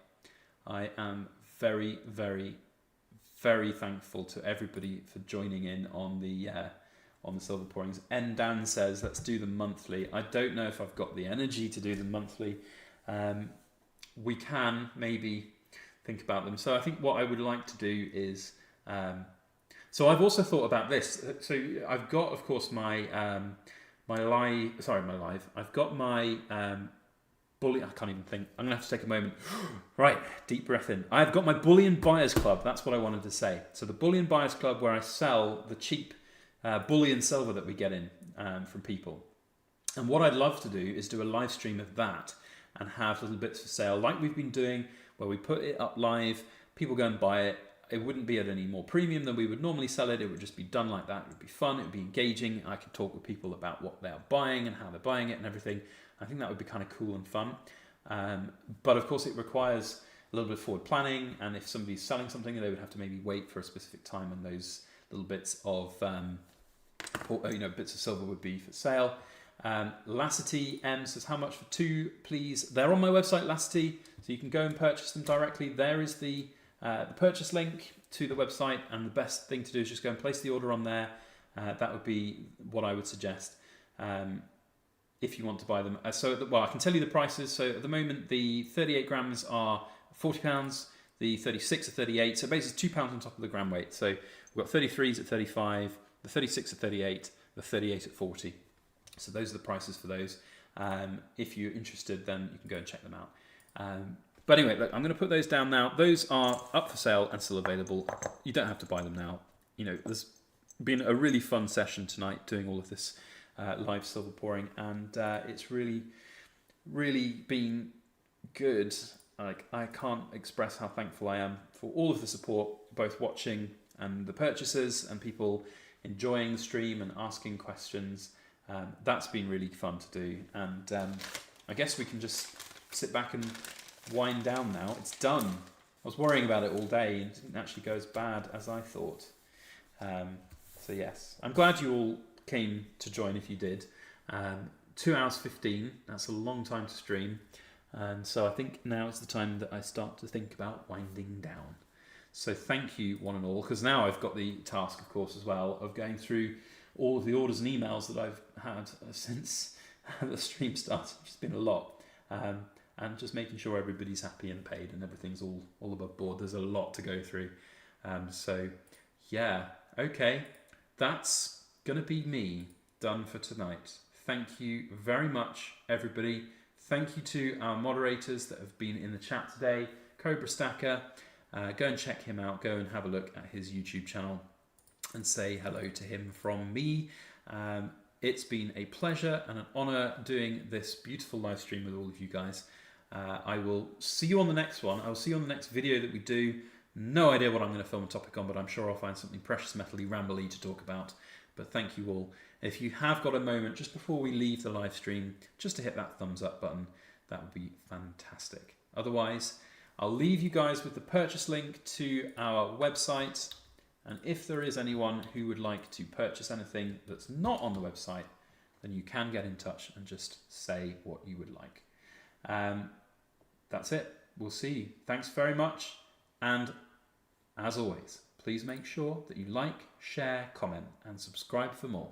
I am very, very, very thankful to everybody for joining in on the silver pourings. Dan says, let's do them monthly. I don't know if I've got the energy to do them monthly. We can maybe think about them. So I think what I would like to do is, so I've also thought about this. So I've got, of course, I've got my I can't even think. I'm gonna have to take a moment. Right, deep breath in. I've got my Bullion Buyers Club. That's what I wanted to say. So the Bullion Buyers Club, where I sell the cheap bullion silver that we get in from people. And what I'd love to do is do a live stream of that and have little bits for sale like we've been doing, where we put it up live, people go and buy it. It wouldn't be at any more premium than we would normally sell it. It would just be done like that. It would be fun. It would be engaging. I could talk with people about what they're buying and how they're buying it and everything. I think that would be kind of cool and fun. But of course it requires a little bit of forward planning. And if somebody's selling something, they would have to maybe wait for a specific time when those little bits of bits of silver would be for sale. Lassity M says, how much for 2, please? They're on my website, Lassity, so you can go and purchase them directly. There is the purchase link to the website, and the best thing to do is just go and place the order on there. That would be what I would suggest if you want to buy them. I can tell you the prices. So at the moment, the 38 grams are £40, the 36 are 38, so basically £2 on top of the gram weight. So we've got 33s at 35, the 36 at 38, the 38 at 40. So those are the prices for those. If you're interested, then you can go and check them out. But anyway, look, I'm going to put those down now. Those are up for sale and still available. You don't have to buy them now. You know, there's been a really fun session tonight doing all of this live silver pouring, and it's really, really been good. Like, I can't express how thankful I am for all of the support, both watching and the purchases, and people enjoying the stream and asking questions. That's been really fun to do, and I guess we can just sit back and wind down now. It's done. I was worrying about it all day and it didn't actually go as bad as I thought. So yes, I'm glad you all came to join if you did. 2 hours 15, that's a long time to stream. And so I think now is the time that I start to think about winding down. So thank you one and all, because now I've got the task, of course, as well, of going through all of the orders and emails that I've had since the stream started, which has been a lot. and just making sure everybody's happy and paid and everything's all above board. There's a lot to go through. So yeah, okay, that's gonna be me done for tonight. Thank you very much, everybody. Thank you to our moderators that have been in the chat today. Cobra Stacker, go and check him out. Go and have a look at his YouTube channel and say hello to him from me. It's been a pleasure and an honor doing this beautiful live stream with all of you guys. I will see you on the next one. I will see you on the next video that we do. No idea what I'm going to film a topic on, but I'm sure I'll find something precious metally rambly to talk about. But thank you all. If you have got a moment just before we leave the live stream, just to hit that thumbs up button, that would be fantastic. Otherwise, I'll leave you guys with the purchase link to our website. And if there is anyone who would like to purchase anything that's not on the website, then you can get in touch and just say what you would like. That's it. We'll see you. Thanks very much. And as always, please make sure that you like, share, comment, and subscribe for more.